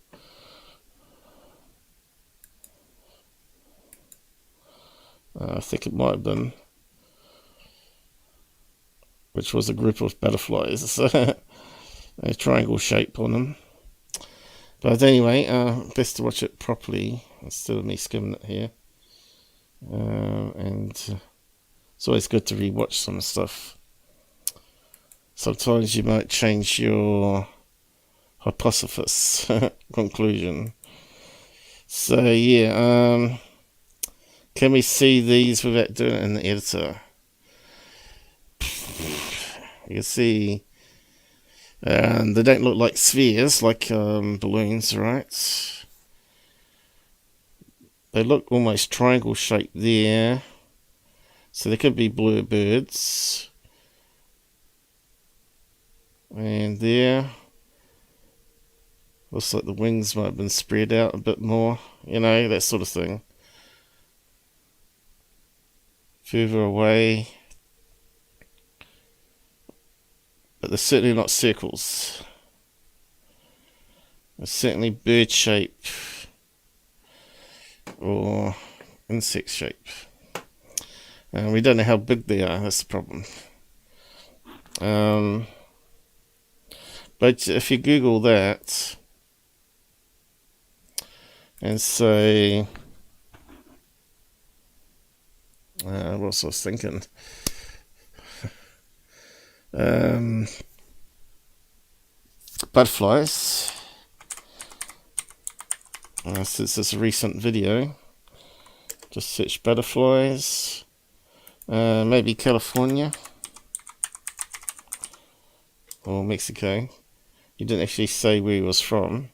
I think it might have been, which was a group of butterflies, a triangle shape on them. But anyway, best to watch it properly instead of me skimming it here. And it's always good to rewatch some stuff. Sometimes you might change your hypothesis conclusion. So yeah, can we see these without doing it in the editor? You can see they don't look like spheres, like balloons, right? They look almost triangle shaped there. So they could be blue birds. And there. Looks like the wings might have been spread out a bit more. You know, that sort of thing. Further away. But they're certainly not circles. They're certainly bird shape. Or insect shape. We don't know how big they are, that's the problem. But if you Google that and say, what was I thinking? Butterflies. Since this recent video, just search butterflies. Maybe California or Mexico. He didn't actually say where he was from.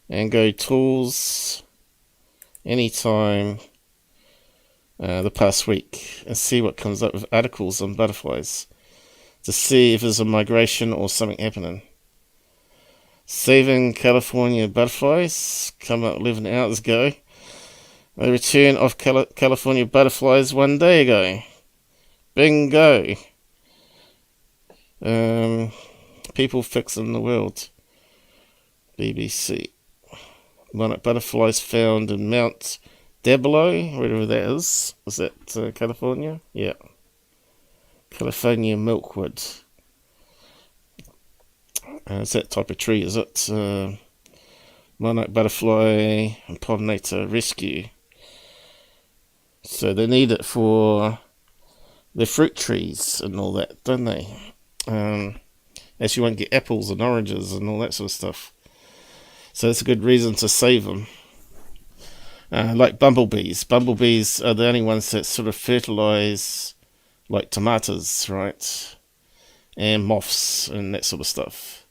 And go tools anytime the past week and see what comes up with articles on butterflies to see if there's a migration or something happening. Saving California butterflies come up 11 hours ago. The return of California butterflies 1 day ago. Bingo. People fixing the world. BBC. Monarch butterflies found in Mount Diablo, wherever that is. Is that California? Yeah. California milkwood. It's that type of tree, is it? Monarch butterfly and pollinator rescue. So they need it for the fruit trees and all that, don't they? As you won't get apples and oranges and all that sort of stuff. So it's a good reason to save them. Like bumblebees. Bumblebees are the only ones that sort of fertilize like tomatoes, right? And moths and that sort of stuff.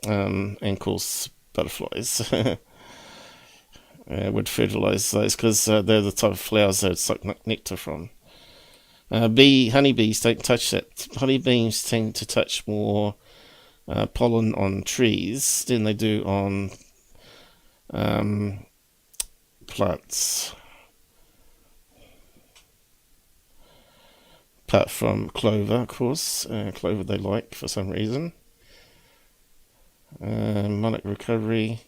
And of course butterflies would fertilize those because they're the type of flowers that suck nectar from. Honeybees don't touch that. Honeybees tend to touch more pollen on trees than they do on plants. Apart from clover, of course. Clover they like for some reason. Monarch recovery.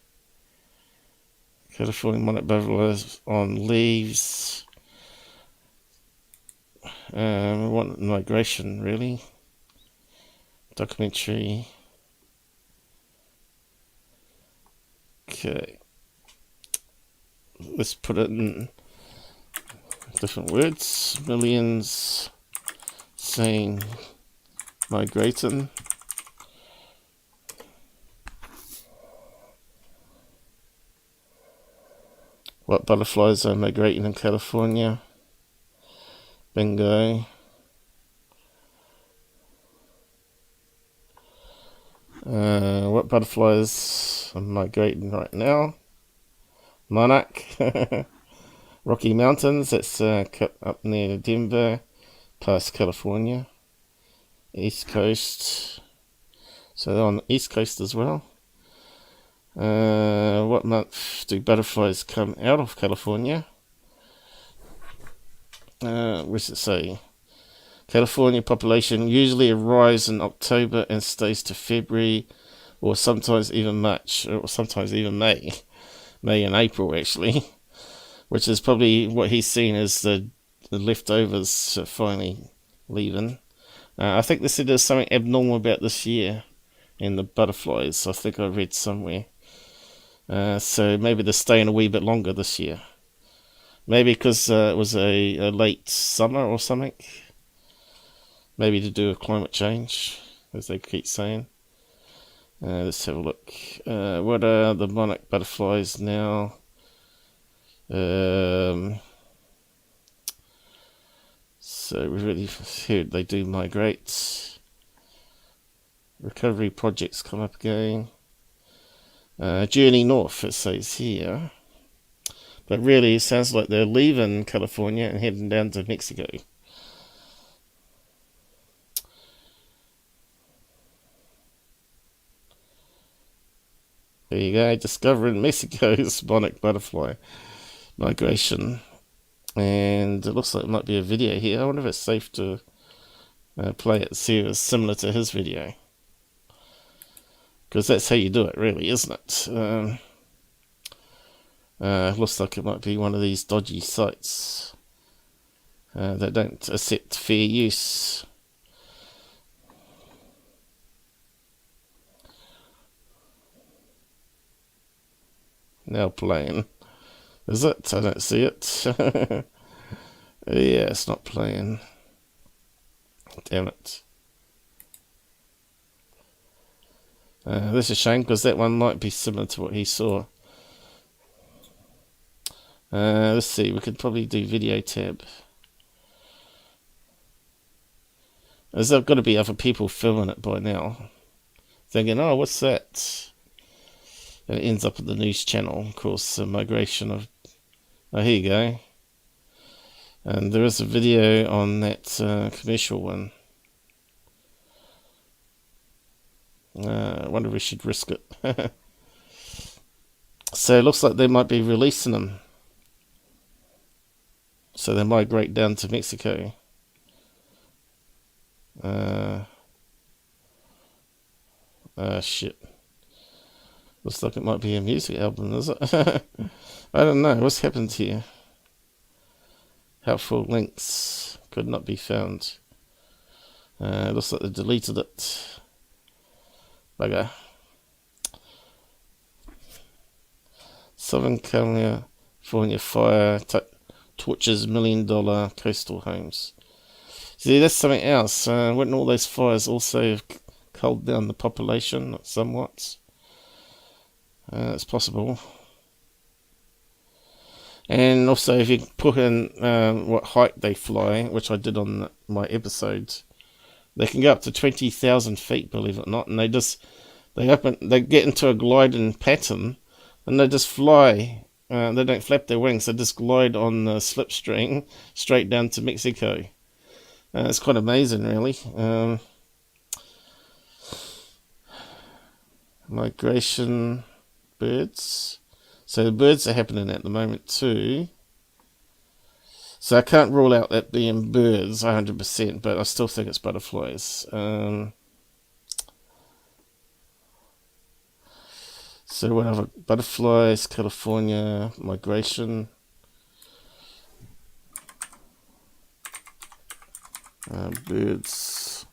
California monarch butterflies on leaves. We want migration, really. Documentary. Okay. Let's put it in different words. Millions seen migrating. What butterflies are migrating in California? Bingo. What butterflies are migrating right now? Monarch. Rocky Mountains, that's up near Denver, past California. East Coast. So they're on the East Coast as well. What month do butterflies come out of California? What does it say? California population usually arrives in October and stays to February, or sometimes even March, or sometimes even May. May and April, actually. Which is probably what he's seen as the leftovers finally leaving. I think they said there's something abnormal about this year in the butterflies. I think I read somewhere. So maybe they're staying a wee bit longer this year. Maybe because it was a late summer or something. Maybe to do with climate change, as they keep saying. Let's have a look. What are the monarch butterflies now? So we've already heard they do migrate. Recovery projects come up again. Journey north, it says here. But really, it sounds like they're leaving California and heading down to Mexico. There you go, discovering Mexico's monarch butterfly migration. And it looks like it might be a video here. I wonder if it's safe to play it, see if it's similar to his video. Because that's how you do it, really, isn't it? Looks like it might be one of these dodgy sites that don't accept fair use. Now playing. Is it? I don't see it. Yeah, it's not playing. Damn it. This is a shame because that one might be similar to what he saw. Let's see, we could probably do video tab. As there've got to be other people filming it by now. Thinking, oh, what's that? And it ends up at the news channel, of course, the migration of... Oh, here you go. And there is a video on that commercial one. I wonder if we should risk it. So it looks like they might be releasing them. So they migrate down to Mexico. Shit. Looks like it might be a music album, is it? I don't know. What's happened here? Helpful links could not be found. Looks like they deleted it. Bugger. Southern California fire torches $1 million coastal homes. See, that's something else. Wouldn't all those fires also have culled down the population somewhat? It's possible. And also, if you put in what height they fly, which I did on my episode, they can go up to 20,000 feet, believe it or not, and they get into a gliding pattern, and they just fly. They don't flap their wings; they just glide on the slipstream straight down to Mexico. It's quite amazing, really. Migration birds. So the birds are happening at the moment too. So I can't rule out that being birds 100%, but I still think it's butterflies. So whatever, butterflies, California, migration. Birds.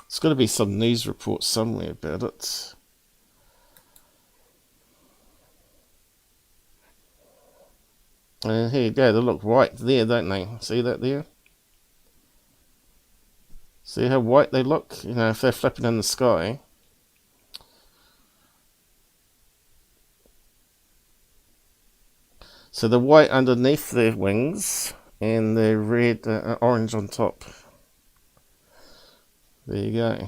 There's got to be some news report somewhere about it. And here you go, they look white there, don't they? See that there? See how white they look? You know, if they're flapping in the sky. So the white underneath their wings and the red, orange on top. There you go.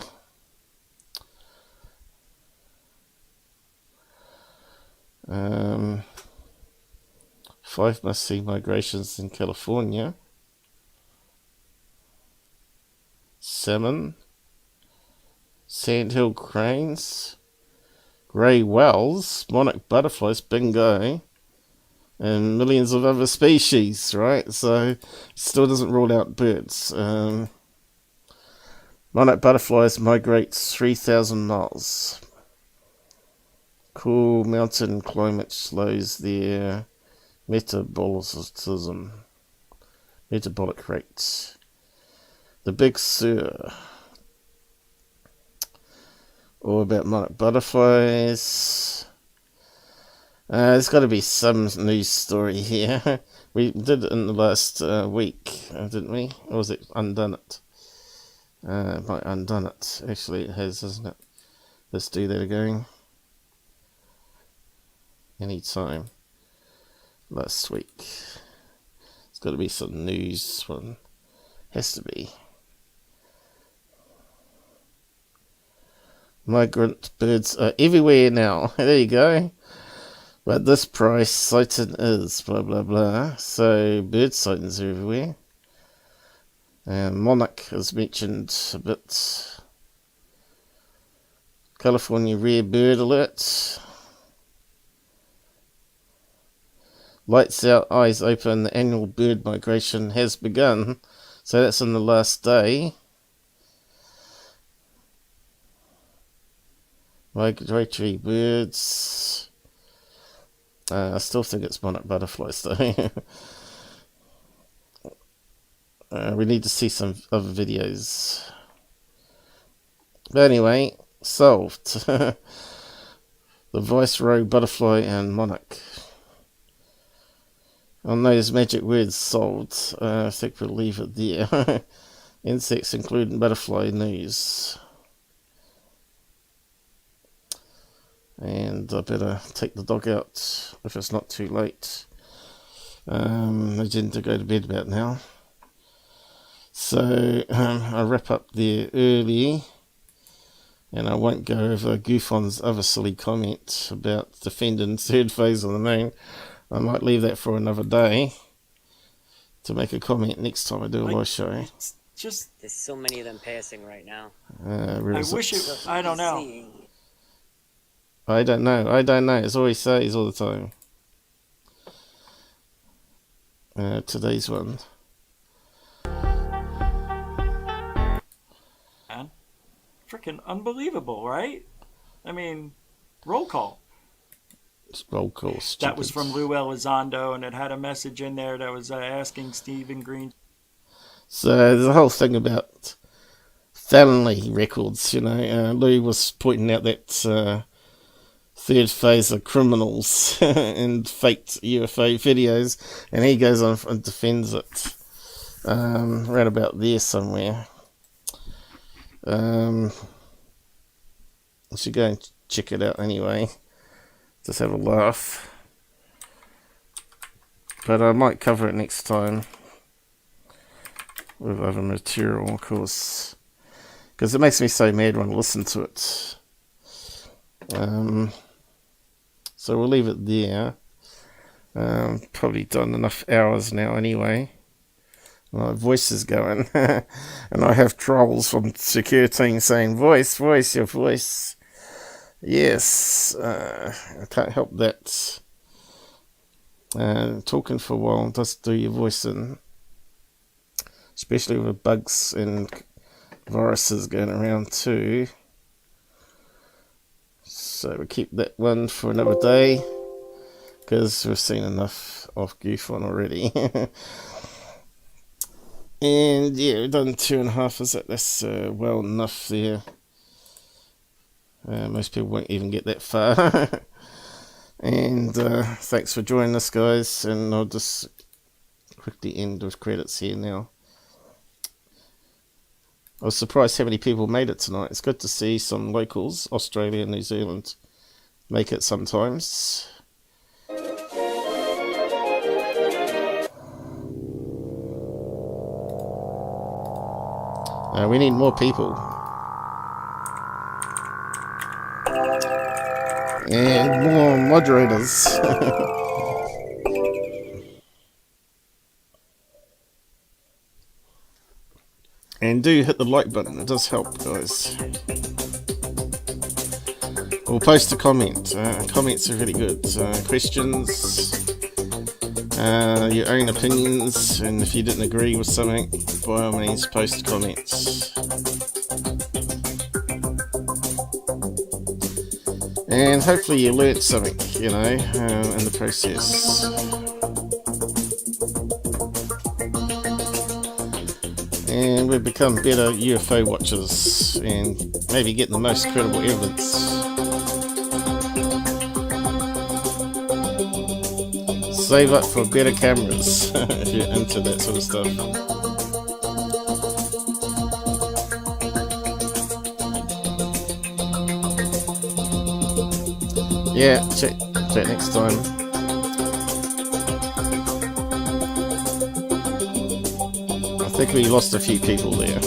Five must-see migrations in California. Salmon. Sandhill cranes. Grey whales. Monarch butterflies. Bingo. And millions of other species, right? So, still doesn't rule out birds. Monarch butterflies migrate 3,000 miles. Cool mountain climate slows their metabolic rates. The Big Sur. All about monarch butterflies. There's got to be some news story here. We did it in the last week, didn't we? Or was it undone it? It might undone it. Actually, it has, hasn't it? Let's do that again. Anytime. Last week. It's got to be some news one. Has to be. Migrant birds are everywhere now. There you go. But this price sighting is blah blah blah. So bird sightings are everywhere. Monarch is mentioned a bit. California rare bird alert. Lights out, eyes open. The annual bird migration has begun. So that's on the last day. Migratory birds. I still think it's monarch butterflies though. We need to see some other videos. But anyway, solved. The viceroy, butterfly, and monarch. On those magic words solved, I think we'll leave it there. Insects including butterfly news. And I better take the dog out if it's not too late. I tend to go to bed about now. So I wrap up there early. And I won't go over GUFON's other silly comment about defending third phase of the moon. I might leave that for another day to make a comment next time I do a live show. It's just There's so many of them passing right now. I wish it. I don't know. I don't know. It's always says all the time. Today's one. Man, freaking unbelievable, right? I mean, roll call. Roll call. That was from Lou Elizondo, and it had a message in there that was asking Stephen Green. So there's a whole thing about felony records, you know. Lou was pointing out that third phase are criminals and faked UFO videos, and he goes on and defends it. Right about there somewhere. I should go and check it out anyway. Just have a laugh. But I might cover it next time with other material, of course, because it makes me so mad when I listen to it. So we'll leave it there. Probably done enough hours now anyway. My voice is going. And I have trolls from Secureteam saying, voice, your voice. Yes, I can't help that. Talking for a while does do your voice in. Especially with bugs and viruses going around too. So we'll keep that one for another day, because we've seen enough of GUFON already. And yeah, we've done 2.5, is it? That's well enough there. Most people won't even get that far. And thanks for joining us, guys, and I'll just quickly end with credits here now. I was surprised how many people made it tonight. It's good to see some locals, Australia and New Zealand, make it sometimes. We need more people. And more moderators. And do hit the like button, it does help, guys. Or post a comment. Comments are really good. Questions, your own opinions, and if you didn't agree with something, by all means post comments. And hopefully you learnt something, you know, in the process. And we've become better UFO watchers and maybe get the most credible evidence. Save up for better cameras if you're into that sort of stuff. Yeah, check next time. I think we lost a few people there.